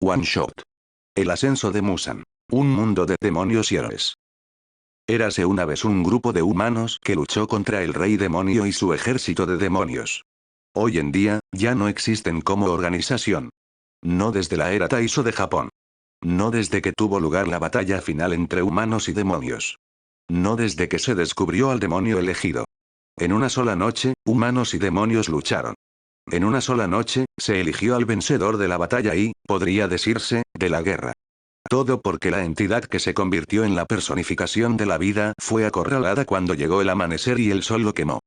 One Shot. El ascenso de Musan. Un mundo de demonios y héroes. Érase una vez un grupo de humanos que luchó contra el rey demonio y su ejército de demonios. Hoy en día, ya no existen como organización. No desde la era Taiso de Japón. No desde que tuvo lugar la batalla final entre humanos y demonios. No desde que se descubrió al demonio elegido. En una sola noche, humanos y demonios lucharon. En una sola noche, se eligió al vencedor de la batalla y, podría decirse, de la guerra. Todo porque la entidad que se convirtió en la personificación de la vida fue acorralada cuando llegó el amanecer y el sol lo quemó.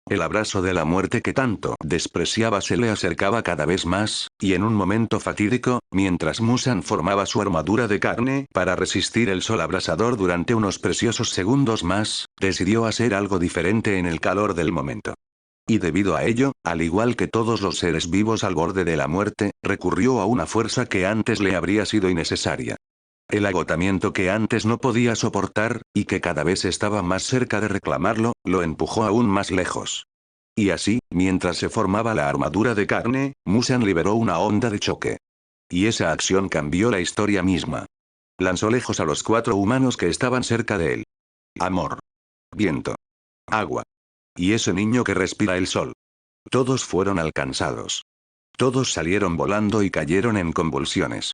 El abrazo de la muerte que tanto despreciaba se le acercaba cada vez más, y en un momento fatídico, mientras Musan formaba su armadura de carne para resistir el sol abrasador durante unos preciosos segundos más, decidió hacer algo diferente en el calor del momento. Y debido a ello, al igual que todos los seres vivos al borde de la muerte, recurrió a una fuerza que antes le habría sido innecesaria. El agotamiento que antes no podía soportar, y que cada vez estaba más cerca de reclamarlo, lo empujó aún más lejos. Y así, mientras se formaba la armadura de carne, Musan liberó una onda de choque. Y esa acción cambió la historia misma. Lanzó lejos a los 4 humanos que estaban cerca de él. Amor. Viento. Agua. Y ese niño que respira el sol. Todos fueron alcanzados. Todos salieron volando y cayeron en convulsiones.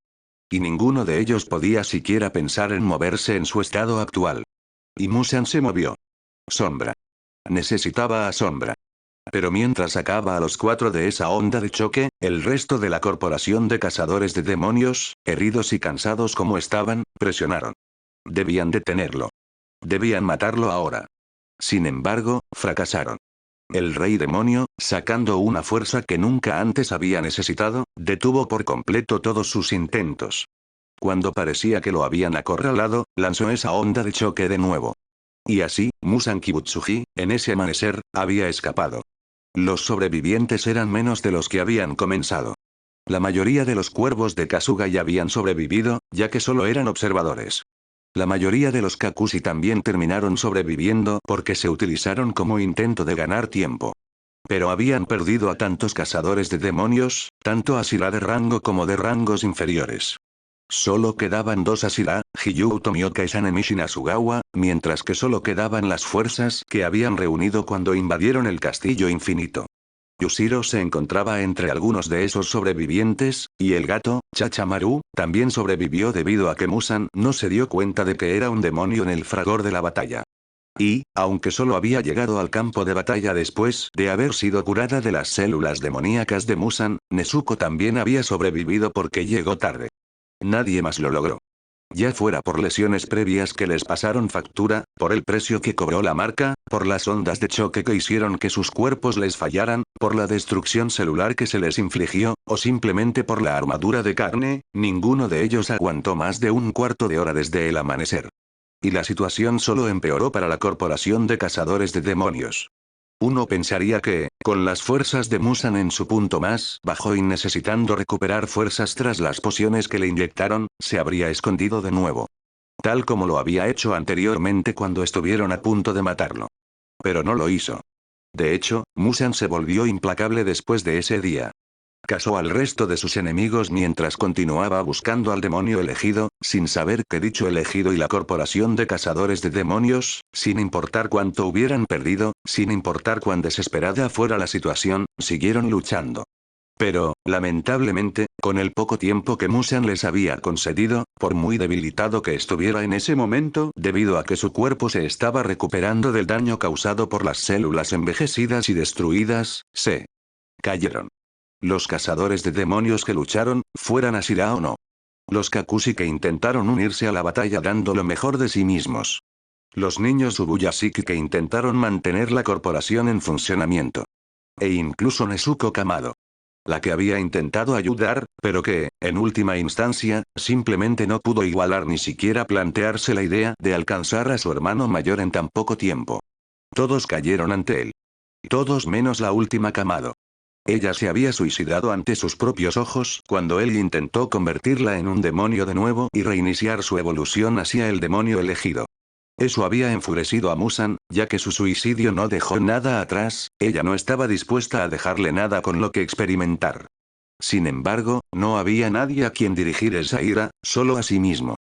Y ninguno de ellos podía siquiera pensar en moverse en su estado actual. Y Musan se movió. Sombra. Necesitaba a Sombra. Pero mientras sacaba a los 4 de esa onda de choque, el resto de la corporación de cazadores de demonios, heridos y cansados como estaban, presionaron. Debían detenerlo. Debían matarlo ahora. Sin embargo, fracasaron. El rey demonio, sacando una fuerza que nunca antes había necesitado, detuvo por completo todos sus intentos. Cuando parecía que lo habían acorralado, lanzó esa onda de choque de nuevo. Y así, Musan Kibutsuji, en ese amanecer, había escapado. Los sobrevivientes eran menos de los que habían comenzado. La mayoría de los cuervos de Kasuga ya habían sobrevivido, ya que solo eran observadores. La mayoría de los Kakushi también terminaron sobreviviendo porque se utilizaron como intento de ganar tiempo. Pero habían perdido a tantos cazadores de demonios, tanto Asira de rango como de rangos inferiores. Solo quedaban 2 Asira, Hiyu Tomioka y Sanemichi Nasugawa, mientras que solo quedaban las fuerzas que habían reunido cuando invadieron el castillo infinito. Yushiro se encontraba entre algunos de esos sobrevivientes, y el gato, Chachamaru, también sobrevivió debido a que Musan no se dio cuenta de que era un demonio en el fragor de la batalla. Y, aunque solo había llegado al campo de batalla después de haber sido curada de las células demoníacas de Musan, Nezuko también había sobrevivido porque llegó tarde. Nadie más lo logró. Ya fuera por lesiones previas que les pasaron factura, por el precio que cobró la marca, por las ondas de choque que hicieron que sus cuerpos les fallaran, por la destrucción celular que se les infligió, o simplemente por la armadura de carne, ninguno de ellos aguantó más de un cuarto de hora desde el amanecer. Y la situación solo empeoró para la corporación de cazadores de demonios. Uno pensaría que, con las fuerzas de Musan en su punto más bajo y necesitando recuperar fuerzas tras las pociones que le inyectaron, se habría escondido de nuevo. Tal como lo había hecho anteriormente cuando estuvieron a punto de matarlo. Pero no lo hizo. De hecho, Musan se volvió implacable después de ese día. Cazó al resto de sus enemigos mientras continuaba buscando al demonio elegido, sin saber que dicho elegido y la corporación de cazadores de demonios, sin importar cuánto hubieran perdido, sin importar cuán desesperada fuera la situación, siguieron luchando. Pero, lamentablemente, con el poco tiempo que Musan les había concedido, por muy debilitado que estuviera en ese momento, debido a que su cuerpo se estaba recuperando del daño causado por las células envejecidas y destruidas, se cayeron. Los cazadores de demonios que lucharon, fueran Asira o no. Los Kakushi que intentaron unirse a la batalla dando lo mejor de sí mismos. Los niños Ubuyashiki que intentaron mantener la corporación en funcionamiento. E incluso Nezuko Kamado. La que había intentado ayudar, pero que, en última instancia, simplemente no pudo igualar ni siquiera plantearse la idea de alcanzar a su hermano mayor en tan poco tiempo. Todos cayeron ante él. Todos menos la última Kamado. Ella se había suicidado ante sus propios ojos cuando él intentó convertirla en un demonio de nuevo y reiniciar su evolución hacia el demonio elegido. Eso había enfurecido a Musan, ya que su suicidio no dejó nada atrás, ella no estaba dispuesta a dejarle nada con lo que experimentar. Sin embargo, no había nadie a quien dirigir esa ira, solo a sí mismo.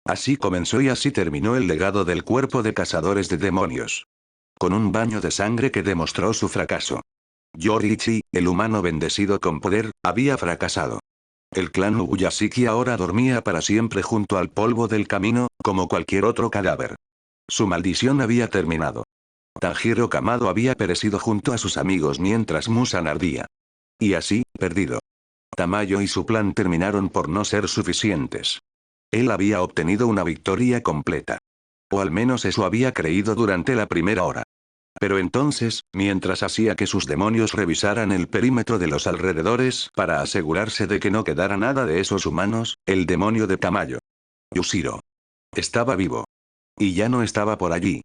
Así comenzó y así terminó el legado del cuerpo de cazadores de demonios. Con un baño de sangre que demostró su fracaso. Yoriichi, el humano bendecido con poder, había fracasado. El clan Ubuyashiki ahora dormía para siempre junto al polvo del camino, como cualquier otro cadáver. Su maldición había terminado. Tanjiro Kamado había perecido junto a sus amigos mientras Musan ardía. Y así, perdido. Tamayo y su plan terminaron por no ser suficientes. Él había obtenido una victoria completa. O al menos eso había creído durante la primera hora. Pero entonces, mientras hacía que sus demonios revisaran el perímetro de los alrededores para asegurarse de que no quedara nada de esos humanos, el demonio de Tamayo, Yushiro, estaba vivo. Y ya no estaba por allí.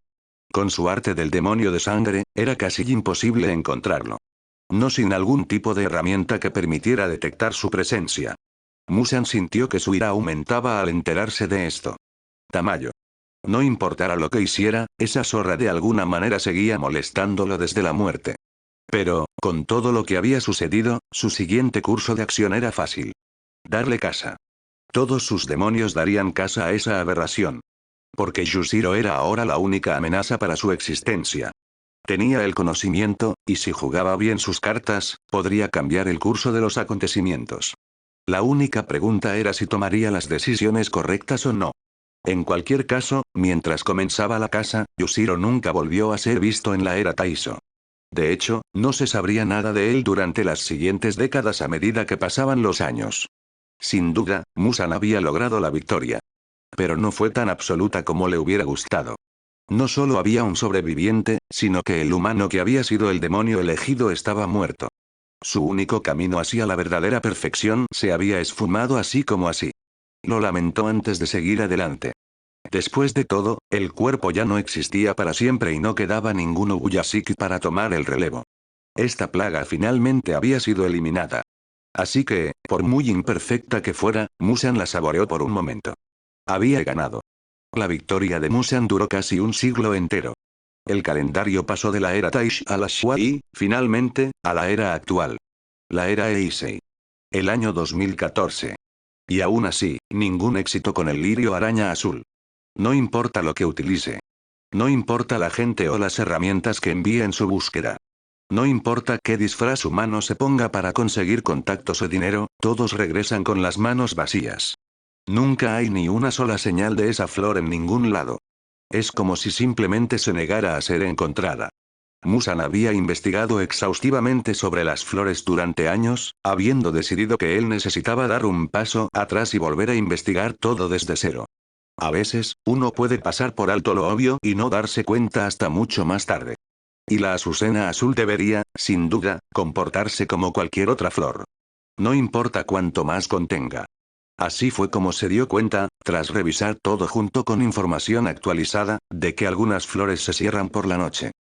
Con su arte del demonio de sangre, era casi imposible encontrarlo. No sin algún tipo de herramienta que permitiera detectar su presencia. Musan sintió que su ira aumentaba al enterarse de esto. Tamayo. No importara lo que hiciera, esa zorra de alguna manera seguía molestándolo desde la muerte. Pero, con todo lo que había sucedido, su siguiente curso de acción era fácil. Darle casa. Todos sus demonios darían casa a esa aberración. Porque Yushiro era ahora la única amenaza para su existencia. Tenía el conocimiento, y si jugaba bien sus cartas, podría cambiar el curso de los acontecimientos. La única pregunta era si tomaría las decisiones correctas o no. En cualquier caso, mientras comenzaba la casa, Yushiro nunca volvió a ser visto en la era Taiso. De hecho, no se sabría nada de él durante las siguientes décadas a medida que pasaban los años. Sin duda, Musan había logrado la victoria. Pero no fue tan absoluta como le hubiera gustado. No solo había un sobreviviente, sino que el humano que había sido el demonio elegido estaba muerto. Su único camino hacia la verdadera perfección se había esfumado así como así. Lo lamentó antes de seguir adelante. Después de todo, el cuerpo ya no existía para siempre y no quedaba ningún Ubuyashiki para tomar el relevo. Esta plaga finalmente había sido eliminada. Así que, por muy imperfecta que fuera, Musan la saboreó por un momento. Había ganado. La victoria de Musan duró casi un siglo entero. El calendario pasó de la era Taishi a la Shua y, finalmente, a la era actual. La era Eisei. El año 2014. Y aún así, ningún éxito con el lirio araña azul. No importa lo que utilice. No importa la gente o las herramientas que envíe en su búsqueda. No importa qué disfraz humano se ponga para conseguir contactos o dinero, todos regresan con las manos vacías. Nunca hay ni una sola señal de esa flor en ningún lado. Es como si simplemente se negara a ser encontrada. Musan había investigado exhaustivamente sobre las flores durante años, habiendo decidido que él necesitaba dar un paso atrás y volver a investigar todo desde cero. A veces, uno puede pasar por alto lo obvio y no darse cuenta hasta mucho más tarde. Y la azucena azul debería, sin duda, comportarse como cualquier otra flor. No importa cuánto más contenga. Así fue como se dio cuenta, tras revisar todo junto con información actualizada, de que algunas flores se cierran por la noche.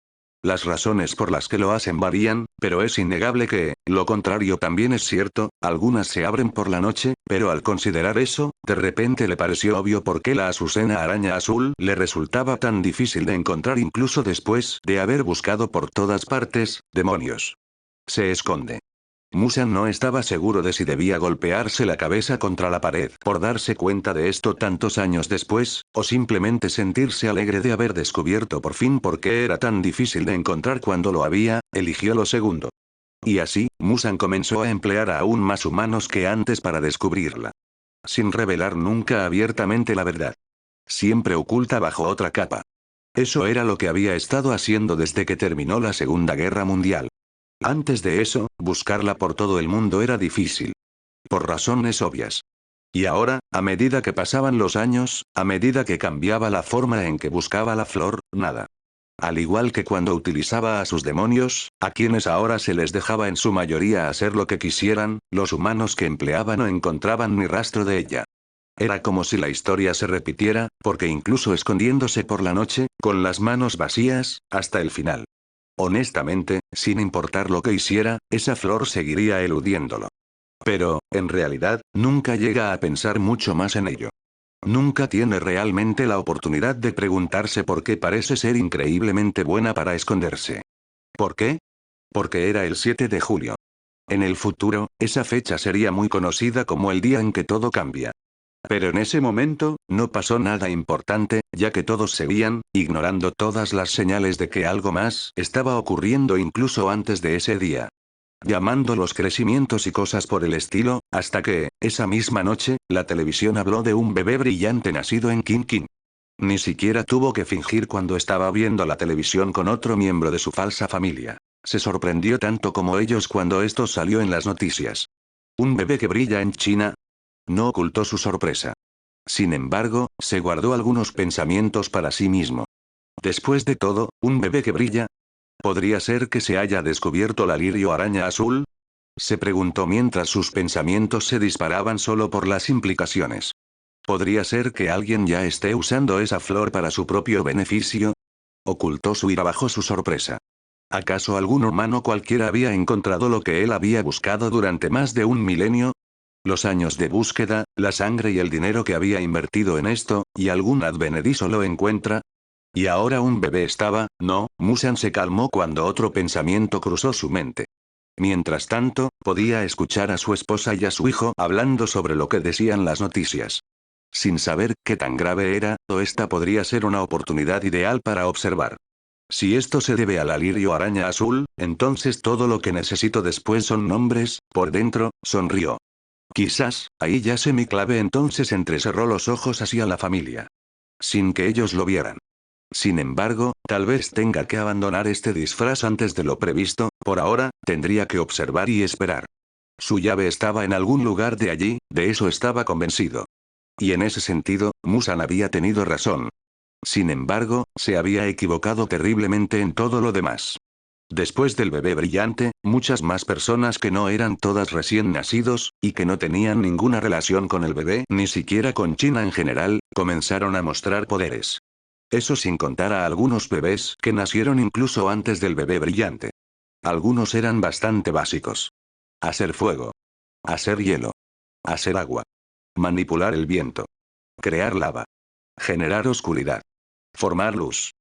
Las razones por las que lo hacen varían, pero es innegable que, lo contrario también es cierto, algunas se abren por la noche, pero al considerar eso, de repente le pareció obvio por qué la azucena araña azul le resultaba tan difícil de encontrar incluso después de haber buscado por todas partes, demonios. Se esconde. Musan no estaba seguro de si debía golpearse la cabeza contra la pared por darse cuenta de esto tantos años después, o simplemente sentirse alegre de haber descubierto por fin por qué era tan difícil de encontrar cuando lo había, eligió lo segundo. Y así, Musan comenzó a emplear a aún más humanos que antes para descubrirla. Sin revelar nunca abiertamente la verdad. Siempre oculta bajo otra capa. Eso era lo que había estado haciendo desde que terminó la Segunda Guerra Mundial. Antes de eso, buscarla por todo el mundo era difícil. Por razones obvias. Y ahora, a medida que pasaban los años, a medida que cambiaba la forma en que buscaba la flor, nada. Al igual que cuando utilizaba a sus demonios, a quienes ahora se les dejaba en su mayoría hacer lo que quisieran, los humanos que empleaba no encontraban ni rastro de ella. Era como si la historia se repitiera, porque incluso escondiéndose por la noche, con las manos vacías, hasta el final. Honestamente, sin importar lo que hiciera, esa flor seguiría eludiéndolo. Pero, en realidad, nunca llega a pensar mucho más en ello. Nunca tiene realmente la oportunidad de preguntarse por qué parece ser increíblemente buena para esconderse. ¿Por qué? Porque era el 7 de julio. En el futuro, esa fecha sería muy conocida como el día en que todo cambia. Pero en ese momento, no pasó nada importante, ya que todos seguían, ignorando todas las señales de que algo más estaba ocurriendo incluso antes de ese día. Llamando los crecimientos y cosas por el estilo, hasta que, esa misma noche, la televisión habló de un bebé brillante nacido en Kinkin. Ni siquiera tuvo que fingir cuando estaba viendo la televisión con otro miembro de su falsa familia. Se sorprendió tanto como ellos cuando esto salió en las noticias. ¿Un bebé que brilla en China? No ocultó su sorpresa. Sin embargo, se guardó algunos pensamientos para sí mismo. Después de todo, ¿un bebé que brilla? ¿Podría ser que se haya descubierto la lirio araña azul? Se preguntó mientras sus pensamientos se disparaban solo por las implicaciones. ¿Podría ser que alguien ya esté usando esa flor para su propio beneficio? Ocultó su ira bajo su sorpresa. ¿Acaso algún humano cualquiera había encontrado lo que él había buscado durante más de un milenio? Los años de búsqueda, la sangre y el dinero que había invertido en esto, y algún advenedizo lo encuentra. Y ahora un bebé estaba, no, Musan se calmó cuando otro pensamiento cruzó su mente. Mientras tanto, podía escuchar a su esposa y a su hijo hablando sobre lo que decían las noticias. Sin saber qué tan grave era, o esta podría ser una oportunidad ideal para observar. Si esto se debe a la lirio araña azul, entonces todo lo que necesito después son nombres, por dentro, sonrió. Quizás, ahí ya sé mi clave. Entonces entrecerró los ojos hacia la familia. Sin que ellos lo vieran. Sin embargo, tal vez tenga que abandonar este disfraz antes de lo previsto, por ahora, tendría que observar y esperar. Su llave estaba en algún lugar de allí, de eso estaba convencido. Y en ese sentido, Musan había tenido razón. Sin embargo, se había equivocado terriblemente en todo lo demás. Después del bebé brillante, muchas más personas que no eran todas recién nacidos, y que no tenían ninguna relación con el bebé, ni siquiera con China en general, comenzaron a mostrar poderes. Eso sin contar a algunos bebés que nacieron incluso antes del bebé brillante. Algunos eran bastante básicos. Hacer fuego. Hacer hielo. Hacer agua. Manipular el viento. Crear lava. Generar oscuridad. Formar luz.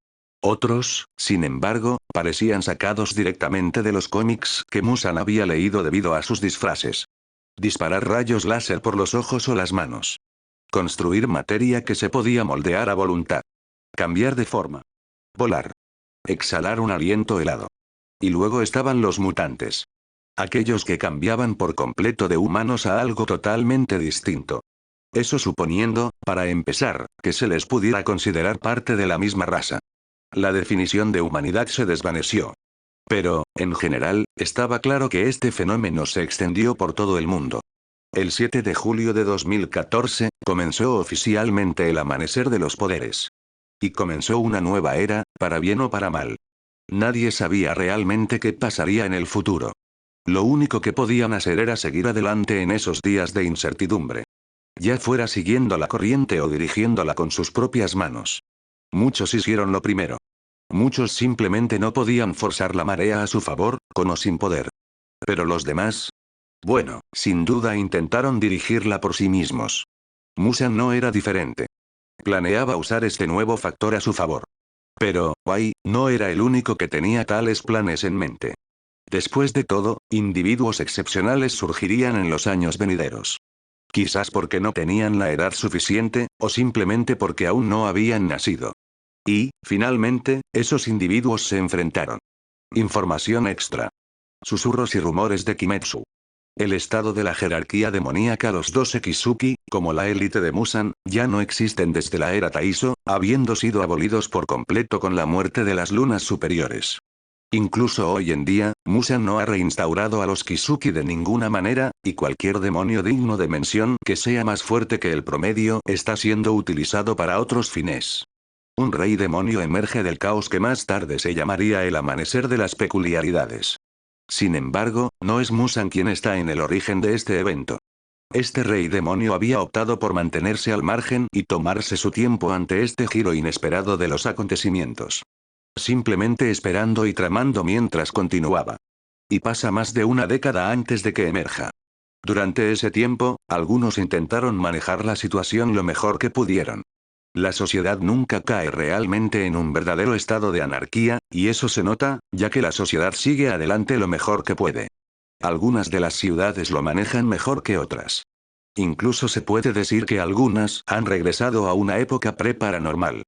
Otros, sin embargo, parecían sacados directamente de los cómics que Musan había leído debido a sus disfraces. Disparar rayos láser por los ojos o las manos. Construir materia que se podía moldear a voluntad. Cambiar de forma. Volar. Exhalar un aliento helado. Y luego estaban los mutantes. Aquellos que cambiaban por completo de humanos a algo totalmente distinto. Eso suponiendo, para empezar, que se les pudiera considerar parte de la misma raza. La definición de humanidad se desvaneció. Pero, en general, estaba claro que este fenómeno se extendió por todo el mundo. El 7 de julio de 2014, comenzó oficialmente el amanecer de los poderes. Y comenzó una nueva era, para bien o para mal. Nadie sabía realmente qué pasaría en el futuro. Lo único que podían hacer era seguir adelante en esos días de incertidumbre. Ya fuera siguiendo la corriente o dirigiéndola con sus propias manos. Muchos hicieron lo primero. Muchos simplemente no podían forzar la marea a su favor, con o sin poder. Pero los demás. Bueno, sin duda intentaron dirigirla por sí mismos. Musan no era diferente. Planeaba usar este nuevo factor a su favor. Pero, Wei, no era el único que tenía tales planes en mente. Después de todo, individuos excepcionales surgirían en los años venideros. Quizás porque no tenían la edad suficiente, o simplemente porque aún no habían nacido. Y, finalmente, esos individuos se enfrentaron. Información extra. Susurros y rumores de Kimetsu. El estado de la jerarquía demoníaca. Los 12 Kizuki, como la élite de Musan, ya no existen desde la era Taiso, habiendo sido abolidos por completo con la muerte de las lunas superiores. Incluso hoy en día, Musan no ha reinstaurado a los Kizuki de ninguna manera, y cualquier demonio digno de mención que sea más fuerte que el promedio está siendo utilizado para otros fines. Un rey demonio emerge del caos que más tarde se llamaría el amanecer de las peculiaridades. Sin embargo, no es Musan quien está en el origen de este evento. Este rey demonio había optado por mantenerse al margen y tomarse su tiempo ante este giro inesperado de los acontecimientos. Simplemente esperando y tramando mientras continuaba. Y pasa más de una década antes de que emerja. Durante ese tiempo, algunos intentaron manejar la situación lo mejor que pudieron. La sociedad nunca cae realmente en un verdadero estado de anarquía, y eso se nota, ya que la sociedad sigue adelante lo mejor que puede. Algunas de las ciudades lo manejan mejor que otras. Incluso se puede decir que algunas han regresado a una época pre-paranormal.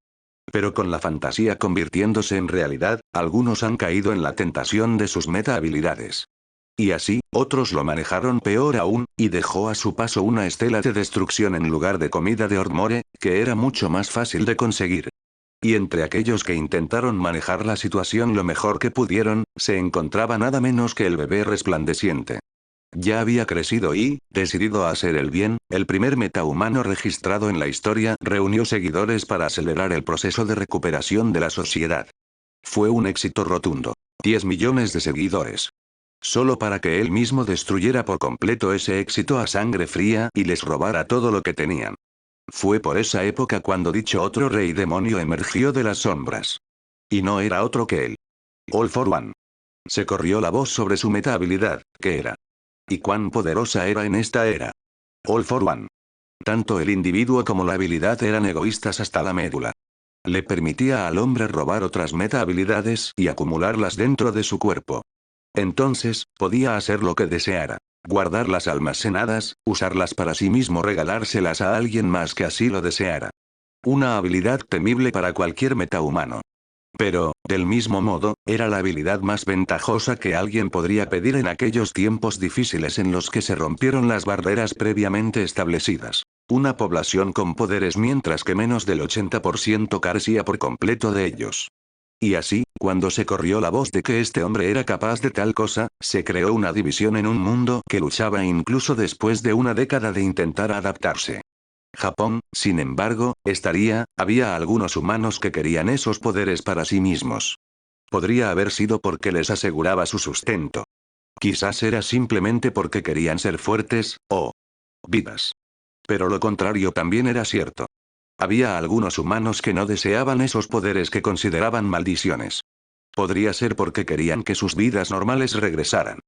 Pero con la fantasía convirtiéndose en realidad, algunos han caído en la tentación de sus meta-habilidades. Y así, otros lo manejaron peor aún, y dejó a su paso una estela de destrucción en lugar de comida de Ordmore, que era mucho más fácil de conseguir. Y entre aquellos que intentaron manejar la situación lo mejor que pudieron, se encontraba nada menos que el bebé resplandeciente. Ya había crecido y, decidido a hacer el bien, el primer metahumano registrado en la historia reunió seguidores para acelerar el proceso de recuperación de la sociedad. Fue un éxito rotundo. 10 millones de seguidores. Solo para que él mismo destruyera por completo ese éxito a sangre fría y les robara todo lo que tenían. Fue por esa época cuando dicho otro rey demonio emergió de las sombras. Y no era otro que él. All for One. Se corrió la voz sobre su meta habilidad, que era. Y cuán poderosa era en esta era. All for One. Tanto el individuo como la habilidad eran egoístas hasta la médula. Le permitía al hombre robar otras meta habilidades y acumularlas dentro de su cuerpo. Entonces, podía hacer lo que deseara. Guardarlas almacenadas, usarlas para sí mismo, regalárselas a alguien más que así lo deseara. Una habilidad temible para cualquier metahumano. Pero, del mismo modo, era la habilidad más ventajosa que alguien podría pedir en aquellos tiempos difíciles en los que se rompieron las barreras previamente establecidas. Una población con poderes mientras que menos del 80% carecía por completo de ellos. Y así, cuando se corrió la voz de que este hombre era capaz de tal cosa, se creó una división en un mundo que luchaba incluso después de una década de intentar adaptarse. Japón, sin embargo, había algunos humanos que querían esos poderes para sí mismos. Podría haber sido porque les aseguraba su sustento. Quizás era simplemente porque querían ser fuertes, o vivas. Pero lo contrario también era cierto. Había algunos humanos que no deseaban esos poderes que consideraban maldiciones. Podría ser porque querían que sus vidas normales regresaran.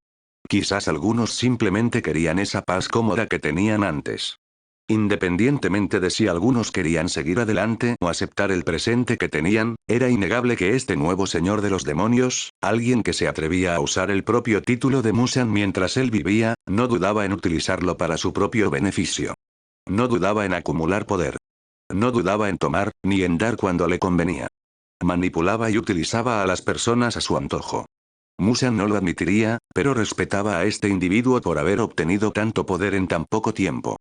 Quizás algunos simplemente querían esa paz cómoda que tenían antes. Independientemente de si algunos querían seguir adelante o aceptar el presente que tenían, era innegable que este nuevo señor de los demonios, alguien que se atrevía a usar el propio título de Musan mientras él vivía, no dudaba en utilizarlo para su propio beneficio. No dudaba en acumular poder. No dudaba en tomar, ni en dar cuando le convenía. Manipulaba y utilizaba a las personas a su antojo. Musan no lo admitiría, pero respetaba a este individuo por haber obtenido tanto poder en tan poco tiempo.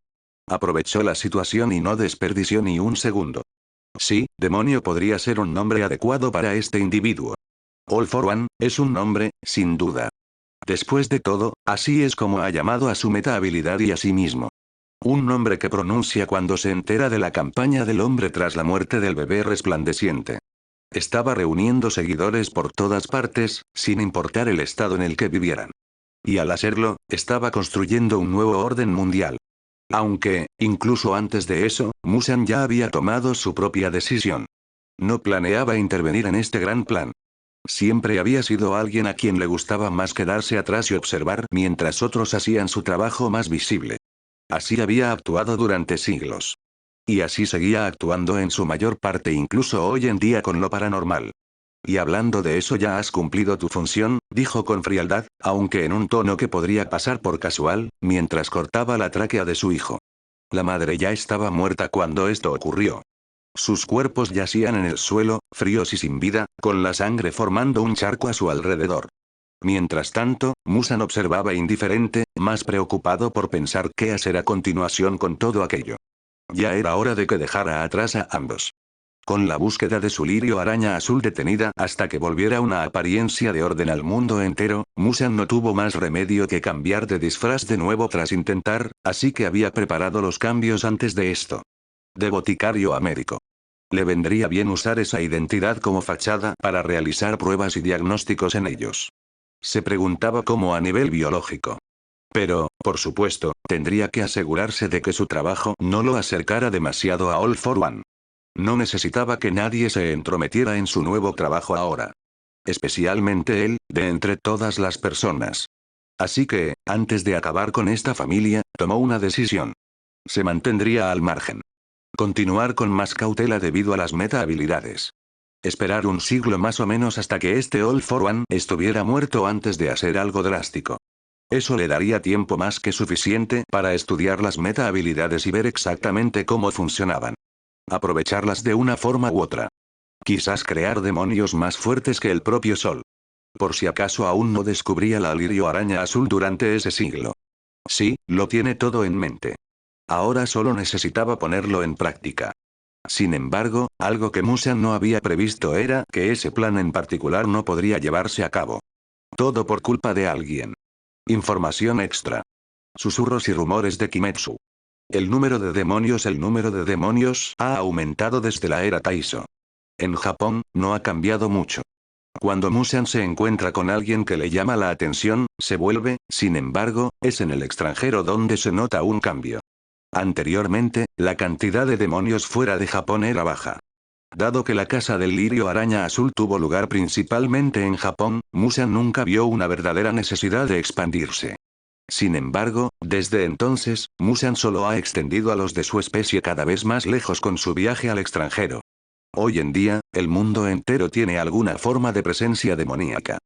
Aprovechó la situación y no desperdició ni un segundo. Sí, demonio podría ser un nombre adecuado para este individuo. All for One, es un nombre, sin duda. Después de todo, así es como ha llamado a su meta habilidad y a sí mismo. Un nombre que pronuncia cuando se entera de la campaña del hombre tras la muerte del bebé resplandeciente. Estaba reuniendo seguidores por todas partes, sin importar el estado en el que vivieran. Y al hacerlo, estaba construyendo un nuevo orden mundial. Aunque, incluso antes de eso, Musan ya había tomado su propia decisión. No planeaba intervenir en este gran plan. Siempre había sido alguien a quien le gustaba más quedarse atrás y observar mientras otros hacían su trabajo más visible. Así había actuado durante siglos. Y así seguía actuando en su mayor parte incluso hoy en día con lo paranormal. Y hablando de eso, ya has cumplido tu función, dijo con frialdad, aunque en un tono que podría pasar por casual, mientras cortaba la tráquea de su hijo. La madre ya estaba muerta cuando esto ocurrió. Sus cuerpos yacían en el suelo, fríos y sin vida, con la sangre formando un charco a su alrededor. Mientras tanto, Musan observaba indiferente, más preocupado por pensar qué hacer a continuación con todo aquello. Ya era hora de que dejara atrás a ambos. Con la búsqueda de su lirio araña azul detenida hasta que volviera una apariencia de orden al mundo entero, Musan no tuvo más remedio que cambiar de disfraz de nuevo tras intentar, así que había preparado los cambios antes de esto. De boticario a médico. Le vendría bien usar esa identidad como fachada para realizar pruebas y diagnósticos en ellos. Se preguntaba cómo a nivel biológico. Pero, por supuesto, tendría que asegurarse de que su trabajo no lo acercara demasiado a All for One. No necesitaba que nadie se entrometiera en su nuevo trabajo ahora. Especialmente él, de entre todas las personas. Así que, antes de acabar con esta familia, tomó una decisión. Se mantendría al margen. Continuar con más cautela debido a las meta habilidades. Esperar un siglo más o menos hasta que este All for One estuviera muerto antes de hacer algo drástico. Eso le daría tiempo más que suficiente para estudiar las meta habilidades y ver exactamente cómo funcionaban. Aprovecharlas de una forma u otra. Quizás crear demonios más fuertes que el propio Sol. Por si acaso aún no descubría la lirio araña azul durante ese siglo. Sí, lo tiene todo en mente. Ahora solo necesitaba ponerlo en práctica. Sin embargo, algo que Musan no había previsto era que ese plan en particular no podría llevarse a cabo. Todo por culpa de alguien. Información extra. Susurros y rumores de Kimetsu. El número de demonios ha aumentado desde la era Taiso. En Japón, no ha cambiado mucho. Cuando Musan se encuentra con alguien que le llama la atención, se vuelve, sin embargo, es en el extranjero donde se nota un cambio. Anteriormente, la cantidad de demonios fuera de Japón era baja. Dado que la casa del lirio araña azul tuvo lugar principalmente en Japón, Musan nunca vio una verdadera necesidad de expandirse. Sin embargo, desde entonces, Musan solo ha extendido a los de su especie cada vez más lejos con su viaje al extranjero. Hoy en día, el mundo entero tiene alguna forma de presencia demoníaca.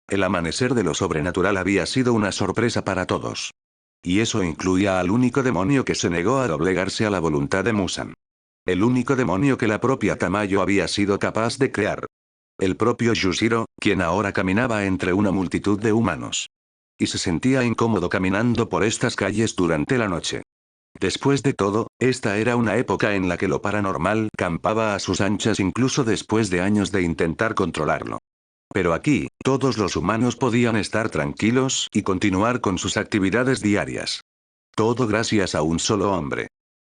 El amanecer de lo sobrenatural había sido una sorpresa para todos. Y eso incluía al único demonio que se negó a doblegarse a la voluntad de Musan. El único demonio que la propia Tamayo había sido capaz de crear. El propio Yushiro, quien ahora caminaba entre una multitud de humanos. Y se sentía incómodo caminando por estas calles durante la noche. Después de todo, esta era una época en la que lo paranormal campaba a sus anchas incluso después de años de intentar controlarlo. Pero aquí, todos los humanos podían estar tranquilos y continuar con sus actividades diarias. Todo gracias a un solo hombre.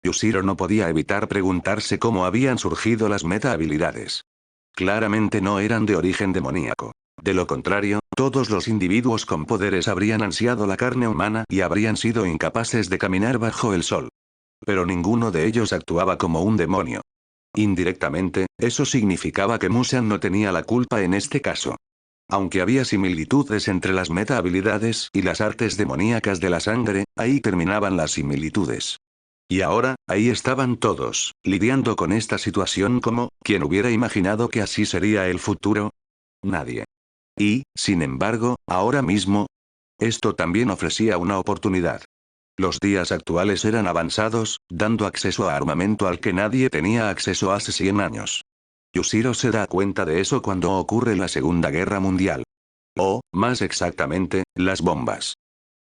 Yushiro no podía evitar preguntarse cómo habían surgido las meta habilidades. Claramente no eran de origen demoníaco. De lo contrario, todos los individuos con poderes habrían ansiado la carne humana y habrían sido incapaces de caminar bajo el sol. Pero ninguno de ellos actuaba como un demonio. Indirectamente, eso significaba que Musan no tenía la culpa en este caso. Aunque había similitudes entre las meta habilidades y las artes demoníacas de la sangre, ahí terminaban las similitudes. Y ahora, ahí estaban todos, lidiando con esta situación como, ¿quién hubiera imaginado que así sería el futuro? Nadie. Y, sin embargo, ahora mismo, esto también ofrecía una oportunidad. Los días actuales eran avanzados, dando acceso a armamento al que nadie tenía acceso hace 100 años. Yushiro se da cuenta de eso cuando ocurre la Segunda Guerra Mundial. O, más exactamente, las bombas.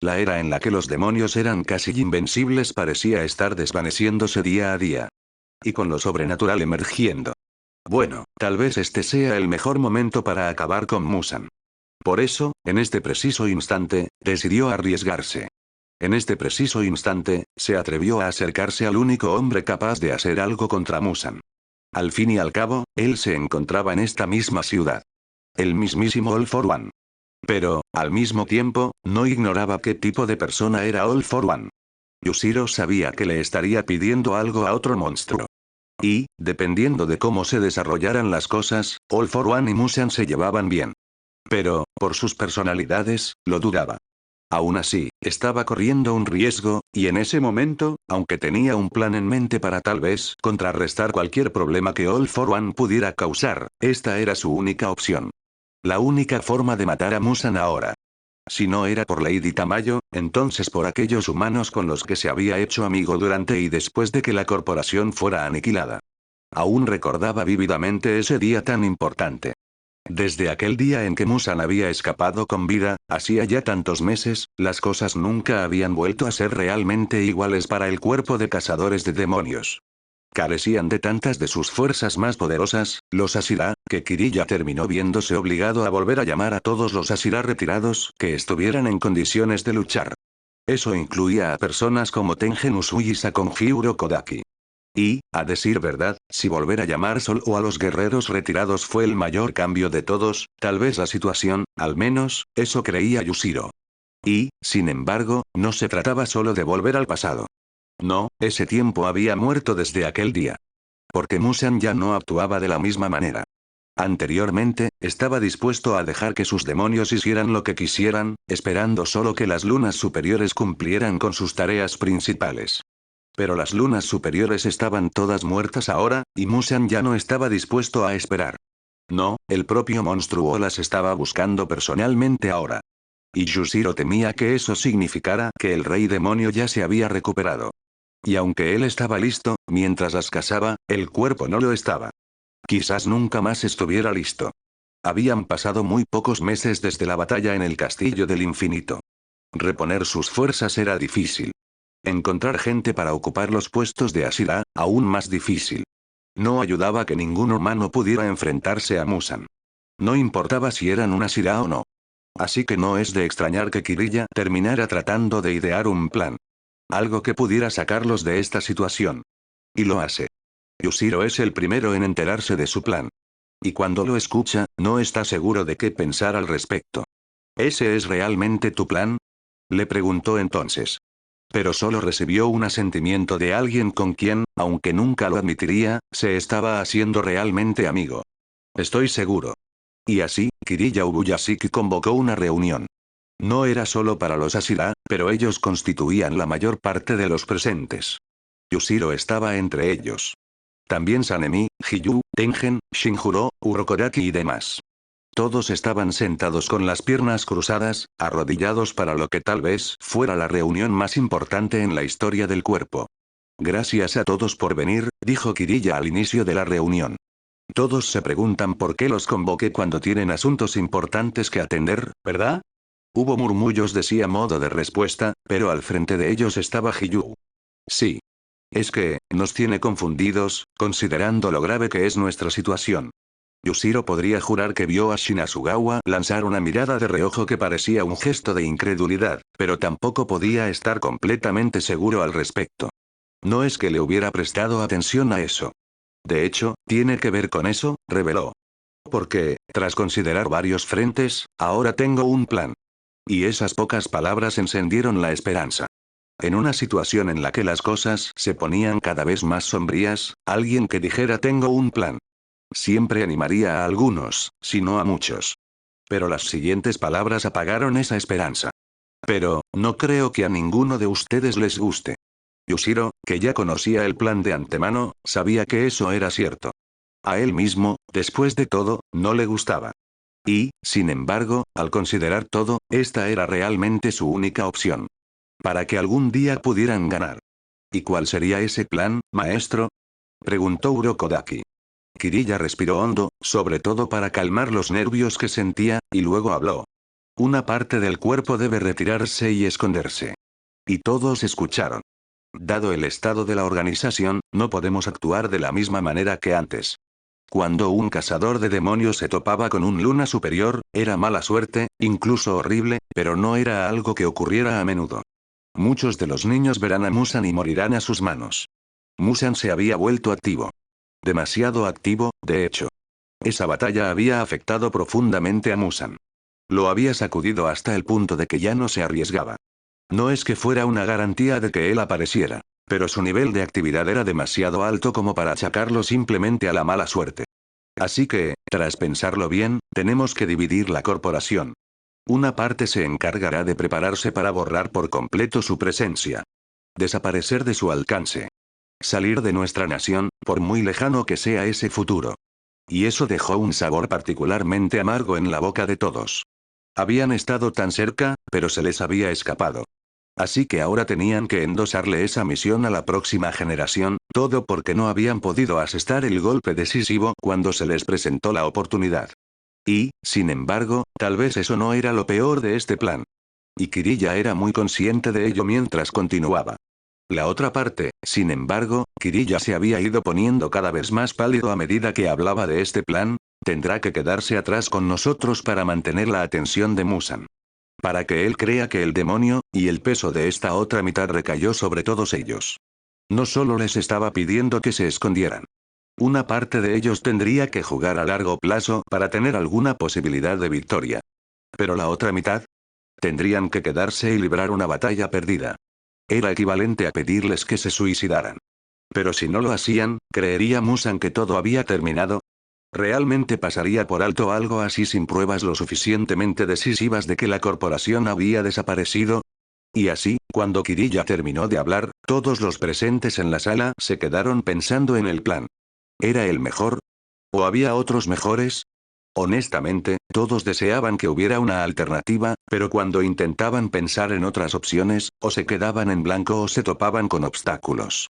La era en la que los demonios eran casi invencibles parecía estar desvaneciéndose día a día. Y con lo sobrenatural emergiendo. Bueno, tal vez este sea el mejor momento para acabar con Musan. Por eso, en este preciso instante, decidió arriesgarse. En este preciso instante, se atrevió a acercarse al único hombre capaz de hacer algo contra Musan. Al fin y al cabo, él se encontraba en esta misma ciudad. El mismísimo All for One. Pero, al mismo tiempo, no ignoraba qué tipo de persona era All for One. Yushiro sabía que le estaría pidiendo algo a otro monstruo. Y, dependiendo de cómo se desarrollaran las cosas, All for One y Musan se llevaban bien. Pero, por sus personalidades, lo dudaba. Aún así, estaba corriendo un riesgo, y en ese momento, aunque tenía un plan en mente para tal vez contrarrestar cualquier problema que All for One pudiera causar, esta era su única opción. La única forma de matar a Musan ahora. Si no era por Lady Tamayo, entonces por aquellos humanos con los que se había hecho amigo durante y después de que la corporación fuera aniquilada. Aún recordaba vívidamente ese día tan importante. Desde aquel día en que Musan había escapado con vida, hacía ya tantos meses, las cosas nunca habían vuelto a ser realmente iguales para el cuerpo de cazadores de demonios. Carecían de tantas de sus fuerzas más poderosas, los Ashira, que Kirilla terminó viéndose obligado a volver a llamar a todos los Ashira retirados que estuvieran en condiciones de luchar. Eso incluía a personas como Tengen Uzui y Sakonjiro Kodaki. Y, a decir verdad, si volver a llamar solo a los guerreros retirados fue el mayor cambio de todos, tal vez la situación, al menos, eso creía Yushiro. Y, sin embargo, no se trataba solo de volver al pasado. No, ese tiempo había muerto desde aquel día. Porque Musan ya no actuaba de la misma manera. Anteriormente, estaba dispuesto a dejar que sus demonios hicieran lo que quisieran, esperando solo que las lunas superiores cumplieran con sus tareas principales. Pero las lunas superiores estaban todas muertas ahora, y Musan ya no estaba dispuesto a esperar. No, el propio monstruo las estaba buscando personalmente ahora. y Yushiro temía que eso significara que el rey demonio ya se había recuperado. Y aunque él estaba listo, mientras las cazaba, el cuerpo no lo estaba. Quizás nunca más estuviera listo. Habían pasado muy pocos meses desde la batalla en el Castillo del Infinito. Reponer sus fuerzas era difícil. Encontrar gente para ocupar los puestos de Ashira, aún más difícil. No ayudaba que ningún humano pudiera enfrentarse a Musan. No importaba si eran un Ashira o no. Así que no es de extrañar que Kirilla terminara tratando de idear un plan. Algo que pudiera sacarlos de esta situación. Y lo hace. Yushiro es el primero en enterarse de su plan. Y cuando lo escucha, no está seguro de qué pensar al respecto. ¿Ese es realmente tu plan? Le preguntó entonces. Pero solo recibió un asentimiento de alguien con quien, aunque nunca lo admitiría, se estaba haciendo realmente amigo. Estoy seguro. Y así, Kirilla Ubuyashiki convocó una reunión. No era solo para los Ashira, pero ellos constituían la mayor parte de los presentes. Yushiro estaba entre ellos. También Sanemi, Hiyu, Tengen, Shinjuro, Urokodaki y demás. Todos estaban sentados con las piernas cruzadas, arrodillados para lo que tal vez fuera la reunión más importante en la historia del cuerpo. Gracias a todos por venir, dijo Kirilla al inicio de la reunión. Todos se preguntan por qué los convoqué cuando tienen asuntos importantes que atender, ¿verdad? Hubo murmullos de sí a modo de respuesta, pero al frente de ellos estaba Hiyu. Sí. Es que, nos tiene confundidos, considerando lo grave que es nuestra situación. Yushiro podría jurar que vio a Shinasugawa lanzar una mirada de reojo que parecía un gesto de incredulidad, pero tampoco podía estar completamente seguro al respecto. No es que le hubiera prestado atención a eso. De hecho, tiene que ver con eso, reveló. Porque, tras considerar varios frentes, ahora tengo un plan. Y esas pocas palabras encendieron la esperanza. En una situación en la que las cosas se ponían cada vez más sombrías, alguien que dijera tengo un plan. Siempre animaría a algunos, si no a muchos. Pero las siguientes palabras apagaron esa esperanza. Pero, no creo que a ninguno de ustedes les guste. Yushiro, que ya conocía el plan de antemano, sabía que eso era cierto. A él mismo, después de todo, no le gustaba. Y, sin embargo, al considerar todo, esta era realmente su única opción. Para que algún día pudieran ganar. ¿Y cuál sería ese plan, maestro? Preguntó Urokodaki. Kirilla respiró hondo, sobre todo para calmar los nervios que sentía, y luego habló. Una parte del cuerpo debe retirarse y esconderse. Y todos escucharon. Dado el estado de la organización, no podemos actuar de la misma manera que antes. Cuando un cazador de demonios se topaba con un luna superior, era mala suerte, incluso horrible, pero no era algo que ocurriera a menudo. Muchos de los niños verán a Musan y morirán a sus manos. Musan se había vuelto activo. Demasiado activo, de hecho. Esa batalla había afectado profundamente a Musan. Lo había sacudido hasta el punto de que ya no se arriesgaba. No es que fuera una garantía de que él apareciera, pero su nivel de actividad era demasiado alto como para achacarlo simplemente a la mala suerte. Así que, tras pensarlo bien, tenemos que dividir la corporación. Una parte se encargará de prepararse para borrar por completo su presencia. Desaparecer de su alcance. Salir de nuestra nación, por muy lejano que sea ese futuro. Y eso dejó un sabor particularmente amargo en la boca de todos. Habían estado tan cerca, pero se les había escapado. Así que ahora tenían que endosarle esa misión a la próxima generación, todo porque no habían podido asestar el golpe decisivo cuando se les presentó la oportunidad. Y, sin embargo, tal vez eso no era lo peor de este plan. Y Kirilla era muy consciente de ello mientras continuaba. La otra parte, sin embargo, Kirilla se había ido poniendo cada vez más pálido a medida que hablaba de este plan, tendrá que quedarse atrás con nosotros para mantener la atención de Musan. Para que él crea que el demonio, y el peso de esta otra mitad recayó sobre todos ellos. No solo les estaba pidiendo que se escondieran. Una parte de ellos tendría que jugar a largo plazo para tener alguna posibilidad de victoria. Pero la otra mitad, tendrían que quedarse y librar una batalla perdida. Era equivalente a pedirles que se suicidaran. Pero si no lo hacían, ¿creería Musan que todo había terminado? ¿Realmente pasaría por alto algo así sin pruebas lo suficientemente decisivas de que la corporación había desaparecido? Y así, cuando Kirilla terminó de hablar, todos los presentes en la sala se quedaron pensando en el plan. ¿Era el mejor? ¿O había otros mejores? Honestamente, todos deseaban que hubiera una alternativa, pero cuando intentaban pensar en otras opciones, o se quedaban en blanco o se topaban con obstáculos.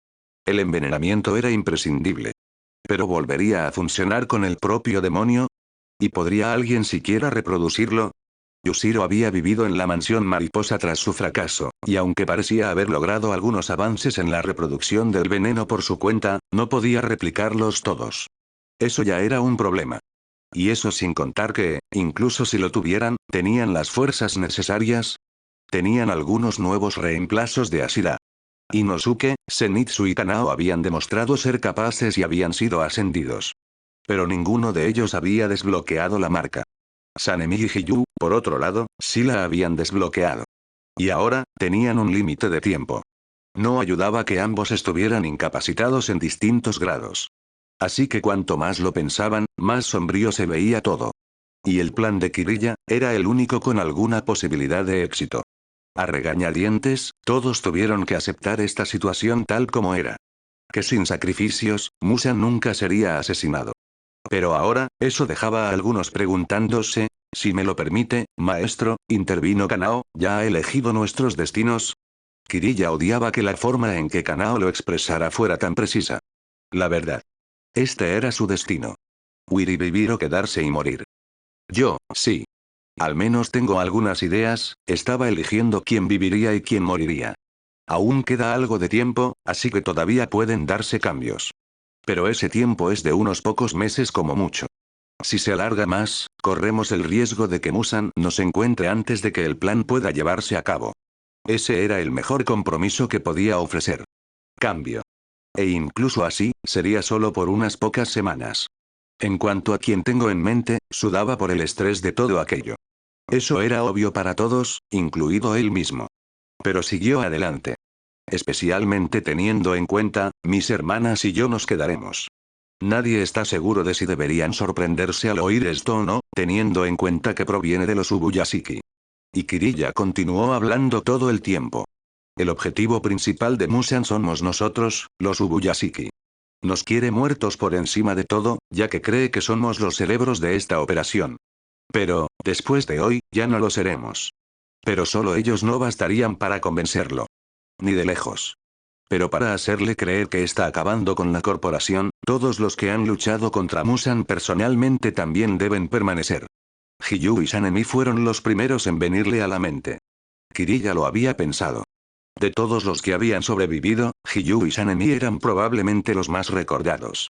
El envenenamiento era imprescindible. ¿Pero volvería a funcionar con el propio demonio? ¿Y podría alguien siquiera reproducirlo? Yushiro había vivido en la mansión mariposa tras su fracaso, y aunque parecía haber logrado algunos avances en la reproducción del veneno por su cuenta, no podía replicarlos todos. Eso ya era un problema. Y eso sin contar que, incluso si lo tuvieran, tenían las fuerzas necesarias. Tenían algunos nuevos reemplazos de Ashira. Inosuke, Zenitsu y Kanao habían demostrado ser capaces y habían sido ascendidos. Pero ninguno de ellos había desbloqueado la marca. Sanemi y Hiyu, por otro lado, sí la habían desbloqueado. Y ahora, tenían un límite de tiempo. No ayudaba que ambos estuvieran incapacitados en distintos grados. Así que cuanto más lo pensaban, más sombrío se veía todo. Y el plan de Kirilla, era el único con alguna posibilidad de éxito. A regañadientes, todos tuvieron que aceptar esta situación tal como era. Que sin sacrificios, Musan nunca sería asesinado. Pero ahora, eso dejaba a algunos preguntándose, si me lo permite, maestro, intervino Kanao, ¿ya ha elegido nuestros destinos? Kirilla odiaba que la forma en que Kanao lo expresara fuera tan precisa. La verdad. Este era su destino. Huir y vivir o quedarse y morir. Yo, sí. Al menos tengo algunas ideas, estaba eligiendo quién viviría y quién moriría. Aún queda algo de tiempo, así que todavía pueden darse cambios. Pero ese tiempo es de unos pocos meses como mucho. Si se alarga más, corremos el riesgo de que Musan nos encuentre antes de que el plan pueda llevarse a cabo. Ese era el mejor compromiso que podía ofrecer. Cambio. E incluso así, sería solo por unas pocas semanas. En cuanto a quien tengo en mente, sudaba por el estrés de todo aquello. Eso era obvio para todos, incluido él mismo. Pero siguió adelante. Especialmente teniendo en cuenta, mis hermanas y yo nos quedaremos. Nadie está seguro de si deberían sorprenderse al oír esto o no, teniendo en cuenta que proviene de los Ubuyashiki. Y Kirilla continuó hablando todo el tiempo. El objetivo principal de Musan somos nosotros, los Ubuyashiki. Nos quiere muertos por encima de todo, ya que cree que somos los cerebros de esta operación. Pero, después de hoy, ya no lo seremos. Pero solo ellos no bastarían para convencerlo. Ni de lejos. Pero para hacerle creer que está acabando con la corporación, todos los que han luchado contra Musan personalmente también deben permanecer. Hiyu y Sanemi fueron los primeros en venirle a la mente. Kirilla lo había pensado. De todos los que habían sobrevivido, Hiyu y Sanemi eran probablemente los más recordados.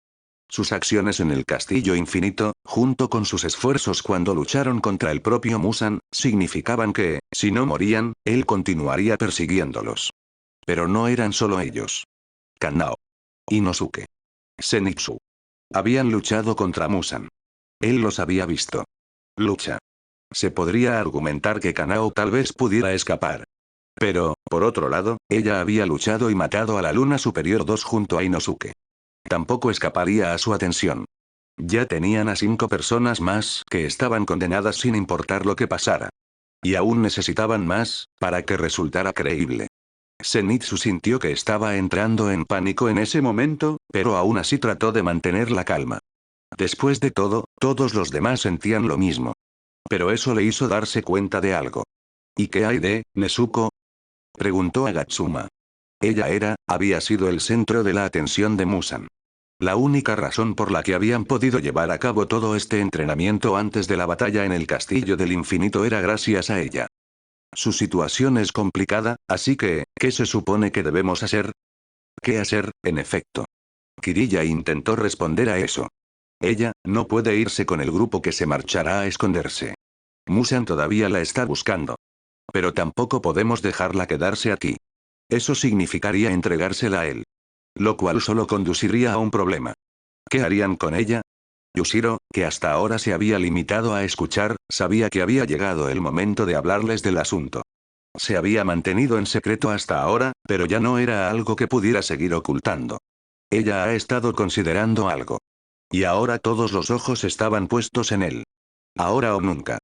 Sus acciones en el Castillo Infinito, junto con sus esfuerzos cuando lucharon contra el propio Musan, significaban que, si no morían, él continuaría persiguiéndolos. Pero no eran solo ellos. Kanao. Inosuke. Zenitsu. Habían luchado contra Musan. Él los había visto. Lucha. Se podría argumentar que Kanao tal vez pudiera escapar. Pero, por otro lado, ella había luchado y matado a la Luna Superior 2 junto a Inosuke. Tampoco escaparía a su atención. Ya tenían a 5 personas más que estaban condenadas sin importar lo que pasara. Y aún necesitaban más, para que resultara creíble. Zenitsu sintió que estaba entrando en pánico en ese momento, pero aún así trató de mantener la calma. Después de todo, todos los demás sentían lo mismo. Pero eso le hizo darse cuenta de algo. ¿Y qué hay de Nezuko? Preguntó Agatsuma. Había sido el centro de la atención de Musan. La única razón por la que habían podido llevar a cabo todo este entrenamiento antes de la batalla en el Castillo del Infinito era gracias a ella. Su situación es complicada, así que, ¿qué se supone que debemos hacer? ¿Qué hacer, en efecto? Kirilla intentó responder a eso. Ella, no puede irse con el grupo que se marchará a esconderse. Musan todavía la está buscando. Pero tampoco podemos dejarla quedarse aquí. Eso significaría entregársela a él. Lo cual solo conduciría a un problema. ¿Qué harían con ella? Yushiro, que hasta ahora se había limitado a escuchar, sabía que había llegado el momento de hablarles del asunto. Se había mantenido en secreto hasta ahora, pero ya no era algo que pudiera seguir ocultando. Ella ha estado considerando algo. Y ahora todos los ojos estaban puestos en él. Ahora o nunca.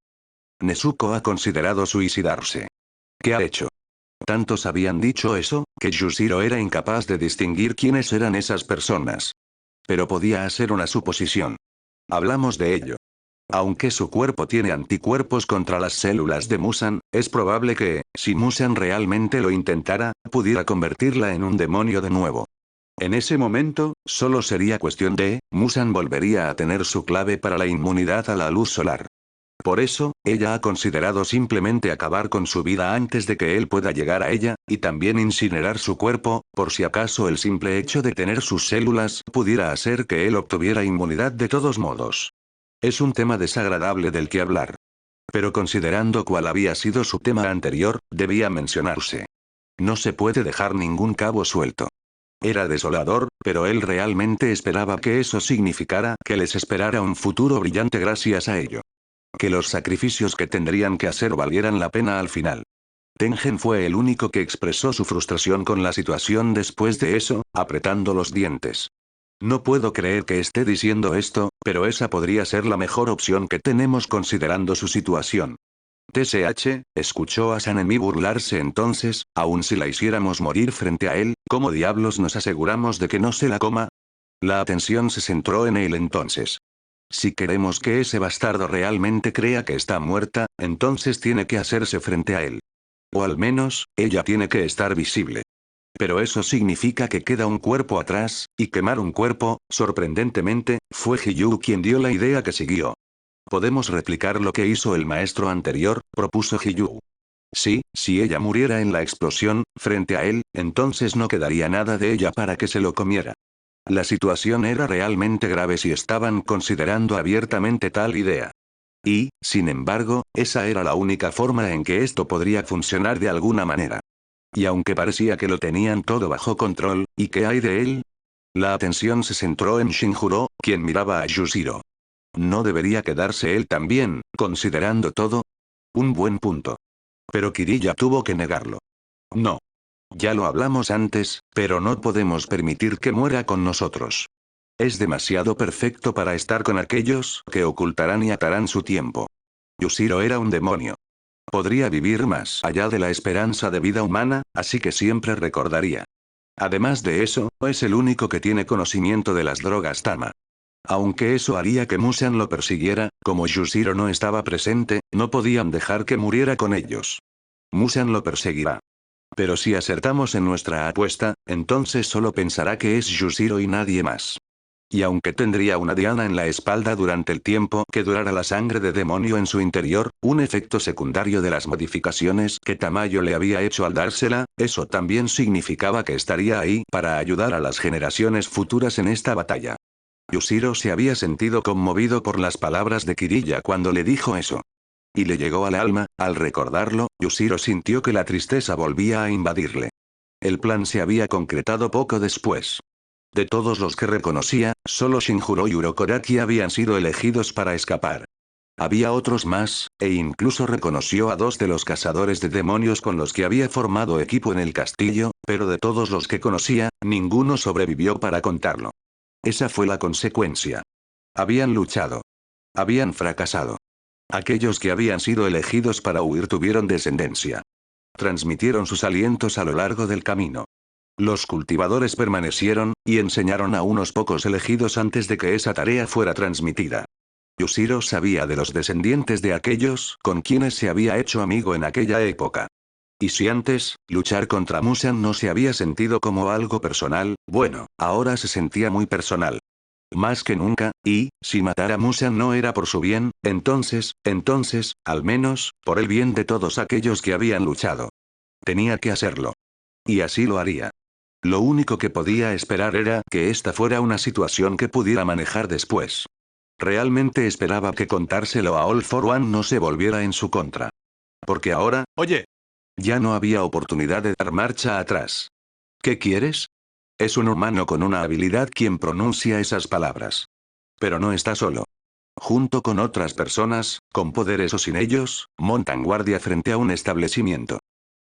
Nezuko ha considerado suicidarse. ¿Qué ha hecho? Tantos habían dicho eso, que Yushiro era incapaz de distinguir quiénes eran esas personas. Pero podía ser una suposición. Hablamos de ello. Aunque su cuerpo tiene anticuerpos contra las células de Musan, es probable que, si Musan realmente lo intentara, pudiera convertirla en un demonio de nuevo. En ese momento, solo sería cuestión de, Musan volvería a tener su clave para la inmunidad a la luz solar. Por eso, ella ha considerado simplemente acabar con su vida antes de que él pueda llegar a ella, y también incinerar su cuerpo, por si acaso el simple hecho de tener sus células pudiera hacer que él obtuviera inmunidad de todos modos. Es un tema desagradable del que hablar. Pero considerando cuál había sido su tema anterior, debía mencionarse. No se puede dejar ningún cabo suelto. Era desolador, pero él realmente esperaba que eso significara que les esperara un futuro brillante gracias a ello. Que los sacrificios que tendrían que hacer valieran la pena al final. Tengen fue el único que expresó su frustración con la situación después de eso, apretando los dientes. No puedo creer que esté diciendo esto, pero esa podría ser la mejor opción que tenemos considerando su situación. TSH, escuchó a Sanemi burlarse entonces, aun si la hiciéramos morir frente a él, ¿cómo diablos nos aseguramos de que no se la coma? La atención se centró en él entonces. Si queremos que ese bastardo realmente crea que está muerta, entonces tiene que hacerse frente a él. O al menos, ella tiene que estar visible. Pero eso significa que queda un cuerpo atrás, y quemar un cuerpo, sorprendentemente, fue Hyu quien dio la idea que siguió. Podemos replicar lo que hizo el maestro anterior, propuso Hyu. Sí, si ella muriera en la explosión, frente a él, entonces no quedaría nada de ella para que se lo comiera. La situación era realmente grave si estaban considerando abiertamente tal idea. Y, sin embargo, esa era la única forma en que esto podría funcionar de alguna manera. Y aunque parecía que lo tenían todo bajo control, ¿y qué hay de él? La atención se centró en Shinjuro, quien miraba a Yushiro. ¿No debería quedarse él también, considerando todo? Un buen punto. Pero Kirilla tuvo que negarlo. No. Ya lo hablamos antes, pero no podemos permitir que muera con nosotros. Es demasiado perfecto para estar con aquellos que ocultarán y atarán su tiempo. Yushiro era un demonio. Podría vivir más allá de la esperanza de vida humana, así que siempre recordaría. Además de eso, es el único que tiene conocimiento de las drogas Tama. Aunque eso haría que Musan lo persiguiera, como Yushiro no estaba presente, no podían dejar que muriera con ellos. Musan lo perseguirá. Pero si acertamos en nuestra apuesta, entonces solo pensará que es Yushiro y nadie más. Y aunque tendría una diana en la espalda durante el tiempo que durara la sangre de demonio en su interior, un efecto secundario de las modificaciones que Tamayo le había hecho al dársela, eso también significaba que estaría ahí para ayudar a las generaciones futuras en esta batalla. Yushiro se había sentido conmovido por las palabras de Kirilla cuando le dijo eso. Y le llegó al alma, al recordarlo, Yushiro sintió que la tristeza volvía a invadirle. El plan se había concretado poco después. De todos los que reconocía, solo Shinjuro y Urokodaki habían sido elegidos para escapar. Había otros más, e incluso reconoció a 2 de los cazadores de demonios con los que había formado equipo en el castillo, pero de todos los que conocía, ninguno sobrevivió para contarlo. Esa fue la consecuencia. Habían luchado. Habían fracasado. Aquellos que habían sido elegidos para huir tuvieron descendencia. Transmitieron sus alientos a lo largo del camino. Los cultivadores permanecieron, y enseñaron a unos pocos elegidos antes de que esa tarea fuera transmitida. Yushiro sabía de los descendientes de aquellos con quienes se había hecho amigo en aquella época. Y si antes, luchar contra Musan no se había sentido como algo personal, bueno, ahora se sentía muy personal. Más que nunca, y, si matar a Musan no era por su bien, entonces, al menos, por el bien de todos aquellos que habían luchado. Tenía que hacerlo. Y así lo haría. Lo único que podía esperar era que esta fuera una situación que pudiera manejar después. Realmente esperaba que contárselo a All for One no se volviera en su contra. Porque ahora, oye, ya no había oportunidad de dar marcha atrás. ¿Qué quieres? Es un humano con una habilidad quien pronuncia esas palabras. Pero no está solo. Junto con otras personas, con poderes o sin ellos, montan guardia frente a un establecimiento.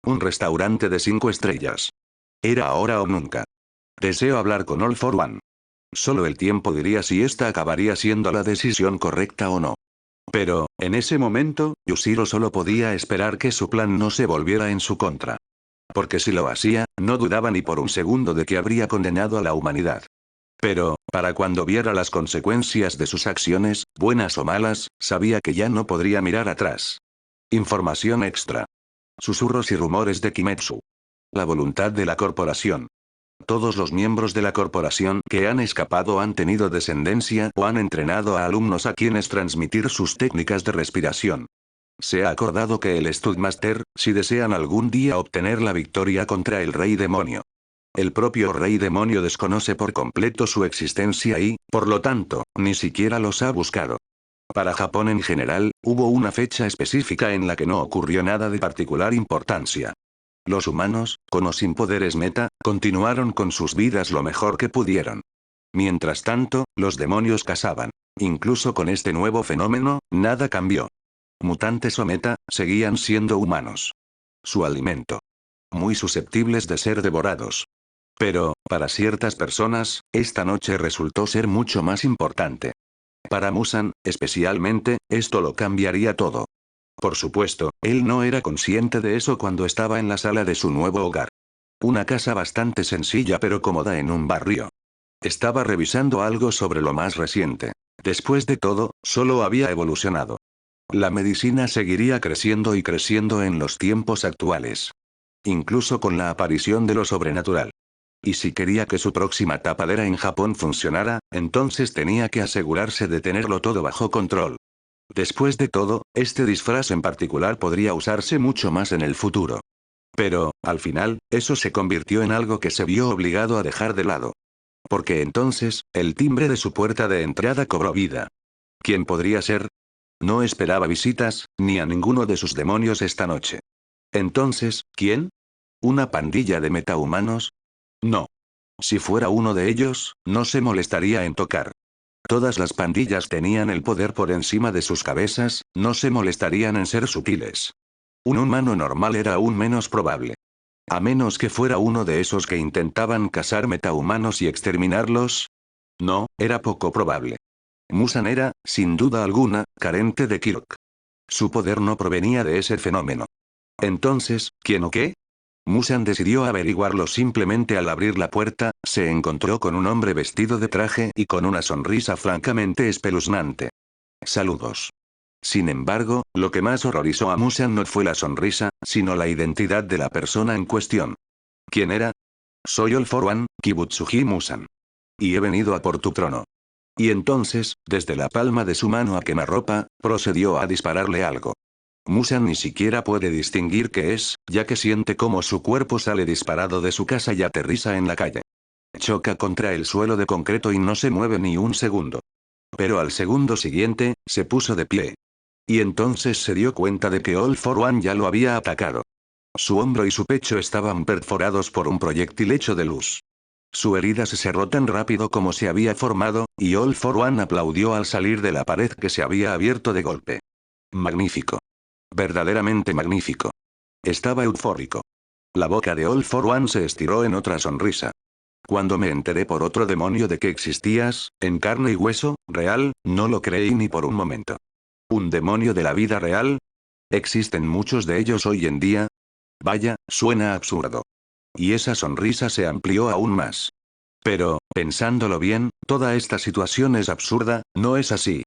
Un restaurante de 5 estrellas. Era ahora o nunca. Deseo hablar con All for One. Solo el tiempo diría si esta acabaría siendo la decisión correcta o no. Pero, en ese momento, Yushiro solo podía esperar que su plan no se volviera en su contra. Porque si lo hacía, no dudaba ni por un segundo de que habría condenado a la humanidad. Pero, Para cuando viera las consecuencias de sus acciones, buenas o malas, sabía que ya no podría mirar atrás. Información extra. Susurros y rumores de Kimetsu. La voluntad de la corporación. Todos los miembros de la corporación que han escapado han tenido descendencia o han entrenado a alumnos a quienes transmitir sus técnicas de respiración. Se ha acordado que el Studmaster, si desean algún día obtener la victoria contra el Rey Demonio. El propio Rey Demonio desconoce por completo su existencia y, por lo tanto, ni siquiera los ha buscado. Para Japón en general, hubo una fecha específica en la que no ocurrió nada de particular importancia. Los humanos, con o sin poderes meta, continuaron con sus vidas lo mejor que pudieron. Mientras tanto, los demonios cazaban. Incluso con este nuevo fenómeno, nada cambió. Mutantes o meta, seguían siendo humanos. Su alimento. Muy susceptibles de ser devorados. Pero, para ciertas personas, esta noche resultó ser mucho más importante. Para Musan, especialmente, esto lo cambiaría todo. Por supuesto, él no era consciente de eso cuando estaba en la sala de su nuevo hogar. Una casa bastante sencilla pero cómoda en un barrio. Estaba revisando algo sobre lo más reciente. Después de todo, solo había evolucionado. La medicina seguiría creciendo y creciendo en los tiempos actuales. Incluso con la aparición de lo sobrenatural. Y si quería que su próxima tapadera en Japón funcionara, entonces tenía que asegurarse de tenerlo todo bajo control. Después de todo, este disfraz en particular podría usarse mucho más en el futuro. Pero, al final, eso se convirtió en algo que se vio obligado a dejar de lado. Porque entonces, el timbre de su puerta de entrada cobró vida. ¿Quién podría ser? No esperaba visitas, ni a ninguno de sus demonios esta noche. Entonces, ¿quién? ¿Una pandilla de metahumanos? No. Si fuera uno de ellos, no se molestaría en tocar. Todas las pandillas tenían el poder por encima de sus cabezas, no se molestarían en ser sutiles. Un humano normal era aún menos probable. A menos que fuera uno de esos que intentaban cazar metahumanos y exterminarlos. No, era poco probable. Musan era, sin duda alguna, carente de Kirk. Su poder no provenía de ese fenómeno. Entonces, ¿quién o qué? Musan decidió averiguarlo simplemente al abrir la puerta, se encontró con un hombre vestido de traje y con una sonrisa francamente espeluznante. Saludos. Sin embargo, lo que más horrorizó a Musan no fue la sonrisa, sino la identidad de la persona en cuestión. ¿Quién era? Soy All For One, Kibutsuji Musan. Y he venido a por tu trono. Y entonces, desde la palma de su mano a quemarropa, procedió a dispararle algo. Musan ni siquiera puede distinguir qué es, ya que siente cómo su cuerpo sale disparado de su casa y aterriza en la calle. Choca contra el suelo de concreto y no se mueve ni un segundo. Pero al segundo siguiente, se puso de pie. Y entonces se dio cuenta de que All For One ya lo había atacado. Su hombro y su pecho estaban perforados por un proyectil hecho de luz. Su herida se cerró tan rápido como se había formado, y All For One aplaudió al salir de la pared que se había abierto de golpe. Magnífico. Verdaderamente magnífico. Estaba eufórico. La boca de All For One se estiró en otra sonrisa. Cuando me enteré por otro demonio de que existías, en carne y hueso, real, no lo creí ni por un momento. ¿Un demonio de la vida real? ¿Existen muchos de ellos hoy en día? Vaya, suena absurdo. Y esa sonrisa se amplió aún más. Pero, pensándolo bien, toda esta situación es absurda, ¿no es así?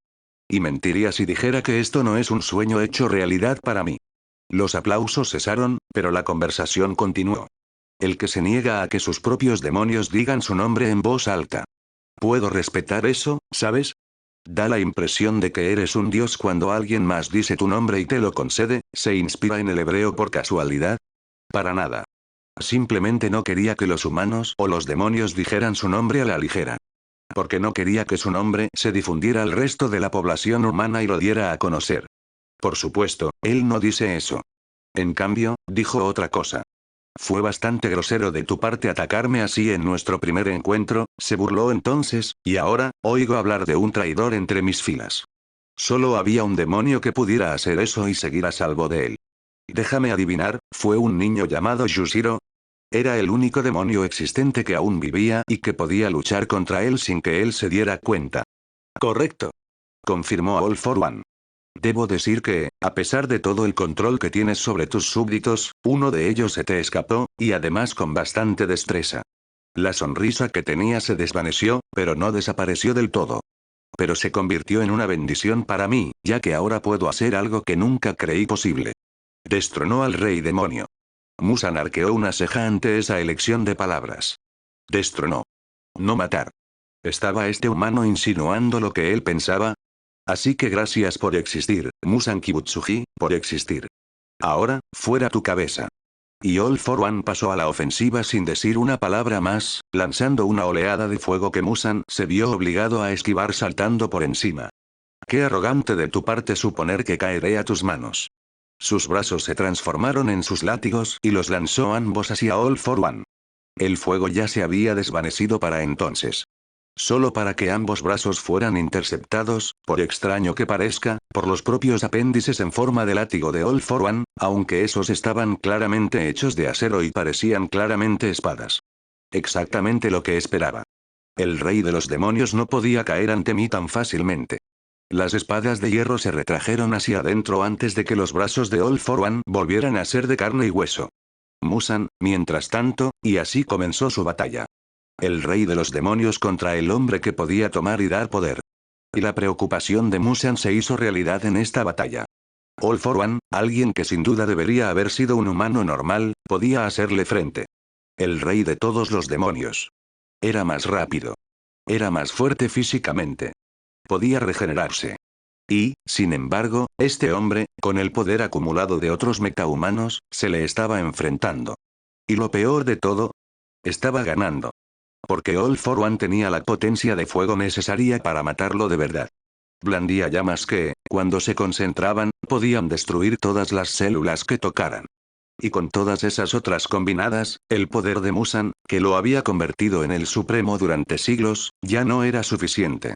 Y mentiría si dijera que esto no es un sueño hecho realidad para mí. Los aplausos cesaron, pero la conversación continuó. El que se niega a que sus propios demonios digan su nombre en voz alta. Puedo respetar eso, ¿sabes? Da la impresión de que eres un dios cuando alguien más dice tu nombre y te lo concede, ¿se inspira en el hebreo por casualidad? Para nada. Simplemente no quería que los humanos o los demonios dijeran su nombre a la ligera. Porque no quería que su nombre se difundiera al resto de la población humana y lo diera a conocer. Por supuesto, él no dice eso. En cambio, dijo otra cosa. Fue bastante grosero de tu parte atacarme así en nuestro primer encuentro, se burló entonces, y ahora, oigo hablar de un traidor entre mis filas. Solo había un demonio que pudiera hacer eso y seguir a salvo de él. Déjame adivinar, ¿fue un niño llamado Yushiro? Era el único demonio existente que aún vivía y que podía luchar contra él sin que él se diera cuenta. Correcto. Confirmó All For One. Debo decir que, a pesar de todo el control que tienes sobre tus súbditos, uno de ellos se te escapó, y además con bastante destreza. La sonrisa que tenía se desvaneció, pero no desapareció del todo. Pero se convirtió en una bendición para mí, ya que ahora puedo hacer algo que nunca creí posible. Destronó al rey demonio. Musan arqueó una ceja ante esa elección de palabras. Destronó. No matar. ¿Estaba este humano insinuando lo que él pensaba? Así que gracias por existir, Musan Kibutsuji, por existir. Ahora, fuera tu cabeza. Y All for One pasó a la ofensiva sin decir una palabra más, lanzando una oleada de fuego que Musan se vio obligado a esquivar saltando por encima. Qué arrogante de tu parte suponer que caeré a tus manos. Sus brazos se transformaron en sus látigos y los lanzó ambos hacia All for One. El fuego ya se había desvanecido para entonces. Solo para que ambos brazos fueran interceptados, por extraño que parezca, por los propios apéndices en forma de látigo de All for One, aunque esos estaban claramente hechos de acero y parecían claramente espadas. Exactamente lo que esperaba. El rey de los demonios no podía caer ante mí tan fácilmente. Las espadas de hierro se retrajeron hacia adentro antes de que los brazos de All for One volvieran a ser de carne y hueso. Musan, mientras tanto, y así comenzó su batalla. El rey de los demonios contra el hombre que podía tomar y dar poder. Y la preocupación de Musan se hizo realidad en esta batalla. All for One, alguien que sin duda debería haber sido un humano normal, podía hacerle frente. El rey de todos los demonios. Era más rápido. Era más fuerte físicamente. Podía regenerarse. Y, sin embargo, este hombre, con el poder acumulado de otros metahumanos, se le estaba enfrentando. Y lo peor de todo, estaba ganando. Porque All for One tenía la potencia de fuego necesaria para matarlo de verdad. Blandía llamas que, cuando se concentraban, podían destruir todas las células que tocaran. Y con todas esas otras combinadas, el poder de Musan, que lo había convertido en el supremo durante siglos, ya no era suficiente.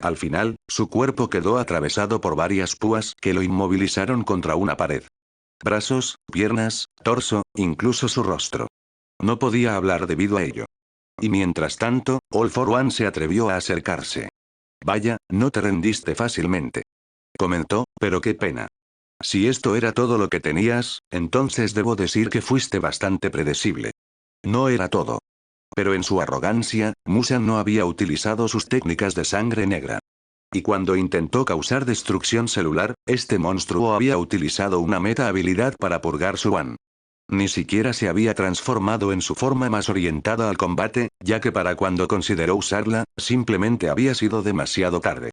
Al final, su cuerpo quedó atravesado por varias púas que lo inmovilizaron contra una pared. Brazos, piernas, torso, incluso su rostro. No podía hablar debido a ello. Y mientras tanto, All for One se atrevió a acercarse. Vaya, no te rendiste fácilmente. Comentó, pero qué pena. Si esto era todo lo que tenías, entonces debo decir que fuiste bastante predecible. No era todo. Pero en su arrogancia, Musan no había utilizado sus técnicas de sangre negra. Y cuando intentó causar destrucción celular, este monstruo había utilizado una meta habilidad para purgar su One. Ni siquiera se había transformado en su forma más orientada al combate, ya que para cuando consideró usarla, simplemente había sido demasiado tarde.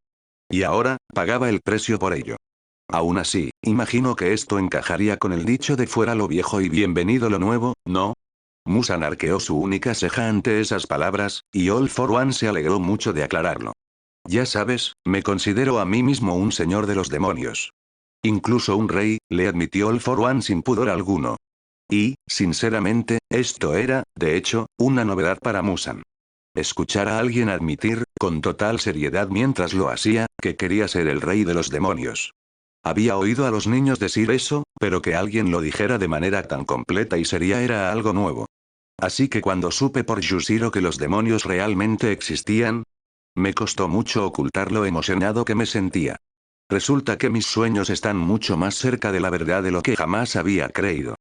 Y ahora, pagaba el precio por ello. Aún así, imagino que esto encajaría con el dicho de fuera lo viejo y bienvenido lo nuevo, ¿no? Musan arqueó su única ceja ante esas palabras, y All for One se alegró mucho de aclararlo. Ya sabes, me considero a mí mismo un señor de los demonios. Incluso un rey, le admitió All for One sin pudor alguno. Y, sinceramente, esto era, de hecho, una novedad para Musan. Escuchar a alguien admitir, con total seriedad mientras lo hacía, que quería ser el rey de los demonios. Había oído a los niños decir eso, pero que alguien lo dijera de manera tan completa y seria era algo nuevo. Así que cuando supe por Yushiro que los demonios realmente existían, me costó mucho ocultar lo emocionado que me sentía. Resulta que mis sueños están mucho más cerca de la verdad de lo que jamás había creído.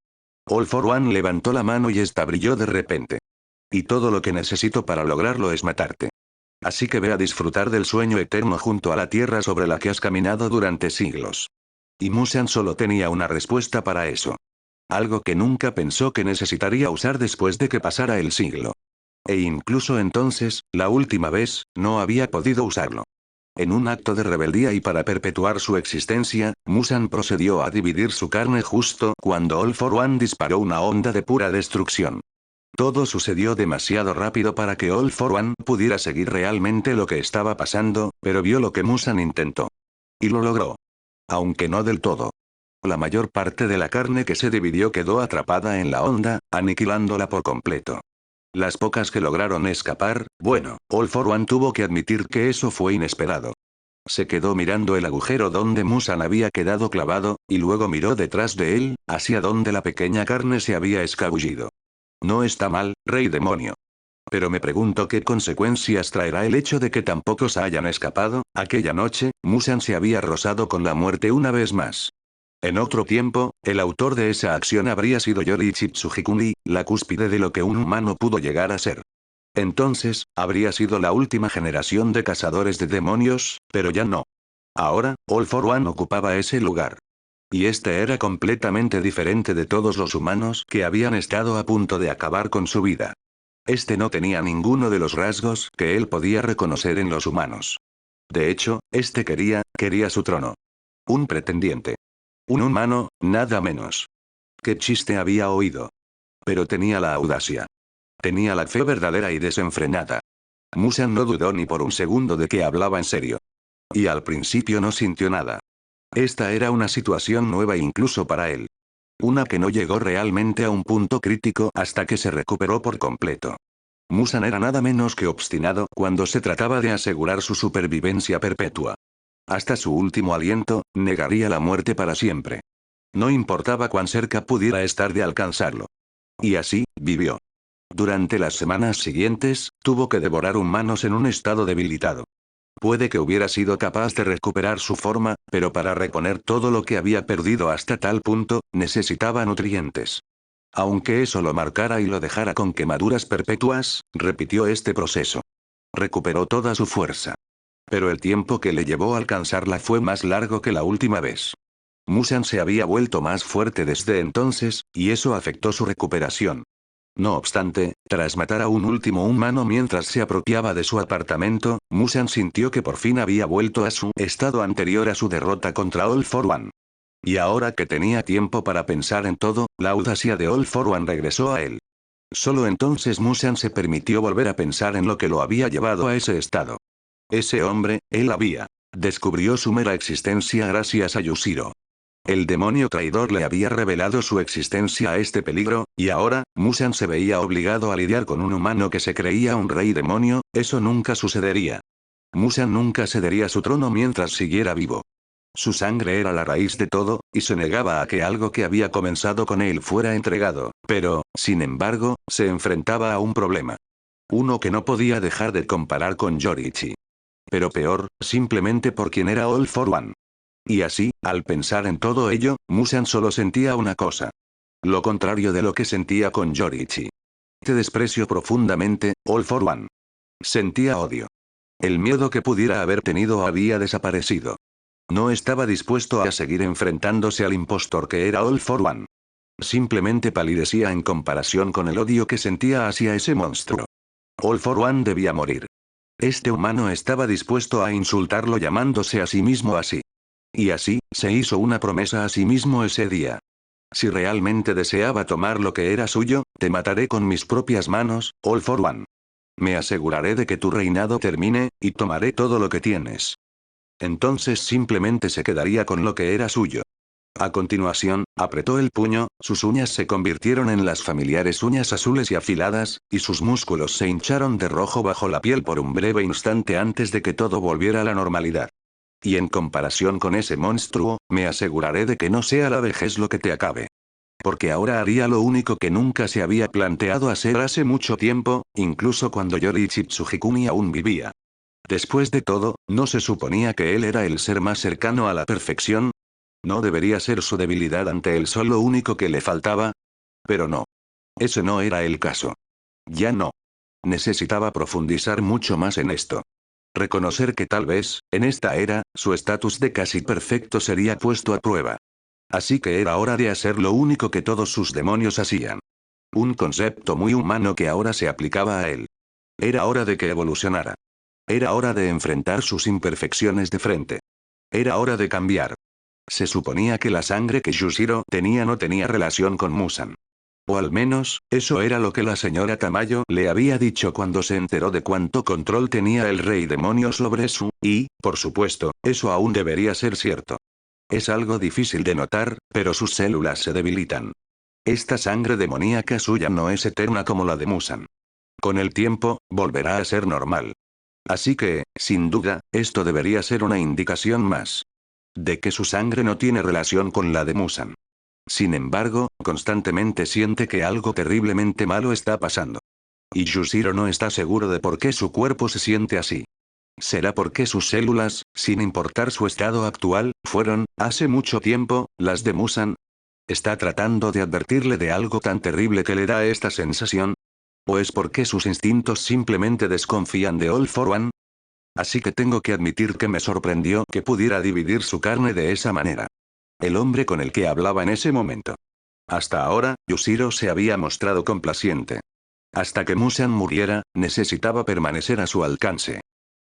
All for One levantó la mano y esta brilló de repente. Y todo lo que necesito para lograrlo es matarte. Así que ve a disfrutar del sueño eterno junto a la tierra sobre la que has caminado durante siglos. Y Musan solo tenía una respuesta para eso. Algo que nunca pensó que necesitaría usar después de que pasara el siglo. E incluso entonces, la última vez, no había podido usarlo. En un acto de rebeldía y para perpetuar su existencia, Musan procedió a dividir su carne justo cuando All for One disparó una onda de pura destrucción. Todo sucedió demasiado rápido para que All for One pudiera seguir realmente lo que estaba pasando, pero vio lo que Musan intentó. Y lo logró. Aunque no del todo. La mayor parte de la carne que se dividió quedó atrapada en la onda, aniquilándola por completo. Las pocas que lograron escapar, bueno, All for One tuvo que admitir que eso fue inesperado. Se quedó mirando el agujero donde Musan había quedado clavado, y luego miró detrás de él, hacia donde la pequeña carne se había escabullido. No está mal, rey demonio. Pero me pregunto qué consecuencias traerá el hecho de que tan pocos hayan escapado. Aquella noche, Musan se había rozado con la muerte una vez más. En otro tiempo, el autor de esa acción habría sido Yoriichi Tsujikuni, la cúspide de lo que un humano pudo llegar a ser. Entonces, habría sido la última generación de cazadores de demonios, pero ya no. Ahora, All for One ocupaba ese lugar. Y este era completamente diferente de todos los humanos que habían estado a punto de acabar con su vida. Este no tenía ninguno de los rasgos que él podía reconocer en los humanos. De hecho, este quería su trono. Un pretendiente. Un humano, nada menos. ¿Qué chiste había oído? Pero tenía la audacia. Tenía la fe verdadera y desenfrenada. Musan no dudó ni por un segundo de que hablaba en serio. Y al principio no sintió nada. Esta era una situación nueva incluso para él. Una que no llegó realmente a un punto crítico hasta que se recuperó por completo. Musan era nada menos que obstinado cuando se trataba de asegurar su supervivencia perpetua. Hasta su último aliento, negaría la muerte para siempre. No importaba cuán cerca pudiera estar de alcanzarlo. Y así, vivió. Durante las semanas siguientes, tuvo que devorar humanos en un estado debilitado. Puede que hubiera sido capaz de recuperar su forma, pero para reponer todo lo que había perdido hasta tal punto, necesitaba nutrientes. Aunque eso lo marcara y lo dejara con quemaduras perpetuas, repitió este proceso. Recuperó toda su fuerza. Pero el tiempo que le llevó a alcanzarla fue más largo que la última vez. Musan se había vuelto más fuerte desde entonces, y eso afectó su recuperación. No obstante, tras matar a un último humano mientras se apropiaba de su apartamento, Musan sintió que por fin había vuelto a su estado anterior a su derrota contra All for One. Y ahora que tenía tiempo para pensar en todo, la audacia de All for One regresó a él. Solo entonces Musan se permitió volver a pensar en lo que lo había llevado a ese estado. Ese hombre, él había. Descubrió su mera existencia gracias a Yushiro. El demonio traidor le había revelado su existencia a este peligro, y ahora, Musan se veía obligado a lidiar con un humano que se creía un rey demonio, eso nunca sucedería. Musan nunca cedería su trono mientras siguiera vivo. Su sangre era la raíz de todo, y se negaba a que algo que había comenzado con él fuera entregado, pero, sin embargo, se enfrentaba a un problema. Uno que no podía dejar de comparar con Yoriichi. Pero peor, simplemente por quien era All for One. Y así, al pensar en todo ello, Musan solo sentía una cosa. Lo contrario de lo que sentía con Yoriichi. Te desprecio profundamente, All for One. Sentía odio. El miedo que pudiera haber tenido había desaparecido. No estaba dispuesto a seguir enfrentándose al impostor que era All for One. Simplemente palidecía en comparación con el odio que sentía hacia ese monstruo. All for One debía morir. Este humano estaba dispuesto a insultarlo llamándose a sí mismo así. Y así, se hizo una promesa a sí mismo ese día. Si realmente deseaba tomar lo que era suyo, te mataré con mis propias manos, All for One. Me aseguraré de que tu reinado termine, y tomaré todo lo que tienes. Entonces simplemente se quedaría con lo que era suyo. A continuación, apretó el puño, sus uñas se convirtieron en las familiares uñas azules y afiladas, y sus músculos se hincharon de rojo bajo la piel por un breve instante antes de que todo volviera a la normalidad. Y en comparación con ese monstruo, me aseguraré de que no sea la vejez lo que te acabe. Porque ahora haría lo único que nunca se había planteado hacer hace mucho tiempo, incluso cuando Yoriichi Tsujikumi aún vivía. Después de todo, ¿no se suponía que él era el ser más cercano a la perfección? ¿No debería ser su debilidad ante él solo único que le faltaba? Pero no. Ese no era el caso. Ya no. Necesitaba profundizar mucho más en esto. Reconocer que tal vez, en esta era, su estatus de casi perfecto sería puesto a prueba. Así que era hora de hacer lo único que todos sus demonios hacían. Un concepto muy humano que ahora se aplicaba a él. Era hora de que evolucionara. Era hora de enfrentar sus imperfecciones de frente. Era hora de cambiar. Se suponía que la sangre que Yushiro tenía no tenía relación con Musan. O al menos, eso era lo que la señora Tamayo le había dicho cuando se enteró de cuánto control tenía el rey demonio sobre su, y, por supuesto, eso aún debería ser cierto. Es algo difícil de notar, pero sus células se debilitan. Esta sangre demoníaca suya no es eterna como la de Musan. Con el tiempo, volverá a ser normal. Así que, sin duda, esto debería ser una indicación más. De que su sangre no tiene relación con la de Musan. Sin embargo, constantemente siente que algo terriblemente malo está pasando. Y Yushiro no está seguro de por qué su cuerpo se siente así. ¿Será porque sus células, sin importar su estado actual, fueron, hace mucho tiempo, las de Musan? ¿Está tratando de advertirle de algo tan terrible que le da esta sensación? ¿O es porque sus instintos simplemente desconfían de All for One? Así que tengo que admitir que me sorprendió que pudiera dividir su carne de esa manera. El hombre con el que hablaba en ese momento. Hasta ahora, Yushiro se había mostrado complaciente. Hasta que Musan muriera, necesitaba permanecer a su alcance.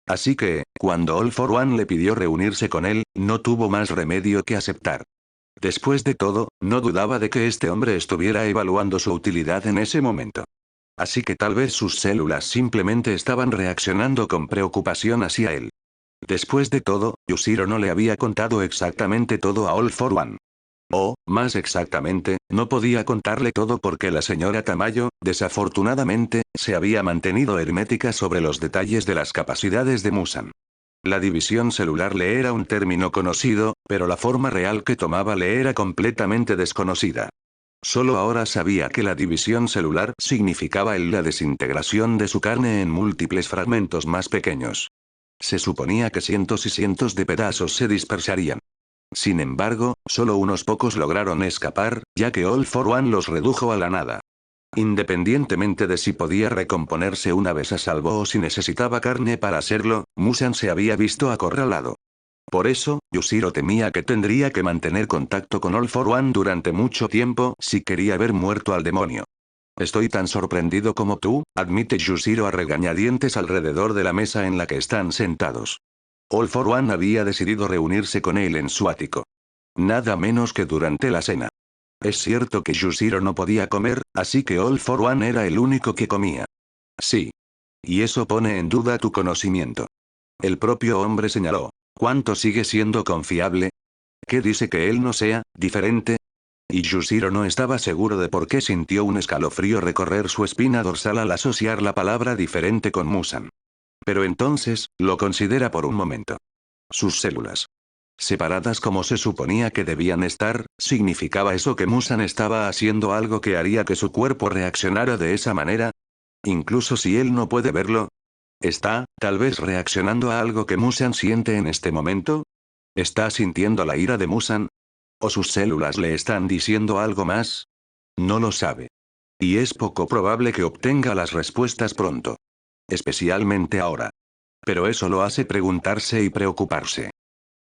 Así que, cuando All for One le pidió reunirse con él, no tuvo más remedio que aceptar. Después de todo, no dudaba de que este hombre estuviera evaluando su utilidad en ese momento. Así que tal vez sus células simplemente estaban reaccionando con preocupación hacia él. Después de todo, Yushiro no le había contado exactamente todo a All for One. O, más exactamente, no podía contarle todo porque la señora Tamayo, desafortunadamente, se había mantenido hermética sobre los detalles de las capacidades de Musan. La división celular le era un término conocido, pero la forma real que tomaba le era completamente desconocida. Solo ahora sabía que la división celular significaba la desintegración de su carne en múltiples fragmentos más pequeños. Se suponía que cientos y cientos de pedazos se dispersarían. Sin embargo, solo unos pocos lograron escapar, ya que All for One los redujo a la nada. Independientemente de si podía recomponerse una vez a salvo o si necesitaba carne para hacerlo, Musan se había visto acorralado. Por eso, Yushiro temía que tendría que mantener contacto con All for One durante mucho tiempo si quería ver muerto al demonio. Estoy tan sorprendido como tú, admite Yushiro a regañadientes alrededor de la mesa en la que están sentados. All for One había decidido reunirse con él en su ático. Nada menos que durante la cena. Es cierto que Yushiro no podía comer, así que All for One era el único que comía. Sí. Y eso pone en duda tu conocimiento. El propio hombre señaló. ¿Cuánto sigue siendo confiable? ¿Qué dice que él no sea diferente? Y Yushiro no estaba seguro de por qué sintió un escalofrío recorrer su espina dorsal al asociar la palabra diferente con Musan. Pero entonces, lo considera por un momento. Sus células. Separadas como se suponía que debían estar, ¿significaba eso que Musan estaba haciendo algo que haría que su cuerpo reaccionara de esa manera? Incluso si él no puede verlo. ¿Está, tal vez reaccionando a algo que Musan siente en este momento? ¿Está sintiendo la ira de Musan? ¿O sus células le están diciendo algo más? No lo sabe. Y es poco probable que obtenga las respuestas pronto. Especialmente ahora. Pero eso lo hace preguntarse y preocuparse.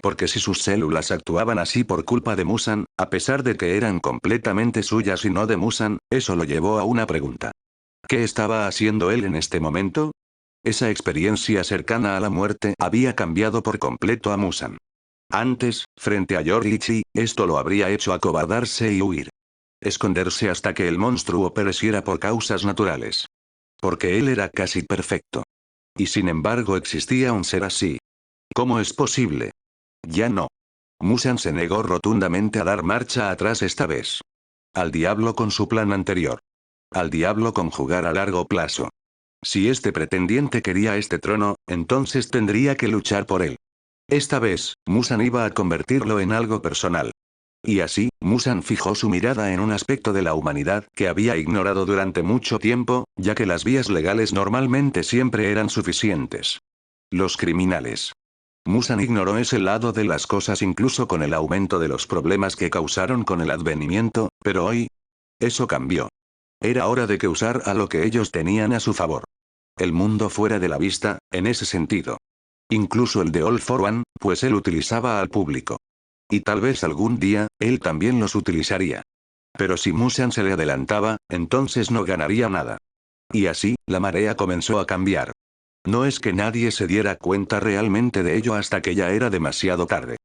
Porque si sus células actuaban así por culpa de Musan, a pesar de que eran completamente suyas y no de Musan, eso lo llevó a una pregunta. ¿Qué estaba haciendo él en este momento? Esa experiencia cercana a la muerte había cambiado por completo a Musan. Antes, frente a Yoriichi, esto lo habría hecho acobardarse y huir. Esconderse hasta que el monstruo pereciera por causas naturales. Porque él era casi perfecto. Y sin embargo existía un ser así. ¿Cómo es posible? Ya no. Musan se negó rotundamente a dar marcha atrás esta vez. Al diablo con su plan anterior. Al diablo con jugar a largo plazo. Si este pretendiente quería este trono, entonces tendría que luchar por él. Esta vez, Musan iba a convertirlo en algo personal. Y así, Musan fijó su mirada en un aspecto de la humanidad que había ignorado durante mucho tiempo, ya que las vías legales normalmente siempre eran suficientes. Los criminales. Musan ignoró ese lado de las cosas incluso con el aumento de los problemas que causaron con el advenimiento, pero hoy, eso cambió. Era hora de que usar a lo que ellos tenían a su favor. El mundo fuera de la vista, en ese sentido. Incluso el de All for One, pues él utilizaba al público. Y tal vez algún día, él también los utilizaría. Pero si Musan se le adelantaba, entonces no ganaría nada. Y así, la marea comenzó a cambiar. No es que nadie se diera cuenta realmente de ello hasta que ya era demasiado tarde.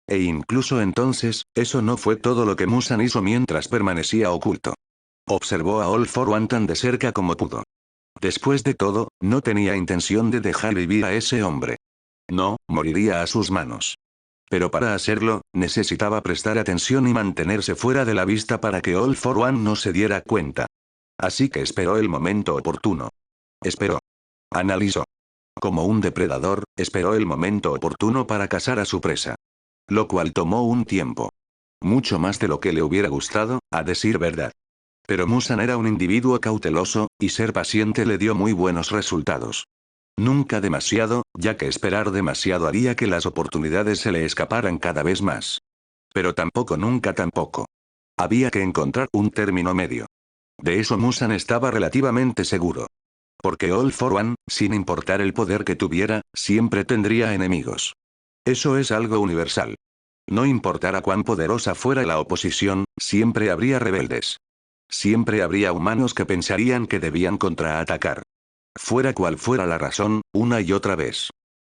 E incluso entonces, eso no fue todo lo que Musan hizo mientras permanecía oculto. Observó a All for One tan de cerca como pudo. Después de todo, no tenía intención de dejar vivir a ese hombre. No, moriría a sus manos. Pero para hacerlo, necesitaba prestar atención y mantenerse fuera de la vista para que All for One no se diera cuenta. Así que esperó el momento oportuno. Esperó. Analizó. Como un depredador, esperó el momento oportuno para cazar a su presa. Lo cual tomó un tiempo. Mucho más de lo que le hubiera gustado, a decir verdad. Pero Musan era un individuo cauteloso, y ser paciente le dio muy buenos resultados. Nunca demasiado, ya que esperar demasiado haría que las oportunidades se le escaparan cada vez más. Pero tampoco nunca tampoco. Había que encontrar un término medio. De eso Musan estaba relativamente seguro. Porque All for One, sin importar el poder que tuviera, siempre tendría enemigos. Eso es algo universal. No importara cuán poderosa fuera la oposición, siempre habría rebeldes. Siempre habría humanos que pensarían que debían contraatacar. Fuera cual fuera la razón, una y otra vez.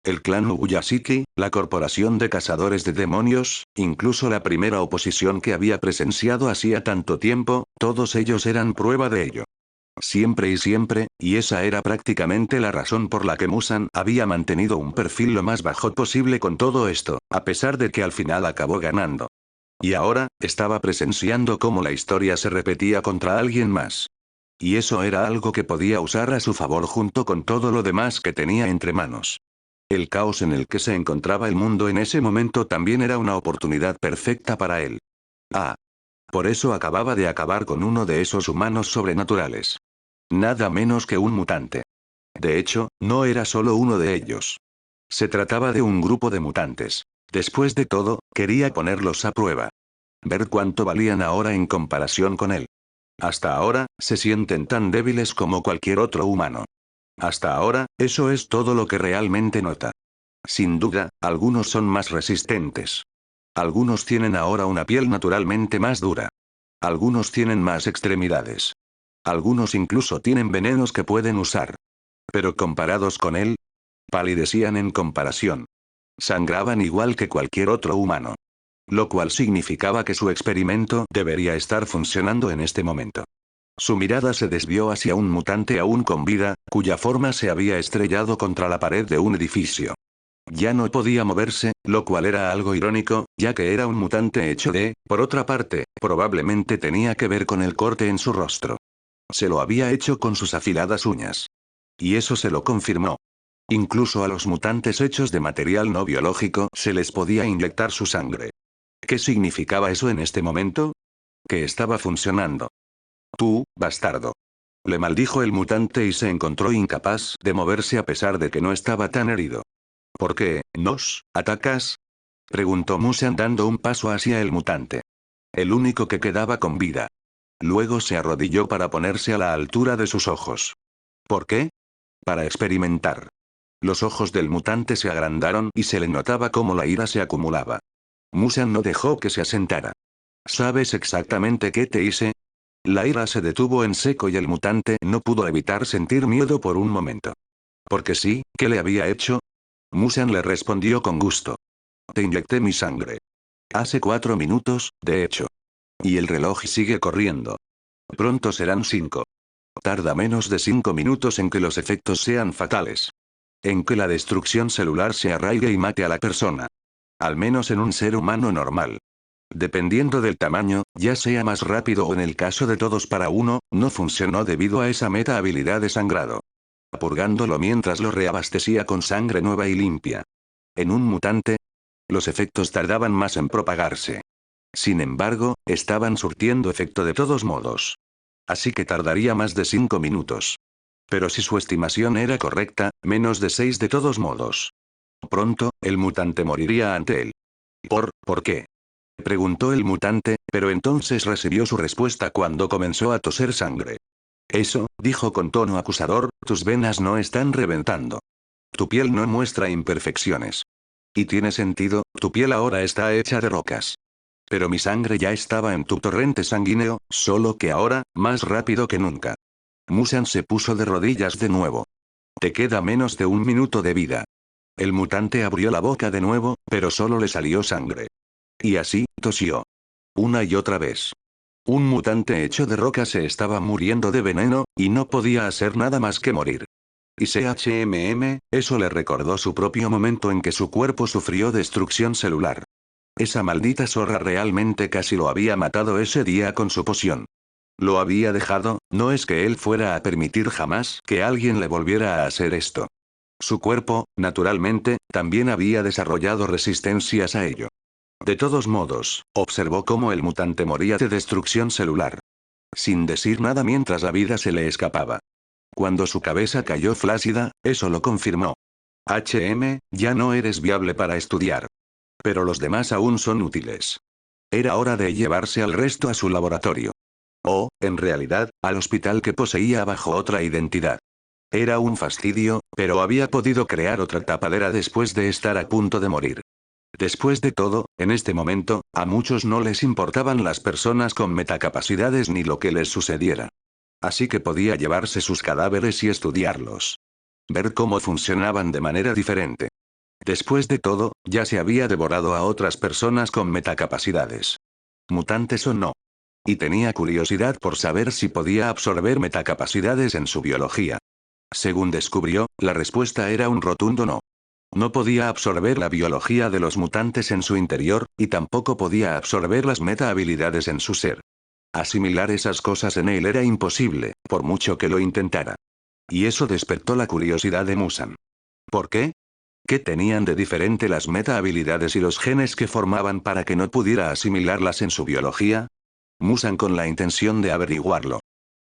El clan Ubuyashiki, la corporación de cazadores de demonios, incluso la primera oposición que había presenciado hacía tanto tiempo, todos ellos eran prueba de ello. Siempre, y esa era prácticamente la razón por la que Musan había mantenido un perfil lo más bajo posible con todo esto, a pesar de que al final acabó ganando. Y ahora, estaba presenciando cómo la historia se repetía contra alguien más. Y eso era algo que podía usar a su favor junto con todo lo demás que tenía entre manos. El caos en el que se encontraba el mundo en ese momento también era una oportunidad perfecta para él. Ah. Por eso acababa de acabar con uno de esos humanos sobrenaturales. Nada menos que un mutante. De hecho, no era solo uno de ellos. Se trataba de un grupo de mutantes. Después de todo, quería ponerlos a prueba. Ver cuánto valían ahora en comparación con él. Hasta ahora, se sienten tan débiles como cualquier otro humano. Hasta ahora, eso es todo lo que realmente nota. Sin duda, algunos son más resistentes. Algunos tienen ahora una piel naturalmente más dura. Algunos tienen más extremidades. Algunos incluso tienen venenos que pueden usar. Pero comparados con él, palidecían en comparación. Sangraban igual que cualquier otro humano. Lo cual significaba que su experimento debería estar funcionando en este momento. Su mirada se desvió hacia un mutante aún con vida, cuya forma se había estrellado contra la pared de un edificio. Ya no podía moverse, lo cual era algo irónico, ya que era un mutante hecho de, por otra parte, probablemente tenía que ver con el corte en su rostro. Se lo había hecho con sus afiladas uñas. Y eso se lo confirmó. Incluso a los mutantes hechos de material no biológico se les podía inyectar su sangre. ¿Qué significaba eso en este momento? Que estaba funcionando. Tú, bastardo. Le maldijo el mutante y se encontró incapaz de moverse a pesar de que no estaba tan herido. ¿Por qué, nos, atacas? Preguntó Musan dando un paso hacia el mutante. El único que quedaba con vida. Luego se arrodilló para ponerse a la altura de sus ojos. ¿Por qué? Para experimentar. Los ojos del mutante se agrandaron y se le notaba cómo la ira se acumulaba. Musan no dejó que se asentara. ¿Sabes exactamente qué te hice? La ira se detuvo en seco y el mutante no pudo evitar sentir miedo por un momento. Porque sí, ¿qué le había hecho? Musan le respondió con gusto. Te inyecté mi sangre. Hace 4 minutos, de hecho. Y el reloj sigue corriendo. Pronto serán 5. Tarda menos de 5 minutos en que los efectos sean fatales. En que la destrucción celular se arraigue y mate a la persona. Al menos en un ser humano normal. Dependiendo del tamaño, ya sea más rápido o en el caso de todos para uno, no funcionó debido a esa meta habilidad de sangrado. Purgándolo mientras lo reabastecía con sangre nueva y limpia. En un mutante, los efectos tardaban más en propagarse. Sin embargo, estaban surtiendo efecto de todos modos. Así que tardaría más de 5 minutos. Pero si su estimación era correcta, menos de 6 de todos modos. Pronto, el mutante moriría ante él. ¿Por qué? Preguntó el mutante, pero entonces recibió su respuesta cuando comenzó a toser sangre. Eso, dijo con tono acusador, tus venas no están reventando. Tu piel no muestra imperfecciones. Y tiene sentido, tu piel ahora está hecha de rocas. Pero mi sangre ya estaba en tu torrente sanguíneo, solo que ahora, más rápido que nunca. Musan se puso de rodillas de nuevo. Te queda menos de 1 minuto de vida. El mutante abrió la boca de nuevo, pero solo le salió sangre. Y así, tosió. Una y otra vez. Un mutante hecho de roca se estaba muriendo de veneno, y no podía hacer nada más que morir. Y eso le recordó su propio momento en que su cuerpo sufrió destrucción celular. Esa maldita zorra realmente casi lo había matado ese día con su poción. Lo había dejado, no es que él fuera a permitir jamás que alguien le volviera a hacer esto. Su cuerpo, naturalmente, también había desarrollado resistencias a ello. De todos modos, observó cómo el mutante moría de destrucción celular. Sin decir nada mientras la vida se le escapaba. Cuando su cabeza cayó flácida, eso lo confirmó. Ya no eres viable para estudiar. Pero los demás aún son útiles. Era hora de llevarse al resto a su laboratorio. O, en realidad, al hospital que poseía bajo otra identidad. Era un fastidio, pero había podido crear otra tapadera después de estar a punto de morir. Después de todo, en este momento, a muchos no les importaban las personas con metacapacidades ni lo que les sucediera. Así que podía llevarse sus cadáveres y estudiarlos. Ver cómo funcionaban de manera diferente. Después de todo, ya se había devorado a otras personas con metacapacidades. Mutantes o no. Y tenía curiosidad por saber si podía absorber metacapacidades en su biología. Según descubrió, la respuesta era un rotundo no. No podía absorber la biología de los mutantes en su interior, y tampoco podía absorber las meta habilidades en su ser. Asimilar esas cosas en él era imposible, por mucho que lo intentara. Y eso despertó la curiosidad de Musan. ¿Por qué? ¿Qué tenían de diferente las meta habilidades y los genes que formaban para que no pudiera asimilarlas en su biología? Musan con la intención de averiguarlo.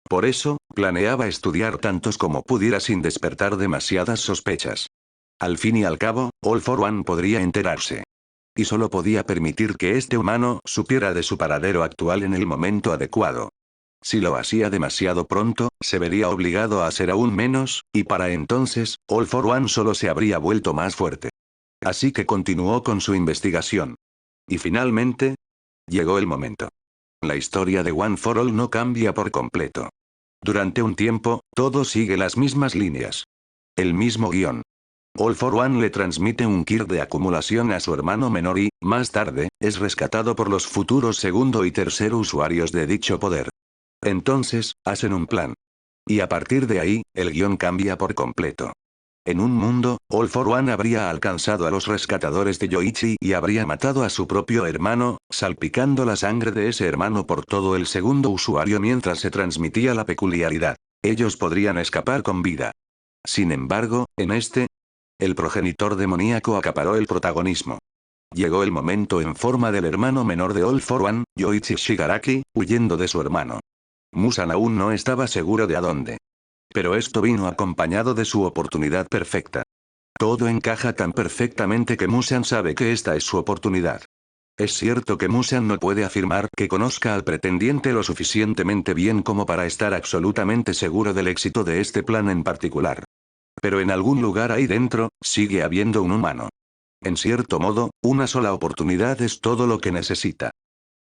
Por eso, planeaba estudiar tantos como pudiera sin despertar demasiadas sospechas. Al fin y al cabo, All for One podría enterarse. Y solo podía permitir que este humano supiera de su paradero actual en el momento adecuado. Si lo hacía demasiado pronto, se vería obligado a hacer aún menos, y para entonces, All for One solo se habría vuelto más fuerte. Así que continuó con su investigación. Y finalmente, llegó el momento. La historia de One for All no cambia por completo. Durante un tiempo, todo sigue las mismas líneas. El mismo guión. All for One le transmite un kit de acumulación a su hermano menor y, más tarde, es rescatado por los futuros segundo y tercer usuarios de dicho poder. Entonces, hacen un plan. Y a partir de ahí, el guión cambia por completo. En un mundo, All for One habría alcanzado a los rescatadores de Yoichi y habría matado a su propio hermano, salpicando la sangre de ese hermano por todo el segundo usuario mientras se transmitía la peculiaridad. Ellos podrían escapar con vida. Sin embargo, en este, el progenitor demoníaco acaparó el protagonismo. Llegó el momento en forma del hermano menor de All for One, Yoichi Shigaraki, huyendo de su hermano. Musan aún no estaba seguro de a dónde. Pero esto vino acompañado de su oportunidad perfecta. Todo encaja tan perfectamente que Musan sabe que esta es su oportunidad. Es cierto que Musan no puede afirmar que conozca al pretendiente lo suficientemente bien como para estar absolutamente seguro del éxito de este plan en particular. Pero en algún lugar ahí dentro, sigue habiendo un humano. En cierto modo, una sola oportunidad es todo lo que necesita.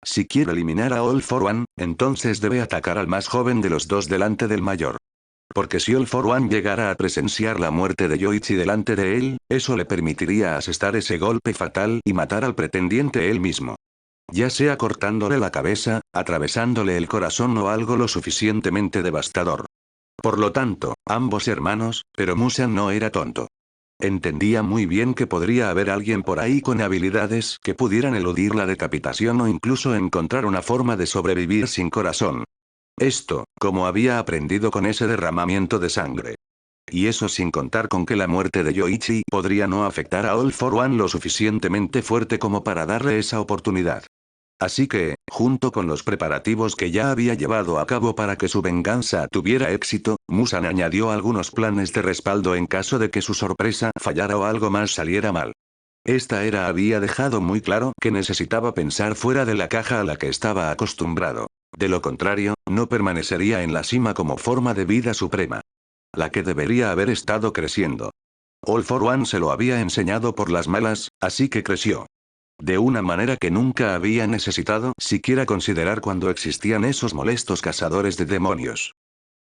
Si quiere eliminar a All for One, entonces debe atacar al más joven de los dos delante del mayor. Porque si All for One llegara a presenciar la muerte de Yoichi delante de él, eso le permitiría asestar ese golpe fatal y matar al pretendiente él mismo. Ya sea cortándole la cabeza, atravesándole el corazón o algo lo suficientemente devastador. Por lo tanto, ambos hermanos, pero Musan no era tonto. Entendía muy bien que podría haber alguien por ahí con habilidades que pudieran eludir la decapitación o incluso encontrar una forma de sobrevivir sin corazón. Esto, como había aprendido con ese derramamiento de sangre. Y eso sin contar con que la muerte de Yoichi podría no afectar a All for One lo suficientemente fuerte como para darle esa oportunidad. Así que, junto con los preparativos que ya había llevado a cabo para que su venganza tuviera éxito, Musan añadió algunos planes de respaldo en caso de que su sorpresa fallara o algo más saliera mal. Esta era había dejado muy claro que necesitaba pensar fuera de la caja a la que estaba acostumbrado. De lo contrario, no permanecería en la cima como forma de vida suprema. La que debería haber estado creciendo. All for One se lo había enseñado por las malas, así que creció. De una manera que nunca había necesitado siquiera considerar cuando existían esos molestos cazadores de demonios.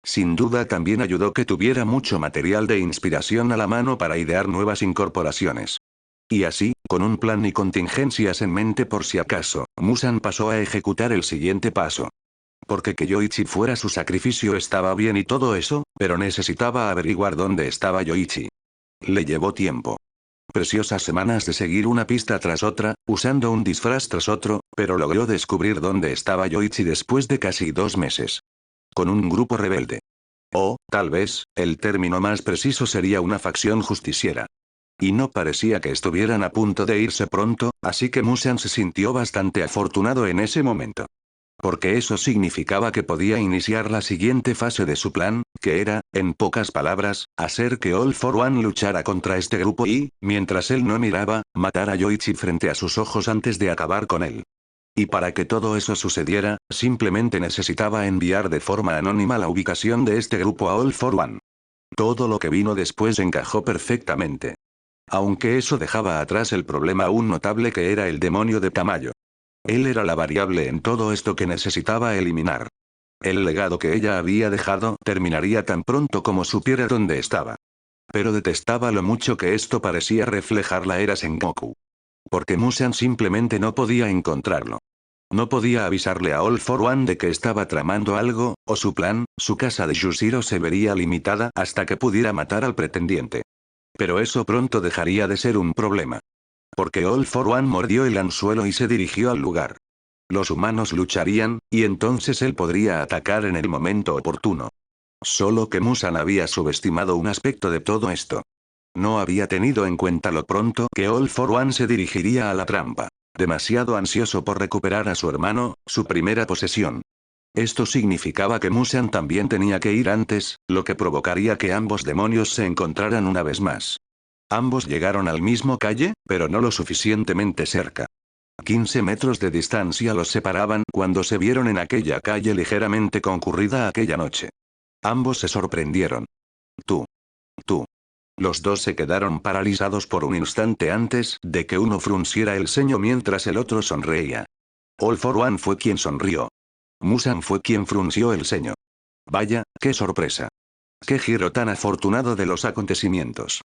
Sin duda también ayudó que tuviera mucho material de inspiración a la mano para idear nuevas incorporaciones. Y así, con un plan y contingencias en mente por si acaso, Musan pasó a ejecutar el siguiente paso. Porque que Yoichi fuera su sacrificio estaba bien y todo eso, pero necesitaba averiguar dónde estaba Yoichi. Le llevó tiempo. Preciosas semanas de seguir una pista tras otra, usando un disfraz tras otro, pero logró descubrir dónde estaba Yoichi después de casi 2 meses. Con un grupo rebelde. O, tal vez, el término más preciso sería una facción justiciera. Y no parecía que estuvieran a punto de irse pronto, así que Musan se sintió bastante afortunado en ese momento. Porque eso significaba que podía iniciar la siguiente fase de su plan, que era, en pocas palabras, hacer que All for One luchara contra este grupo y, mientras él no miraba, matar a Yoichi frente a sus ojos antes de acabar con él. Y para que todo eso sucediera, simplemente necesitaba enviar de forma anónima la ubicación de este grupo a All for One. Todo lo que vino después encajó perfectamente. Aunque eso dejaba atrás el problema aún notable que era el demonio de Tamayo. Él era la variable en todo esto que necesitaba eliminar. El legado que ella había dejado terminaría tan pronto como supiera dónde estaba. Pero detestaba lo mucho que esto parecía reflejar la era Sengoku. Porque Musan simplemente no podía encontrarlo. No podía avisarle a All for One de que estaba tramando algo, o su plan, su casa de Yushiro se vería limitada hasta que pudiera matar al pretendiente. Pero eso pronto dejaría de ser un problema. Porque All for One mordió el anzuelo y se dirigió al lugar. Los humanos lucharían, y entonces él podría atacar en el momento oportuno. Solo que Musan había subestimado un aspecto de todo esto. No había tenido en cuenta lo pronto que All for One se dirigiría a la trampa. Demasiado ansioso por recuperar a su hermano, su primera posesión. Esto significaba que Musan también tenía que ir antes, lo que provocaría que ambos demonios se encontraran una vez más. Ambos llegaron al mismo calle, pero no lo suficientemente cerca. 15 metros de distancia los separaban cuando se vieron en aquella calle ligeramente concurrida aquella noche. Ambos se sorprendieron. Tú. Tú. Los dos se quedaron paralizados por un instante antes de que uno frunciera el ceño mientras el otro sonreía. All for One fue quien sonrió. Musan fue quien frunció el ceño. Vaya, qué sorpresa. Qué giro tan afortunado de los acontecimientos.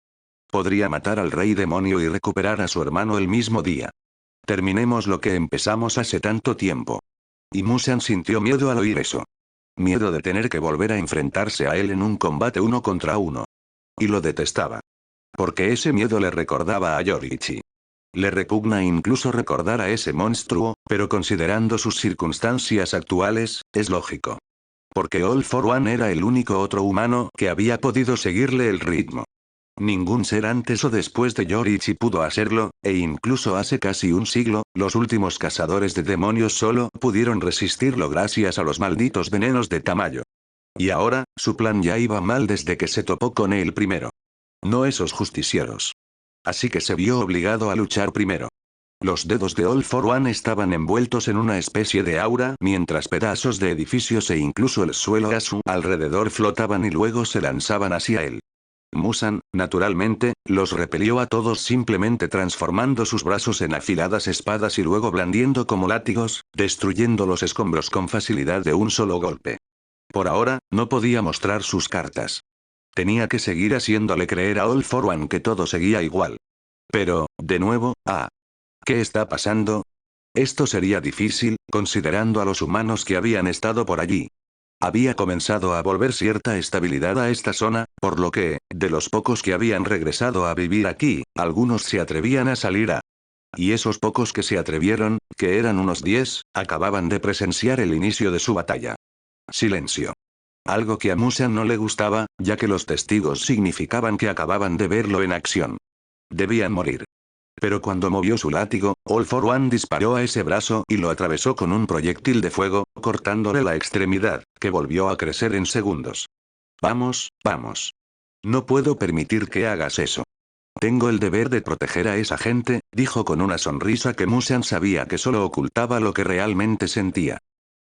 Podría matar al rey demonio y recuperar a su hermano el mismo día. Terminemos lo que empezamos hace tanto tiempo. Y Musan sintió miedo al oír eso. Miedo de tener que volver a enfrentarse a él en un combate uno contra uno. Y lo detestaba. Porque ese miedo le recordaba a Yoriichi. Le repugna incluso recordar a ese monstruo, pero considerando sus circunstancias actuales, es lógico. Porque All for One era el único otro humano que había podido seguirle el ritmo. Ningún ser antes o después de Yoriichi pudo hacerlo, e incluso hace casi un siglo, los últimos cazadores de demonios solo pudieron resistirlo gracias a los malditos venenos de Tamayo. Y ahora, su plan ya iba mal desde que se topó con él primero. No esos justicieros. Así que se vio obligado a luchar primero. Los dedos de All for One estaban envueltos en una especie de aura, mientras pedazos de edificios e incluso el suelo a su alrededor flotaban y luego se lanzaban hacia él. Musan, naturalmente, los repelió a todos simplemente transformando sus brazos en afiladas espadas y luego blandiendo como látigos, destruyendo los escombros con facilidad de un solo golpe. Por ahora, no podía mostrar sus cartas. Tenía que seguir haciéndole creer a All for One que todo seguía igual. Pero, de nuevo, ¿qué está pasando? Esto sería difícil, considerando a los humanos que habían estado por allí. Había comenzado a volver cierta estabilidad a esta zona, por lo que, de los pocos que habían regresado a vivir aquí, algunos se atrevían a salir a... Y esos pocos que se atrevieron, que eran unos 10, acababan de presenciar el inicio de su batalla. Silencio. Algo que a Musan no le gustaba, ya que los testigos significaban que acababan de verlo en acción. Debían morir. Pero cuando movió su látigo, All for One disparó a ese brazo y lo atravesó con un proyectil de fuego, cortándole la extremidad, que volvió a crecer en segundos. Vamos, vamos. No puedo permitir que hagas eso. Tengo el deber de proteger a esa gente, dijo con una sonrisa que Musan sabía que solo ocultaba lo que realmente sentía.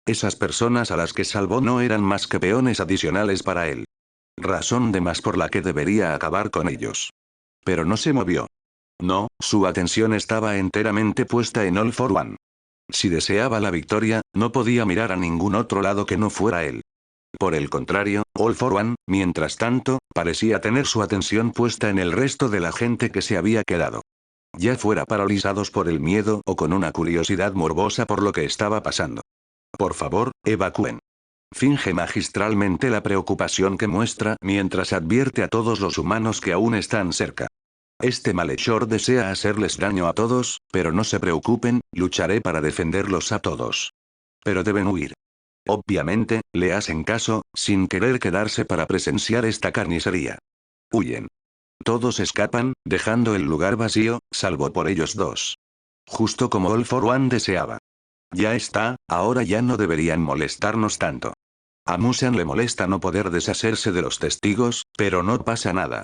Esas personas a las que salvó no eran más que peones adicionales para él. Razón de más por la que debería acabar con ellos. Pero no se movió. No, su atención estaba enteramente puesta en All for One. Si deseaba la victoria, no podía mirar a ningún otro lado que no fuera él. Por el contrario, All for One, mientras tanto, parecía tener su atención puesta en el resto de la gente que se había quedado. Ya fuera paralizados por el miedo o con una curiosidad morbosa por lo que estaba pasando. Por favor, evacúen. Finge magistralmente la preocupación que muestra mientras advierte a todos los humanos que aún están cerca. Este malhechor desea hacerles daño a todos, pero no se preocupen, lucharé para defenderlos a todos. Pero deben huir. Obviamente, le hacen caso, sin querer quedarse para presenciar esta carnicería. Huyen. Todos escapan, dejando el lugar vacío, salvo por ellos dos. Justo como All for One deseaba. Ya está, ahora ya no deberían molestarnos tanto. A Musan le molesta no poder deshacerse de los testigos, pero no pasa nada.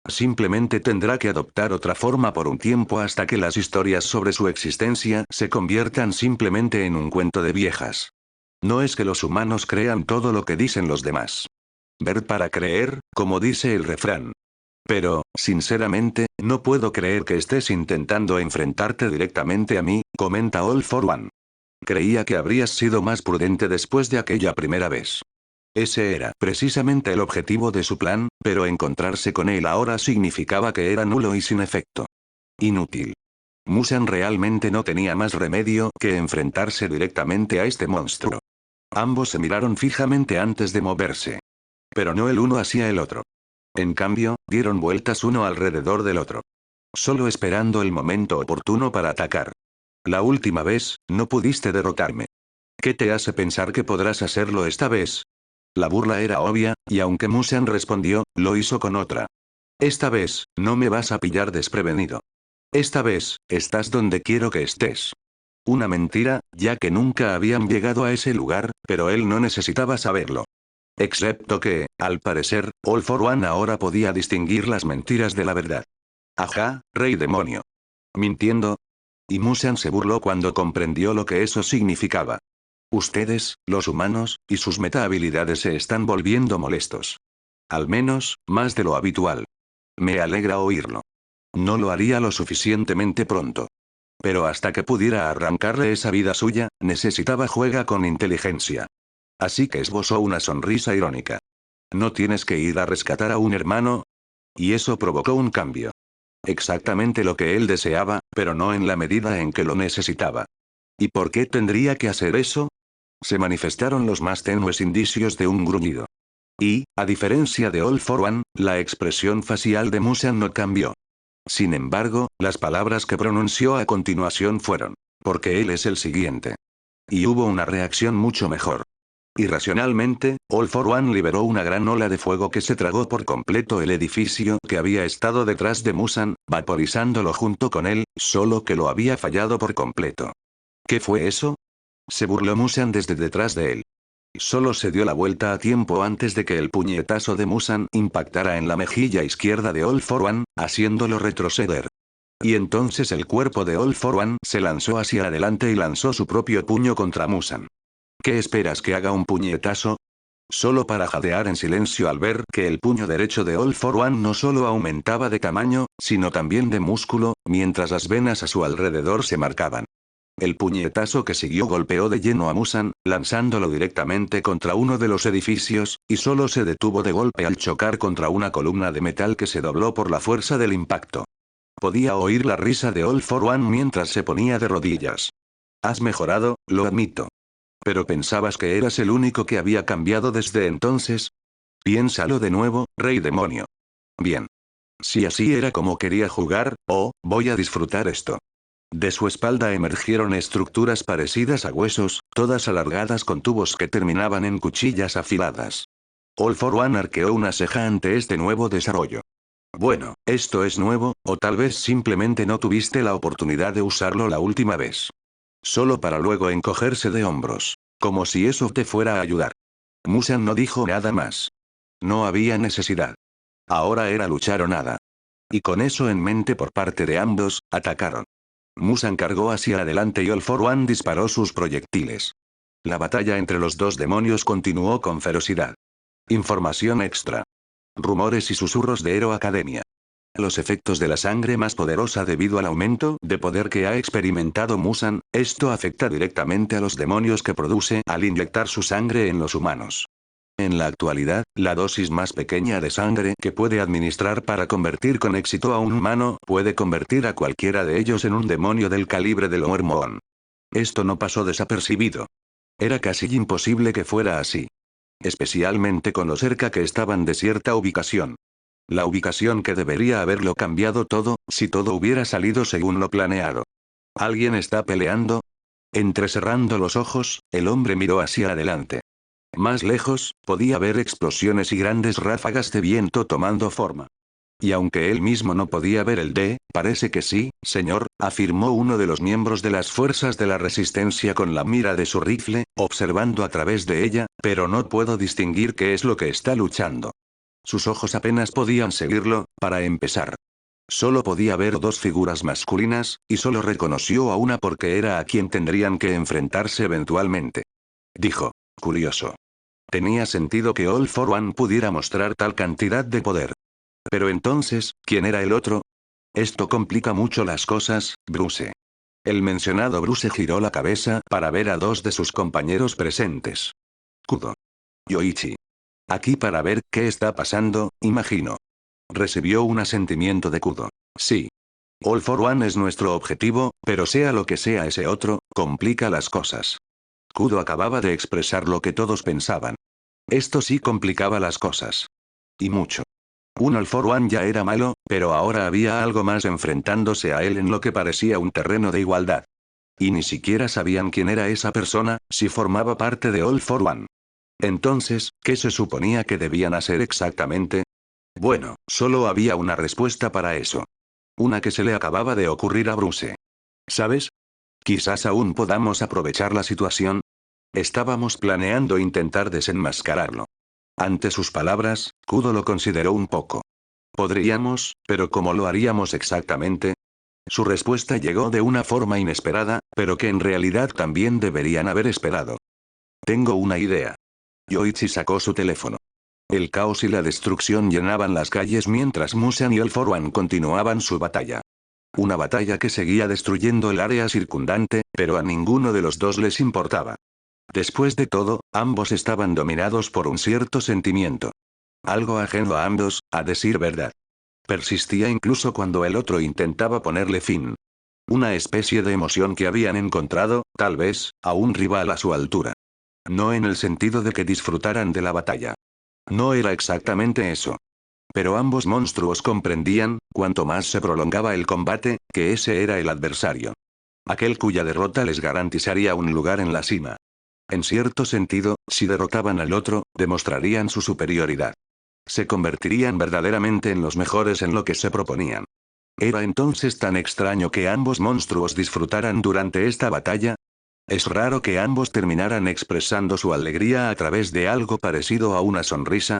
Simplemente tendrá que adoptar otra forma por un tiempo hasta que las historias sobre su existencia se conviertan simplemente en un cuento de viejas. No es que los humanos crean todo lo que dicen los demás. Ver para creer, como dice el refrán. Pero, sinceramente, no puedo creer que estés intentando enfrentarte directamente a mí, comenta All for One. Creía que habrías sido más prudente después de aquella primera vez. Ese era precisamente el objetivo de su plan, pero encontrarse con él ahora significaba que era nulo y sin efecto. Inútil. Musan realmente no tenía más remedio que enfrentarse directamente a este monstruo. Ambos se miraron fijamente antes de moverse. Pero no el uno hacia el otro. En cambio, dieron vueltas uno alrededor del otro. Solo esperando el momento oportuno para atacar. La última vez, no pudiste derrotarme. ¿Qué te hace pensar que podrás hacerlo esta vez? La burla era obvia, y aunque Musan respondió, lo hizo con otra. Esta vez, no me vas a pillar desprevenido. Esta vez, estás donde quiero que estés. Una mentira, ya que nunca habían llegado a ese lugar, pero él no necesitaba saberlo. Excepto que, al parecer, All for One ahora podía distinguir las mentiras de la verdad. Ajá, rey demonio. ¿Mintiendo? Y Musan se burló cuando comprendió lo que eso significaba. Ustedes, los humanos, y sus meta-habilidades se están volviendo molestos. Al menos, más de lo habitual. Me alegra oírlo. No lo haría lo suficientemente pronto. Pero hasta que pudiera arrancarle esa vida suya, necesitaba juega con inteligencia. Así que esbozó una sonrisa irónica. ¿No tienes que ir a rescatar a un hermano? Y eso provocó un cambio. Exactamente lo que él deseaba, pero no en la medida en que lo necesitaba. ¿Y por qué tendría que hacer eso? Se manifestaron los más tenues indicios de un gruñido. Y, a diferencia de All for One, la expresión facial de Musan no cambió. Sin embargo, las palabras que pronunció a continuación fueron, porque él es el siguiente. Y hubo una reacción mucho mejor. Irracionalmente, All for One liberó una gran ola de fuego que se tragó por completo el edificio que había estado detrás de Musan, vaporizándolo junto con él, solo que lo había fallado por completo. ¿Qué fue eso? Se burló Musan desde detrás de él. Solo se dio la vuelta a tiempo antes de que el puñetazo de Musan impactara en la mejilla izquierda de All for One, haciéndolo retroceder. Y entonces el cuerpo de All for One se lanzó hacia adelante y lanzó su propio puño contra Musan. ¿Qué esperas que haga un puñetazo? Solo para jadear en silencio al ver que el puño derecho de All for One no solo aumentaba de tamaño, sino también de músculo, mientras las venas a su alrededor se marcaban. El puñetazo que siguió golpeó de lleno a Musan, lanzándolo directamente contra uno de los edificios, y solo se detuvo de golpe al chocar contra una columna de metal que se dobló por la fuerza del impacto. Podía oír la risa de All for One mientras se ponía de rodillas. Has mejorado, lo admito. ¿Pero pensabas que eras el único que había cambiado desde entonces? Piénsalo de nuevo, rey demonio. Bien. Si así era como quería jugar, voy a disfrutar esto. De su espalda emergieron estructuras parecidas a huesos, todas alargadas con tubos que terminaban en cuchillas afiladas. All for One arqueó una ceja ante este nuevo desarrollo. Bueno, esto es nuevo, o tal vez simplemente no tuviste la oportunidad de usarlo la última vez. Solo para luego encogerse de hombros. Como si eso te fuera a ayudar. Musan no dijo nada más. No había necesidad. Ahora era luchar o nada. Y con eso en mente por parte de ambos, atacaron. Musan cargó hacia adelante y All for One disparó sus proyectiles. La batalla entre los dos demonios continuó con ferocidad. Información extra. Rumores y susurros de Hero Academia. Los efectos de la sangre más poderosa debido al aumento de poder que ha experimentado Musan, esto afecta directamente a los demonios que produce al inyectar su sangre en los humanos. En la actualidad, la dosis más pequeña de sangre que puede administrar para convertir con éxito a un humano puede convertir a cualquiera de ellos en un demonio del calibre del Hormone. Esto no pasó desapercibido. Era casi imposible que fuera así. Especialmente con lo cerca que estaban de cierta ubicación. La ubicación que debería haberlo cambiado todo, si todo hubiera salido según lo planeado. ¿Alguien está peleando? Entrecerrando los ojos, el hombre miró hacia adelante. Más lejos, podía ver explosiones y grandes ráfagas de viento tomando forma. Y aunque él mismo no podía ver parece que sí, señor, afirmó uno de los miembros de las fuerzas de la resistencia con la mira de su rifle, observando a través de ella, pero no puedo distinguir qué es lo que está luchando. Sus ojos apenas podían seguirlo, para empezar. Solo podía ver dos figuras masculinas, y solo reconoció a una porque era a quien tendrían que enfrentarse eventualmente. Dijo, curioso. Tenía sentido que All for One pudiera mostrar tal cantidad de poder. Pero entonces, ¿quién era el otro? Esto complica mucho las cosas, Bruce. El mencionado Bruce giró la cabeza para ver a dos de sus compañeros presentes. Kudo. Yoichi. Aquí para ver qué está pasando, imagino. Recibió un asentimiento de Kudo. Sí. All for One es nuestro objetivo, pero sea lo que sea ese otro, complica las cosas. Kudo acababa de expresar lo que todos pensaban. Esto sí complicaba las cosas. Y mucho. Un All for One ya era malo, pero ahora había algo más enfrentándose a él en lo que parecía un terreno de igualdad. Y ni siquiera sabían quién era esa persona, si formaba parte de All for One. Entonces, ¿qué se suponía que debían hacer exactamente? Bueno, solo había una respuesta para eso. Una que se le acababa de ocurrir a Bruce. ¿Sabes? Quizás aún podamos aprovechar la situación. Estábamos planeando intentar desenmascararlo. Ante sus palabras, Kudo lo consideró un poco. Podríamos, pero ¿cómo lo haríamos exactamente? Su respuesta llegó de una forma inesperada, pero que en realidad también deberían haber esperado. Tengo una idea. Yoichi sacó su teléfono. El caos y la destrucción llenaban las calles mientras Musan y el For One continuaban su batalla. Una batalla que seguía destruyendo el área circundante, pero a ninguno de los dos les importaba. Después de todo, ambos estaban dominados por un cierto sentimiento. Algo ajeno a ambos, a decir verdad. Persistía incluso cuando el otro intentaba ponerle fin. Una especie de emoción que habían encontrado, tal vez, a un rival a su altura. No en el sentido de que disfrutaran de la batalla. No era exactamente eso. Pero ambos monstruos comprendían, cuanto más se prolongaba el combate, que ese era el adversario. Aquel cuya derrota les garantizaría un lugar en la cima. En cierto sentido, si derrotaban al otro, demostrarían su superioridad. Se convertirían verdaderamente en los mejores en lo que se proponían. ¿Era entonces tan extraño que ambos monstruos disfrutaran durante esta batalla? Es raro que ambos terminaran expresando su alegría a través de algo parecido a una sonrisa.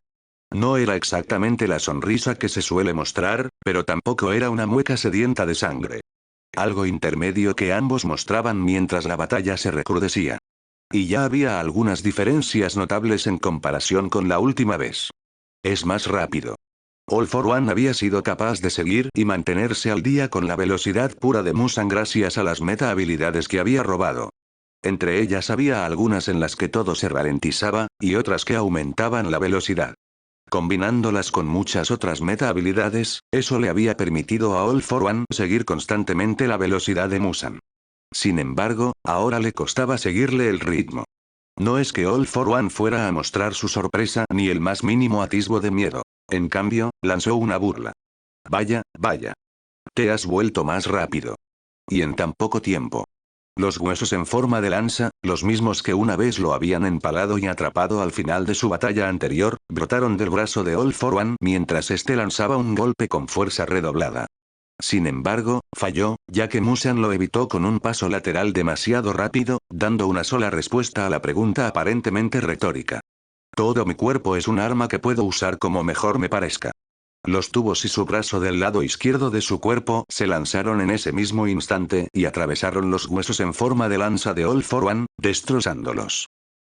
No era exactamente la sonrisa que se suele mostrar, pero tampoco era una mueca sedienta de sangre. Algo intermedio que ambos mostraban mientras la batalla se recrudecía. Y ya había algunas diferencias notables en comparación con la última vez. Es más rápido. All for One había sido capaz de seguir y mantenerse al día con la velocidad pura de Musan gracias a las meta habilidades que había robado. Entre ellas había algunas en las que todo se ralentizaba, y otras que aumentaban la velocidad. Combinándolas con muchas otras meta habilidades, eso le había permitido a All for One seguir constantemente la velocidad de Musan. Sin embargo, ahora le costaba seguirle el ritmo. No es que All for One fuera a mostrar su sorpresa ni el más mínimo atisbo de miedo. En cambio, lanzó una burla. Vaya, vaya. Te has vuelto más rápido. Y en tan poco tiempo. Los huesos en forma de lanza, los mismos que una vez lo habían empalado y atrapado al final de su batalla anterior, brotaron del brazo de All for One mientras este lanzaba un golpe con fuerza redoblada. Sin embargo, falló, ya que Musan lo evitó con un paso lateral demasiado rápido, dando una sola respuesta a la pregunta aparentemente retórica. Todo mi cuerpo es un arma que puedo usar como mejor me parezca. Los tubos y su brazo del lado izquierdo de su cuerpo se lanzaron en ese mismo instante y atravesaron los huesos en forma de lanza de All for One, destrozándolos.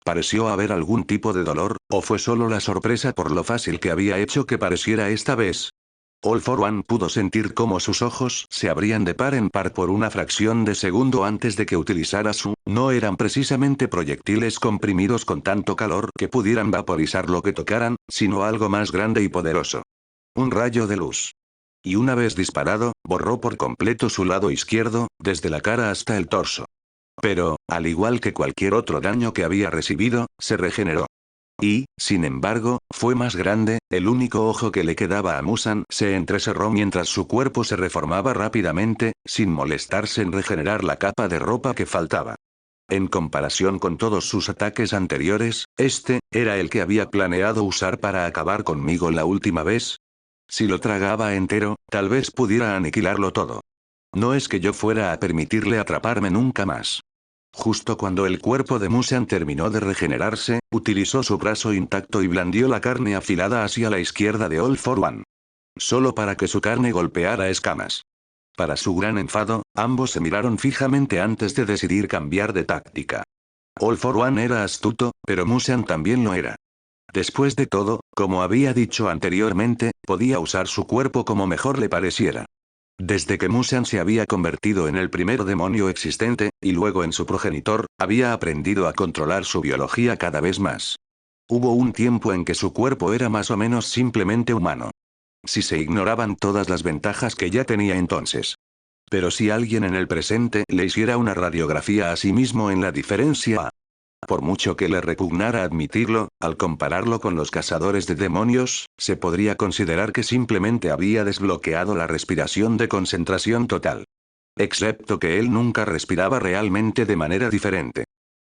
¿Pareció haber algún tipo de dolor, o fue solo la sorpresa por lo fácil que había hecho que pareciera esta vez? All for One pudo sentir cómo sus ojos se abrían de par en par por una fracción de segundo antes de que utilizara su... No eran precisamente proyectiles comprimidos con tanto calor que pudieran vaporizar lo que tocaran, sino algo más grande y poderoso. Un rayo de luz. Y una vez disparado, borró por completo su lado izquierdo, desde la cara hasta el torso. Pero, al igual que cualquier otro daño que había recibido, se regeneró. Y, sin embargo, fue más grande, el único ojo que le quedaba a Musan se entrecerró mientras su cuerpo se reformaba rápidamente, sin molestarse en regenerar la capa de ropa que faltaba. En comparación con todos sus ataques anteriores, este, era el que había planeado usar para acabar conmigo la última vez. Si lo tragaba entero, tal vez pudiera aniquilarlo todo. No es que yo fuera a permitirle atraparme nunca más. Justo cuando el cuerpo de Musan terminó de regenerarse, utilizó su brazo intacto y blandió la carne afilada hacia la izquierda de All for One. Solo para que su carne golpeara escamas. Para su gran enfado, ambos se miraron fijamente antes de decidir cambiar de táctica. All for One era astuto, pero Musan también lo era. Después de todo, como había dicho anteriormente, podía usar su cuerpo como mejor le pareciera. Desde que Musan se había convertido en el primer demonio existente, y luego en su progenitor, había aprendido a controlar su biología cada vez más. Hubo un tiempo en que su cuerpo era más o menos simplemente humano. Si se ignoraban todas las ventajas que ya tenía entonces. Pero si alguien en el presente le hiciera una radiografía a sí mismo en la diferencia, por mucho que le repugnara admitirlo, al compararlo con los cazadores de demonios, se podría considerar que simplemente había desbloqueado la respiración de concentración total. Excepto que él nunca respiraba realmente de manera diferente.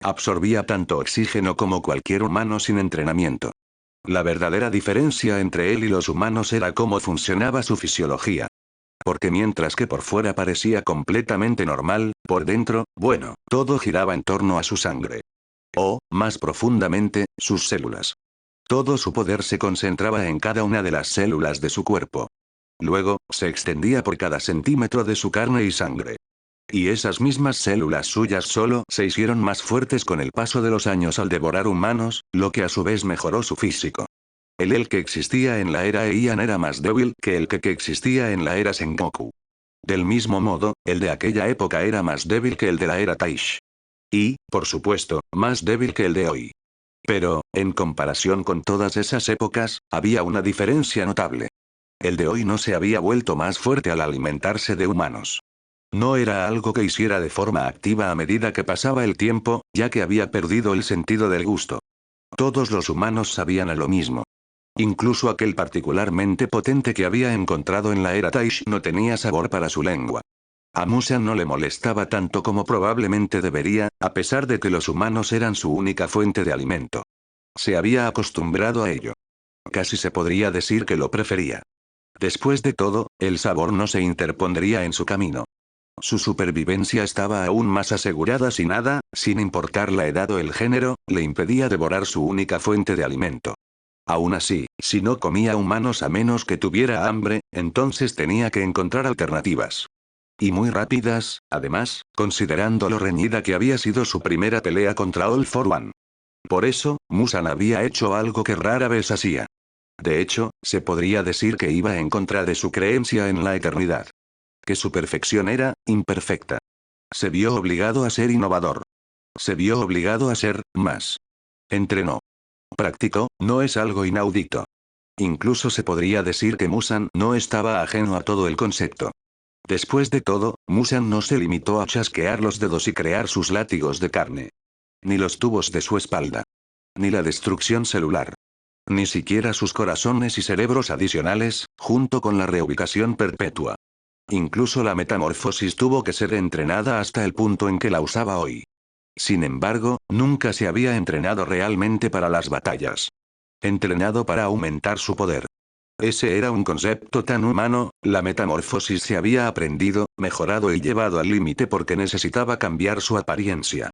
Absorbía tanto oxígeno como cualquier humano sin entrenamiento. La verdadera diferencia entre él y los humanos era cómo funcionaba su fisiología. Porque mientras que por fuera parecía completamente normal, por dentro, bueno, todo giraba en torno a su sangre. O, más profundamente, sus células. Todo su poder se concentraba en cada una de las células de su cuerpo. Luego, se extendía por cada centímetro de su carne y sangre. Y esas mismas células suyas solo se hicieron más fuertes con el paso de los años al devorar humanos, lo que a su vez mejoró su físico. El que existía en la era Heian era más débil que el que existía en la era Sengoku. Del mismo modo, el de aquella época era más débil que el de la era Taishi. Y, por supuesto, más débil que el de hoy. Pero, en comparación con todas esas épocas, había una diferencia notable. El de hoy no se había vuelto más fuerte al alimentarse de humanos. No era algo que hiciera de forma activa a medida que pasaba el tiempo, ya que había perdido el sentido del gusto. Todos los humanos sabían a lo mismo. Incluso aquel particularmente potente que había encontrado en la era Taishi no tenía sabor para su lengua. A Musan no le molestaba tanto como probablemente debería, a pesar de que los humanos eran su única fuente de alimento. Se había acostumbrado a ello. Casi se podría decir que lo prefería. Después de todo, el sabor no se interpondría en su camino. Su supervivencia estaba aún más asegurada si nada, sin importar la edad o el género, le impedía devorar su única fuente de alimento. Aún así, si no comía humanos a menos que tuviera hambre, entonces tenía que encontrar alternativas. Y muy rápidas, además, considerando lo reñida que había sido su primera pelea contra All for One. Por eso, Musan había hecho algo que rara vez hacía. De hecho, se podría decir que iba en contra de su creencia en la eternidad. Que su perfección era, imperfecta. Se vio obligado a ser innovador. Se vio obligado a ser, más. Entrenó. Practicó, no es algo inaudito. Incluso se podría decir que Musan no estaba ajeno a todo el concepto. Después de todo, Musan no se limitó a chasquear los dedos y crear sus látigos de carne. Ni los tubos de su espalda. Ni la destrucción celular. Ni siquiera sus corazones y cerebros adicionales, junto con la reubicación perpetua. Incluso la metamorfosis tuvo que ser entrenada hasta el punto en que la usaba hoy. Sin embargo, nunca se había entrenado realmente para las batallas. Entrenado para aumentar su poder. Ese era un concepto tan humano, la metamorfosis se había aprendido, mejorado y llevado al límite porque necesitaba cambiar su apariencia.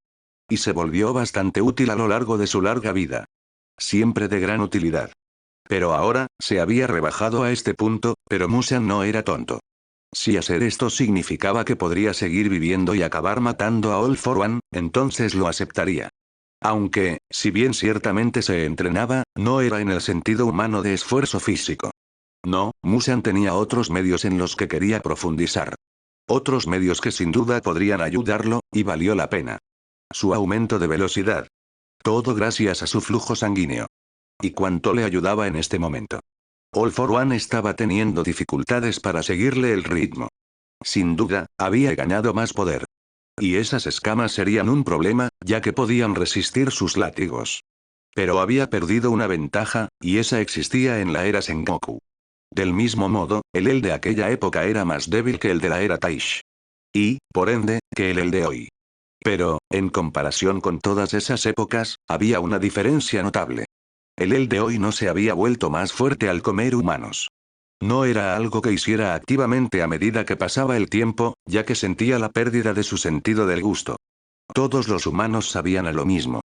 Y se volvió bastante útil a lo largo de su larga vida. Siempre de gran utilidad. Pero ahora, se había rebajado a este punto, pero Musan no era tonto. Si hacer esto significaba que podría seguir viviendo y acabar matando a All for One, entonces lo aceptaría. Aunque, si bien ciertamente se entrenaba, no era en el sentido humano de esfuerzo físico. No, Musan tenía otros medios en los que quería profundizar. Otros medios que sin duda podrían ayudarlo, y valió la pena. Su aumento de velocidad. Todo gracias a su flujo sanguíneo. ¿Y cuánto le ayudaba en este momento? All for One estaba teniendo dificultades para seguirle el ritmo. Sin duda, había ganado más poder. Y esas escamas serían un problema, ya que podían resistir sus látigos. Pero había perdido una ventaja, y esa existía en la era Sengoku. Del mismo modo, el de aquella época era más débil que el de la era Taishi. Y, por ende, que el de hoy. Pero, en comparación con todas esas épocas, había una diferencia notable. El de hoy no se había vuelto más fuerte al comer humanos. No era algo que hiciera activamente a medida que pasaba el tiempo, ya que sentía la pérdida de su sentido del gusto. Todos los humanos sabían a lo mismo.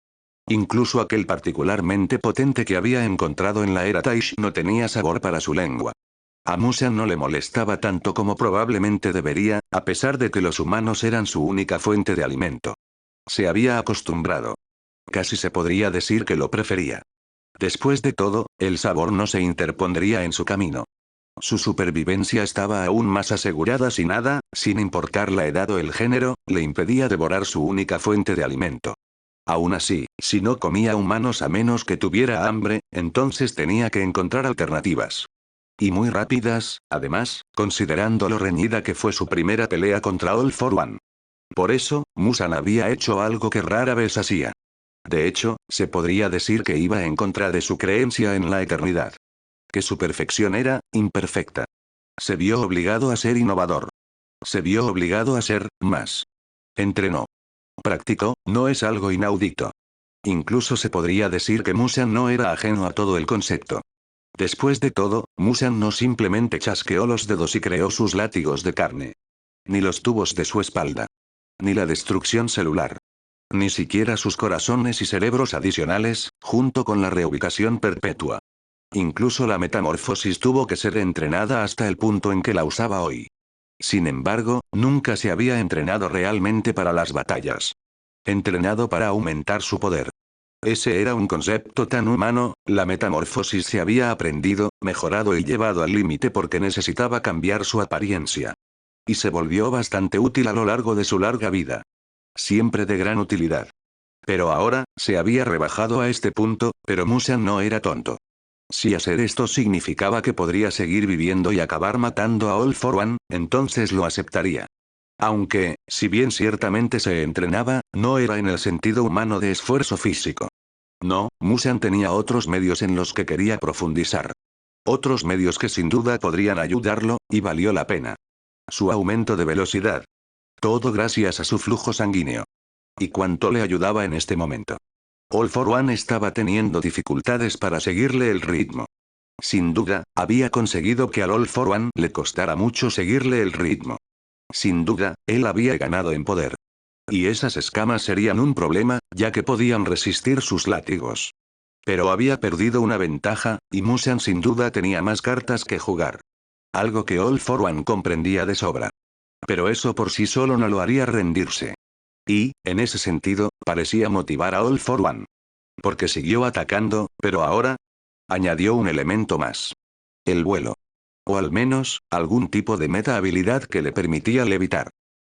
Incluso aquel particularmente potente que había encontrado en la era Taishi no tenía sabor para su lengua. A Musan no le molestaba tanto como probablemente debería, a pesar de que los humanos eran su única fuente de alimento. Se había acostumbrado. Casi se podría decir que lo prefería. Después de todo, el sabor no se interpondría en su camino. Su supervivencia estaba aún más asegurada si nada, sin importar la edad o el género, le impedía devorar su única fuente de alimento. Aún así, si no comía humanos a menos que tuviera hambre, entonces tenía que encontrar alternativas. Y muy rápidas, además, considerando lo reñida que fue su primera pelea contra All for One. Por eso, Musan había hecho algo que rara vez hacía. De hecho, se podría decir que iba en contra de su creencia en la eternidad. Que su perfección era imperfecta. Se vio obligado a ser innovador. Se vio obligado a ser más. Entrenó. Practicó, no es algo inaudito. Incluso se podría decir que Musan no era ajeno a todo el concepto. Después de todo, Musan no simplemente chasqueó los dedos y creó sus látigos de carne. Ni los tubos de su espalda. Ni la destrucción celular. Ni siquiera sus corazones y cerebros adicionales, junto con la reubicación perpetua. Incluso la metamorfosis tuvo que ser entrenada hasta el punto en que la usaba hoy. Sin embargo, nunca se había entrenado realmente para las batallas. Entrenado para aumentar su poder. Ese era un concepto tan humano, la metamorfosis se había aprendido, mejorado y llevado al límite porque necesitaba cambiar su apariencia. Y se volvió bastante útil a lo largo de su larga vida. Siempre de gran utilidad. Pero ahora, se había rebajado a este punto, pero Musan no era tonto. Si hacer esto significaba que podría seguir viviendo y acabar matando a All for One, entonces lo aceptaría. Aunque, si bien ciertamente se entrenaba, no era en el sentido humano de esfuerzo físico. No, Musan tenía otros medios en los que quería profundizar. Otros medios que sin duda podrían ayudarlo, y valió la pena. Su aumento de velocidad. Todo gracias a su flujo sanguíneo. ¿Y cuánto le ayudaba en este momento? All for One estaba teniendo dificultades para seguirle el ritmo. Sin duda, había conseguido que al All for One le costara mucho seguirle el ritmo. Sin duda, él había ganado en poder. Y esas escamas serían un problema, ya que podían resistir sus látigos. Pero había perdido una ventaja, y Musan sin duda tenía más cartas que jugar. Algo que All for One comprendía de sobra. Pero eso por sí solo no lo haría rendirse. Y, en ese sentido, parecía motivar a All for One. Porque siguió atacando, pero ahora, añadió un elemento más. El vuelo. O al menos, algún tipo de meta habilidad que le permitía levitar.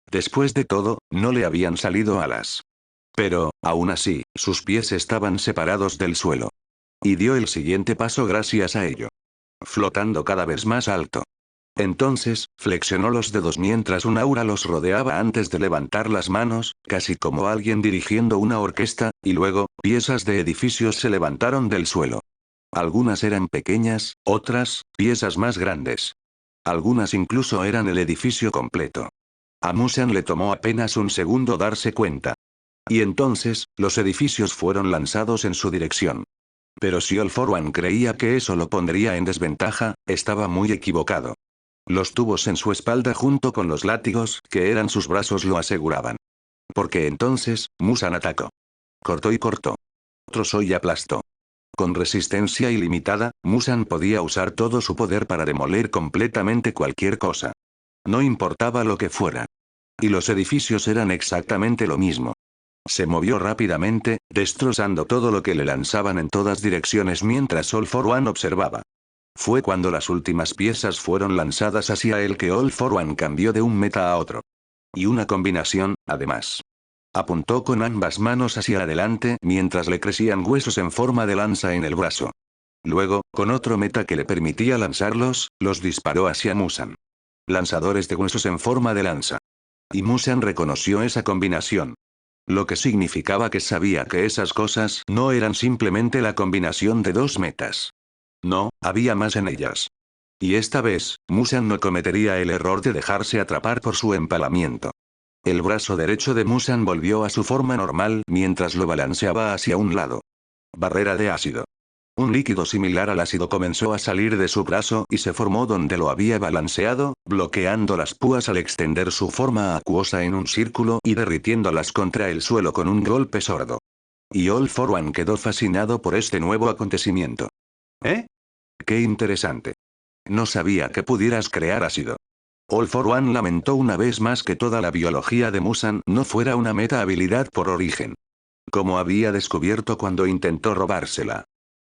Después de todo, no le habían salido alas. Pero, aún así, sus pies estaban separados del suelo. Y dio el siguiente paso gracias a ello. Flotando cada vez más alto. Entonces, flexionó los dedos mientras un aura los rodeaba antes de levantar las manos, casi como alguien dirigiendo una orquesta, y luego, piezas de edificios se levantaron del suelo. Algunas eran pequeñas, otras, piezas más grandes. Algunas incluso eran el edificio completo. A Musan le tomó apenas un segundo darse cuenta. Y entonces, los edificios fueron lanzados en su dirección. Pero si All for One creía que eso lo pondría en desventaja, estaba muy equivocado. Los tubos en su espalda junto con los látigos, que eran sus brazos, lo aseguraban. Porque entonces, Musan atacó. Cortó y cortó. Trozó y aplastó. Con resistencia ilimitada, Musan podía usar todo su poder para demoler completamente cualquier cosa. No importaba lo que fuera. Y los edificios eran exactamente lo mismo. Se movió rápidamente, destrozando todo lo que le lanzaban en todas direcciones mientras All for One observaba. Fue cuando las últimas piezas fueron lanzadas hacia él que All for One cambió de un meta a otro. Y una combinación, además. Apuntó con ambas manos hacia adelante mientras le crecían huesos en forma de lanza en el brazo. Luego, con otro meta que le permitía lanzarlos, los disparó hacia Musan. Lanzadores de huesos en forma de lanza. Y Musan reconoció esa combinación. Lo que significaba que sabía que esas cosas no eran simplemente la combinación de dos metas. No, había más en ellas. Y esta vez, Musan no cometería el error de dejarse atrapar por su empalamiento. El brazo derecho de Musan volvió a su forma normal mientras lo balanceaba hacia un lado. Barrera de ácido. Un líquido similar al ácido comenzó a salir de su brazo y se formó donde lo había balanceado, bloqueando las púas al extender su forma acuosa en un círculo y derritiéndolas contra el suelo con un golpe sordo. Y All for One quedó fascinado por este nuevo acontecimiento. ¿Eh? Qué interesante. No sabía que pudieras crear ácido. All for One lamentó una vez más que toda la biología de Musan no fuera una meta habilidad por origen. Como había descubierto cuando intentó robársela.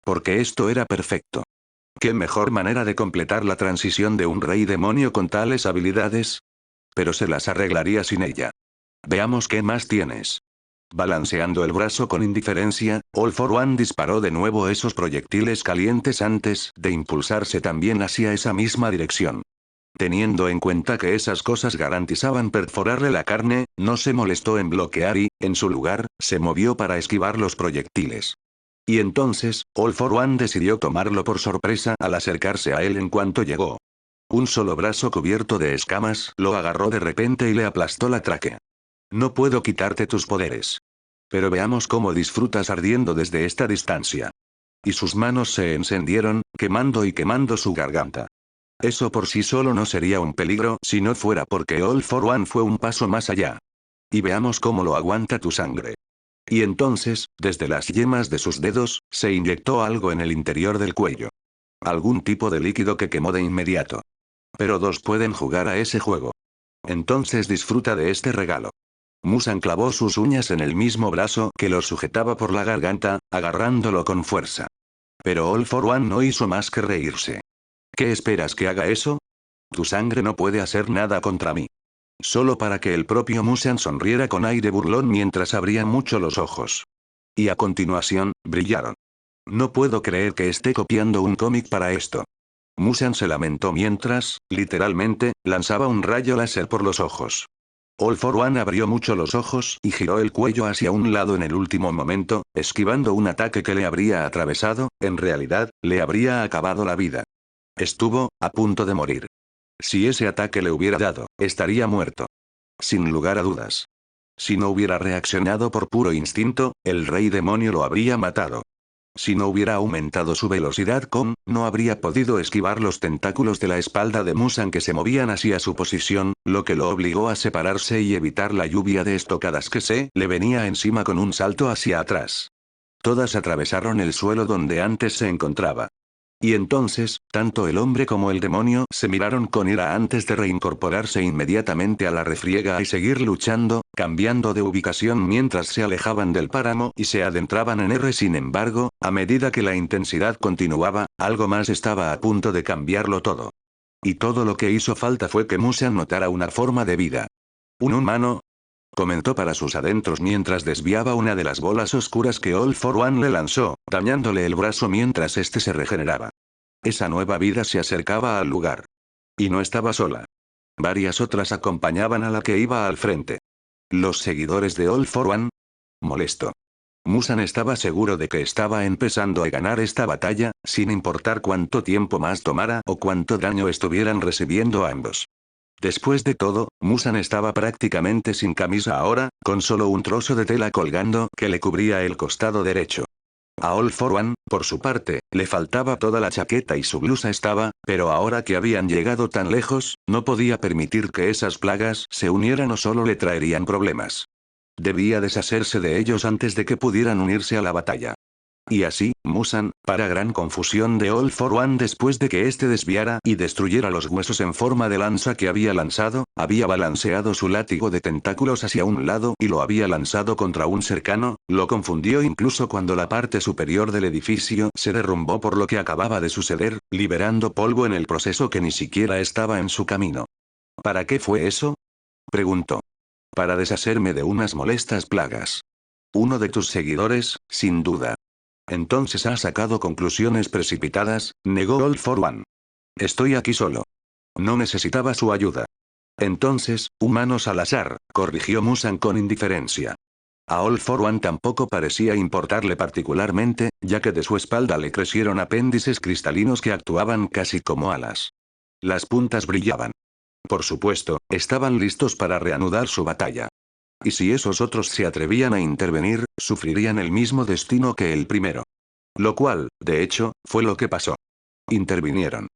Porque esto era perfecto. ¿Qué mejor manera de completar la transición de un rey demonio con tales habilidades? Pero se las arreglaría sin ella. Veamos qué más tienes. Balanceando el brazo con indiferencia, All for One disparó de nuevo esos proyectiles calientes antes de impulsarse también hacia esa misma dirección. Teniendo en cuenta que esas cosas garantizaban perforarle la carne, no se molestó en bloquear y, en su lugar, se movió para esquivar los proyectiles. Y entonces, All for One decidió tomarlo por sorpresa al acercarse a él en cuanto llegó. Un solo brazo cubierto de escamas lo agarró de repente y le aplastó la tráquea. No puedo quitarte tus poderes. Pero veamos cómo disfrutas ardiendo desde esta distancia. Y sus manos se encendieron, quemando su garganta. Eso por sí solo no sería un peligro si no fuera porque All for One fue un paso más allá. Y veamos cómo lo aguanta tu sangre. Y entonces, desde las yemas de sus dedos, se inyectó algo en el interior del cuello. Algún tipo de líquido que quemó de inmediato. Pero dos pueden jugar a ese juego. Entonces disfruta de este regalo. Musan clavó sus uñas en el mismo brazo que lo sujetaba por la garganta, agarrándolo con fuerza. Pero All for One no hizo más que reírse. ¿Qué esperas que haga eso? Tu sangre no puede hacer nada contra mí. Solo para que el propio Musan sonriera con aire burlón mientras abría mucho los ojos. Y a continuación, brillaron. No puedo creer que esté copiando un cómic para esto. Musan se lamentó mientras, literalmente, lanzaba un rayo láser por los ojos. All for One abrió mucho los ojos y giró el cuello hacia un lado en el último momento, esquivando un ataque que le habría atravesado, en realidad, le habría acabado la vida. Estuvo a punto de morir. Si ese ataque le hubiera dado, estaría muerto. Sin lugar a dudas. Si no hubiera reaccionado por puro instinto, el rey demonio lo habría matado. Si no hubiera aumentado su velocidad no habría podido esquivar los tentáculos de la espalda de Musan que se movían hacia su posición, lo que lo obligó a separarse y evitar la lluvia de estocadas que se le venía encima con un salto hacia atrás. Todas atravesaron el suelo donde antes se encontraba. Y entonces, tanto el hombre como el demonio se miraron con ira antes de reincorporarse inmediatamente a la refriega y seguir luchando, cambiando de ubicación mientras se alejaban del páramo y se adentraban en R. Sin embargo, a medida que la intensidad continuaba, algo más estaba a punto de cambiarlo todo. Y todo lo que hizo falta fue que Musan notara una forma de vida. ¿Un humano? Comentó para sus adentros mientras desviaba una de las bolas oscuras que All for One le lanzó, dañándole el brazo mientras este se regeneraba. Esa nueva vida se acercaba al lugar. Y no estaba sola. Varias otras acompañaban a la que iba al frente. ¿Los seguidores de All for One? Molesto. Musan estaba seguro de que estaba empezando a ganar esta batalla, sin importar cuánto tiempo más tomara o cuánto daño estuvieran recibiendo ambos. Después de todo, Musan estaba prácticamente sin camisa ahora, con solo un trozo de tela colgando que le cubría el costado derecho. A All for One, por su parte, le faltaba toda la chaqueta y su blusa estaba, pero ahora que habían llegado tan lejos, no podía permitir que esas plagas se unieran o solo le traerían problemas. Debía deshacerse de ellos antes de que pudieran unirse a la batalla. Y así, Musan, para gran confusión de All for One después de que éste desviara y destruyera los huesos en forma de lanza que había lanzado, había balanceado su látigo de tentáculos hacia un lado y lo había lanzado contra un cercano, lo confundió incluso cuando la parte superior del edificio se derrumbó por lo que acababa de suceder, liberando polvo en el proceso que ni siquiera estaba en su camino. ¿Para qué fue eso? Preguntó. Para deshacerme de unas molestas plagas. Uno de tus seguidores, sin duda. Entonces ha sacado conclusiones precipitadas, negó All for One. Estoy aquí solo. No necesitaba su ayuda. Entonces, humanos al azar, corrigió Musan con indiferencia. A All for One tampoco parecía importarle particularmente, ya que de su espalda le crecieron apéndices cristalinos que actuaban casi como alas. Las puntas brillaban. Por supuesto, estaban listos para reanudar su batalla. Y si esos otros se atrevían a intervenir, sufrirían el mismo destino que el primero. Lo cual, de hecho, fue lo que pasó. Intervinieron.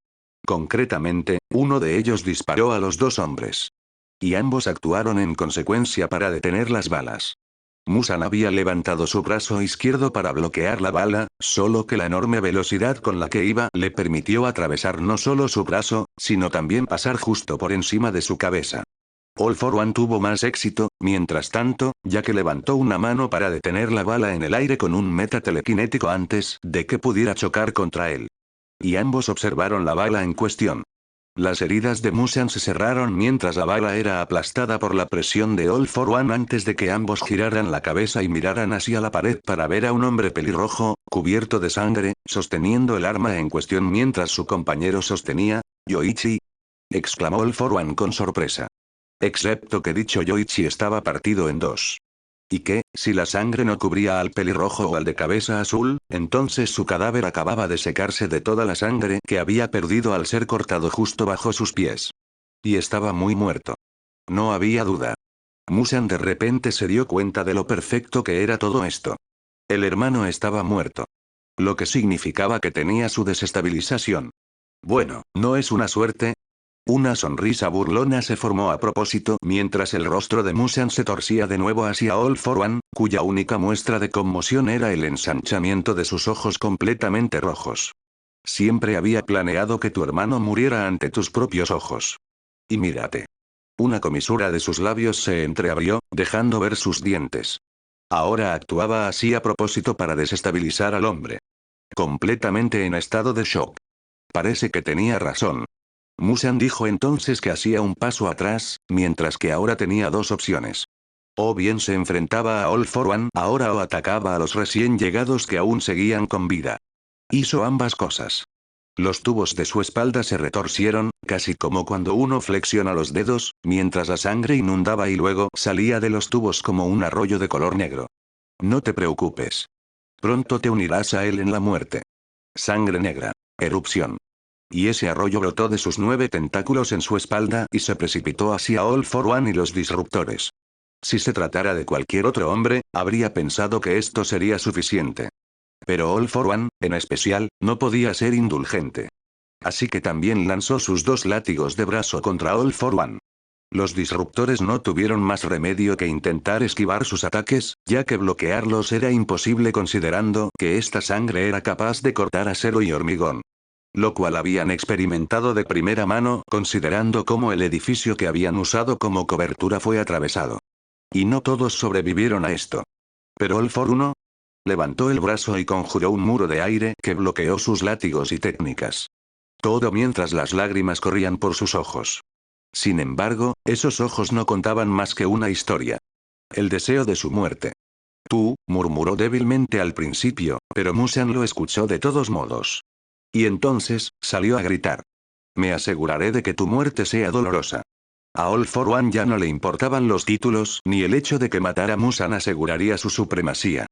Concretamente, uno de ellos disparó a los dos hombres. Y ambos actuaron en consecuencia para detener las balas. Musan había levantado su brazo izquierdo para bloquear la bala, solo que la enorme velocidad con la que iba le permitió atravesar no solo su brazo, sino también pasar justo por encima de su cabeza. All for One tuvo más éxito, mientras tanto, ya que levantó una mano para detener la bala en el aire con un meta telequinético antes de que pudiera chocar contra él. Y ambos observaron la bala en cuestión. Las heridas de Musan se cerraron mientras la bala era aplastada por la presión de All for One antes de que ambos giraran la cabeza y miraran hacia la pared para ver a un hombre pelirrojo, cubierto de sangre, sosteniendo el arma en cuestión mientras su compañero sostenía. «Yoichi», exclamó All for One con sorpresa. Excepto que dicho Yoichi estaba partido en dos. Y que, si la sangre no cubría al pelirrojo o al de cabeza azul, entonces su cadáver acababa de secarse de toda la sangre que había perdido al ser cortado justo bajo sus pies. Y estaba muy muerto. No había duda. Musan de repente se dio cuenta de lo perfecto que era todo esto. El hermano estaba muerto. Lo que significaba que tenía su desestabilización. Bueno, ¿no es una suerte? Una sonrisa burlona se formó a propósito mientras el rostro de Musan se torcía de nuevo hacia All for One, cuya única muestra de conmoción era el ensanchamiento de sus ojos completamente rojos. Siempre había planeado que tu hermano muriera ante tus propios ojos. Y mírate. Una comisura de sus labios se entreabrió, dejando ver sus dientes. Ahora actuaba así a propósito para desestabilizar al hombre. Completamente en estado de shock. Parece que tenía razón. Musan dijo entonces que hacía un paso atrás, mientras que ahora tenía dos opciones. O bien se enfrentaba a All for One ahora o atacaba a los recién llegados que aún seguían con vida. Hizo ambas cosas. Los tubos de su espalda se retorcieron, casi como cuando uno flexiona los dedos, mientras la sangre inundaba y luego salía de los tubos como un arroyo de color negro. No te preocupes. Pronto te unirás a él en la muerte. Sangre negra. Erupción. Y ese arroyo brotó de sus 9 tentáculos en su espalda y se precipitó hacia All for One y los disruptores. Si se tratara de cualquier otro hombre, habría pensado que esto sería suficiente. Pero All for One, en especial, no podía ser indulgente. Así que también lanzó sus 2 látigos de brazo contra All for One. Los disruptores no tuvieron más remedio que intentar esquivar sus ataques, ya que bloquearlos era imposible considerando que esta sangre era capaz de cortar acero y hormigón. Lo cual habían experimentado de primera mano considerando cómo el edificio que habían usado como cobertura fue atravesado. Y no todos sobrevivieron a esto. Pero All for One levantó el brazo y conjuró un muro de aire que bloqueó sus látigos y técnicas. Todo mientras las lágrimas corrían por sus ojos. Sin embargo, esos ojos no contaban más que una historia. El deseo de su muerte. Tú, murmuró débilmente al principio, pero Musan lo escuchó de todos modos. Y entonces, salió a gritar. Me aseguraré de que tu muerte sea dolorosa. A All for One ya no le importaban los títulos ni el hecho de que matar a Musan aseguraría su supremacía.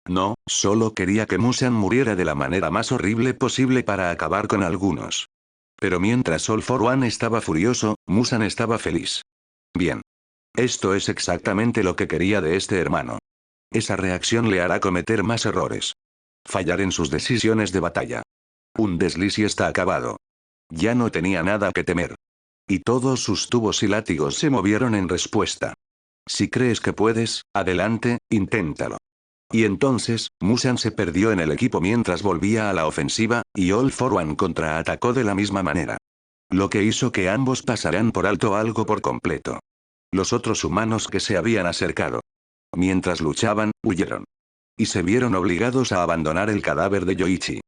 No, solo quería que Musan muriera de la manera más horrible posible para acabar con algunos. Pero mientras All for One estaba furioso, Musan estaba feliz. Bien. Esto es exactamente lo que quería de este hermano. Esa reacción le hará cometer más errores. Fallar en sus decisiones de batalla. Un desliz y está acabado. Ya no tenía nada que temer. Y todos sus tubos y látigos se movieron en respuesta. Si crees que puedes, adelante, inténtalo. Y entonces, Musan se perdió en el equipo mientras volvía a la ofensiva, y All for One contraatacó de la misma manera. Lo que hizo que ambos pasaran por alto algo por completo. Los otros humanos que se habían acercado. Mientras luchaban, huyeron. Y se vieron obligados a abandonar el cadáver de Yoichi.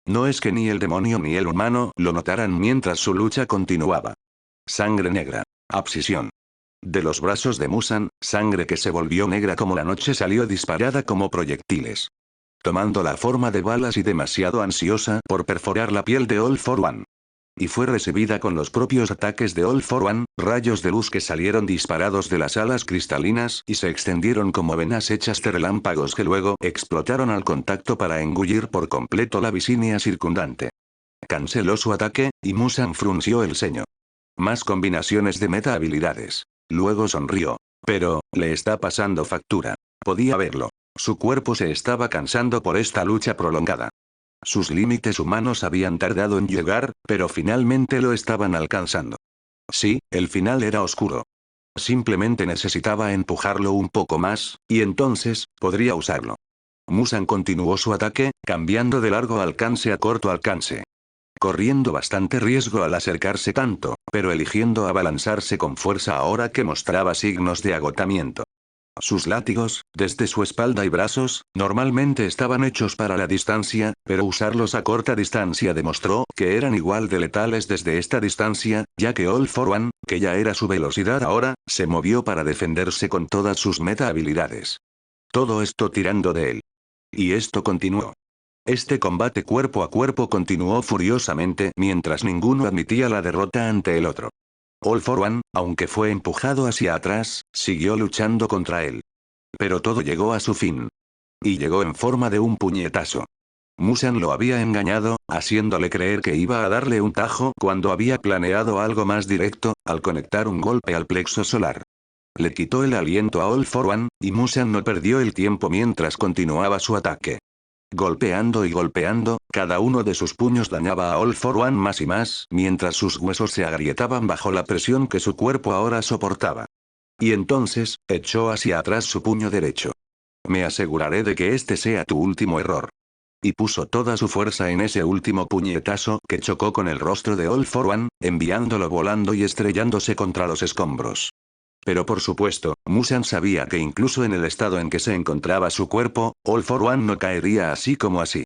No es que ni el demonio ni el humano lo notaran mientras su lucha continuaba. Sangre negra. Abscisión. De los brazos de Musan, sangre que se volvió negra como la noche salió disparada como proyectiles. Tomando la forma de balas y demasiado ansiosa por perforar la piel de All for One. Y fue recibida con los propios ataques de All for One, rayos de luz que salieron disparados de las alas cristalinas y se extendieron como venas hechas de relámpagos que luego explotaron al contacto para engullir por completo la visinia circundante. Canceló su ataque, y Musan frunció el ceño. Más combinaciones de meta habilidades. Luego sonrió. Pero, le está pasando factura. Podía verlo. Su cuerpo se estaba cansando por esta lucha prolongada. Sus límites humanos habían tardado en llegar, pero finalmente lo estaban alcanzando. Sí, el final era oscuro. Simplemente necesitaba empujarlo un poco más, y entonces, podría usarlo. Musan continuó su ataque, cambiando de largo alcance a corto alcance. corriendo bastante riesgo al acercarse tanto, pero eligiendo abalanzarse con fuerza ahora que mostraba signos de agotamiento. Sus látigos, desde su espalda y brazos, normalmente estaban hechos para la distancia, pero usarlos a corta distancia demostró que eran igual de letales desde esta distancia, ya que All for One, que ya era su velocidad ahora, se movió para defenderse con todas sus meta habilidades. Todo esto tirando de él. Y esto continuó. Este combate cuerpo a cuerpo continuó furiosamente mientras ninguno admitía la derrota ante el otro. All for One, aunque fue empujado hacia atrás, siguió luchando contra él. Pero todo llegó a su fin. Y llegó en forma de un puñetazo. Musan lo había engañado, haciéndole creer que iba a darle un tajo cuando había planeado algo más directo, al conectar un golpe al plexo solar. Le quitó el aliento a All for One, y Musan no perdió el tiempo mientras continuaba su ataque. Golpeando y golpeando, cada uno de sus puños dañaba a All for One más y más, mientras sus huesos se agrietaban bajo la presión que su cuerpo ahora soportaba. Y entonces, echó hacia atrás su puño derecho. Me aseguraré de que este sea tu último error. Y puso toda su fuerza en ese último puñetazo que chocó con el rostro de All for One, enviándolo volando y estrellándose contra los escombros. Pero por supuesto, Musan sabía que incluso en el estado en que se encontraba su cuerpo, All for One no caería así como así.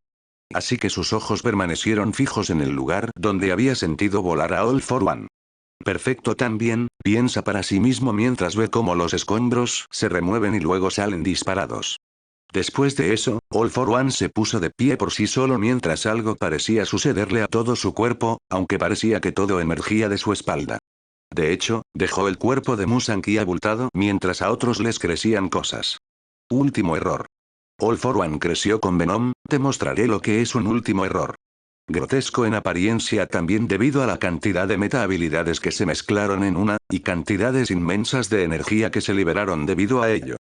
Así que sus ojos permanecieron fijos en el lugar donde había sentido volar a All for One. Perfecto también, piensa para sí mismo mientras ve cómo los escombros se remueven y luego salen disparados. Después de eso, All for One se puso de pie por sí solo mientras algo parecía sucederle a todo su cuerpo, aunque parecía que todo emergía de su espalda. De hecho, dejó el cuerpo de Musanki abultado mientras a otros les crecían cosas. Último error. All for One creció con Venom, te mostraré lo que es un último error. Grotesco en apariencia también debido a la cantidad de meta habilidades que se mezclaron en una, y cantidades inmensas de energía que se liberaron debido a ello.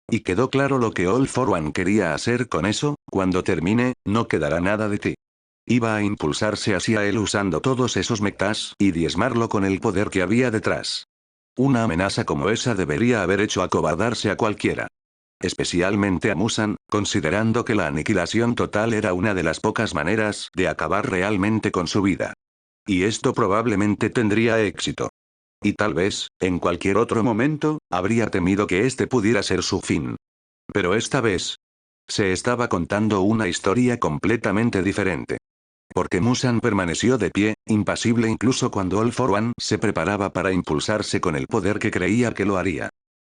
Y quedó claro lo que All for One quería hacer con eso, cuando termine, no quedará nada de ti. Iba a impulsarse hacia él usando todos esos mechas, y diezmarlo con el poder que había detrás. Una amenaza como esa debería haber hecho acobardarse a cualquiera. Especialmente a Musan, considerando que la aniquilación total era una de las pocas maneras de acabar realmente con su vida. Y esto probablemente tendría éxito. Y tal vez, en cualquier otro momento, habría temido que este pudiera ser su fin. Pero esta vez, se estaba contando una historia completamente diferente. Porque Musan permaneció de pie, impasible incluso cuando All for One se preparaba para impulsarse con el poder que creía que lo haría.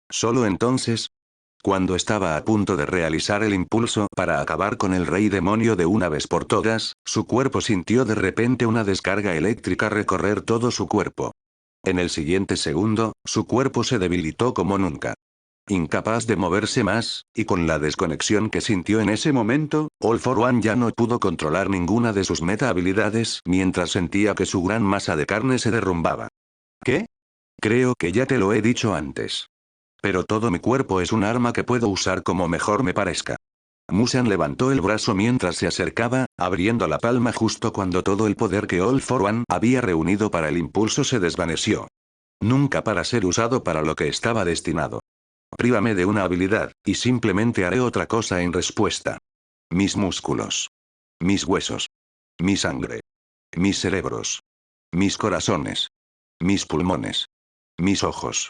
Solo entonces, cuando estaba a punto de realizar el impulso para acabar con el rey demonio de una vez por todas, su cuerpo sintió de repente una descarga eléctrica recorrer todo su cuerpo. En el siguiente segundo, su cuerpo se debilitó como nunca. Incapaz de moverse más, y con la desconexión que sintió en ese momento, All for One ya no pudo controlar ninguna de sus meta habilidades mientras sentía que su gran masa de carne se derrumbaba. ¿Qué? Creo que ya te lo he dicho antes. Pero todo mi cuerpo es un arma que puedo usar como mejor me parezca. Musan levantó el brazo mientras se acercaba, abriendo la palma justo cuando todo el poder que All for One había reunido para el impulso se desvaneció. Nunca para ser usado para lo que estaba destinado. Prívame de una habilidad, y simplemente haré otra cosa en respuesta. Mis músculos. Mis huesos. Mi sangre. Mis cerebros. Mis corazones. Mis pulmones. Mis ojos.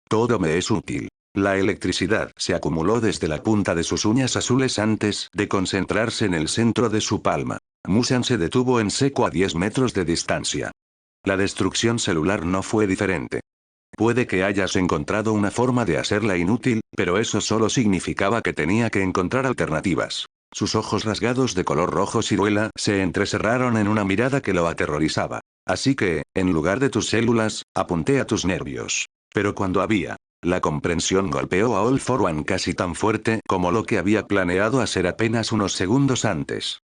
Todo me es útil. La electricidad se acumuló desde la punta de sus uñas azules antes de concentrarse en el centro de su palma. Musan se detuvo en seco a 10 metros de distancia. La destrucción celular no fue diferente. Puede que hayas encontrado una forma de hacerla inútil, pero eso solo significaba que tenía que encontrar alternativas. Sus ojos rasgados de color rojo ciruela se entrecerraron en una mirada que lo aterrorizaba. Así que, en lugar de tus células, apunté a tus nervios. Pero cuando la comprensión golpeó a All for One casi tan fuerte como lo que había planeado hacer apenas unos segundos antes.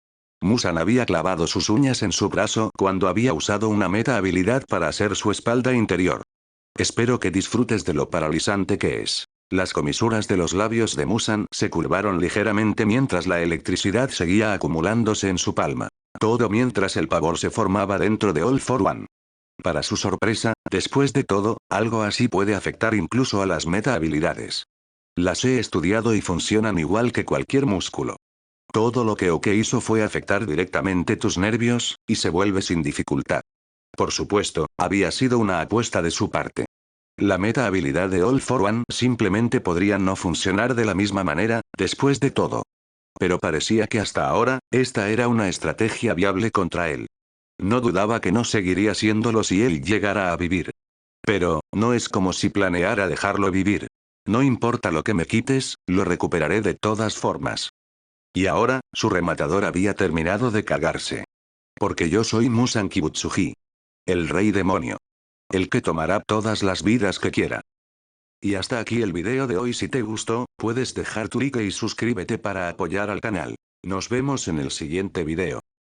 Musan había clavado sus uñas en su brazo cuando había usado una meta habilidad para hacer su espalda interior. Espero que disfrutes de lo paralizante que es. Las comisuras de los labios de Musan se curvaron ligeramente mientras la electricidad seguía acumulándose en su palma. Todo mientras el pavor se formaba dentro de All for One. Para su sorpresa, después de todo, algo así puede afectar incluso a las meta habilidades. Las he estudiado y funcionan igual que cualquier músculo. Todo lo que Oke hizo fue afectar directamente tus nervios, y se vuelve sin dificultad. Por supuesto, había sido una apuesta de su parte. La meta habilidad de All for One simplemente podría no funcionar de la misma manera, después de todo. Pero parecía que hasta ahora, esta era una estrategia viable contra él. No dudaba que no seguiría siéndolo si él llegara a vivir. Pero, no es como si planeara dejarlo vivir. No importa lo que me quites, lo recuperaré de todas formas. Y ahora, su rematador había terminado de cagarse. Porque yo soy Musan Kibutsuji. El rey demonio. El que tomará todas las vidas que quiera. Y hasta aquí el video de hoy. Si te gustó, puedes dejar tu like y suscríbete para apoyar al canal. Nos vemos en el siguiente video.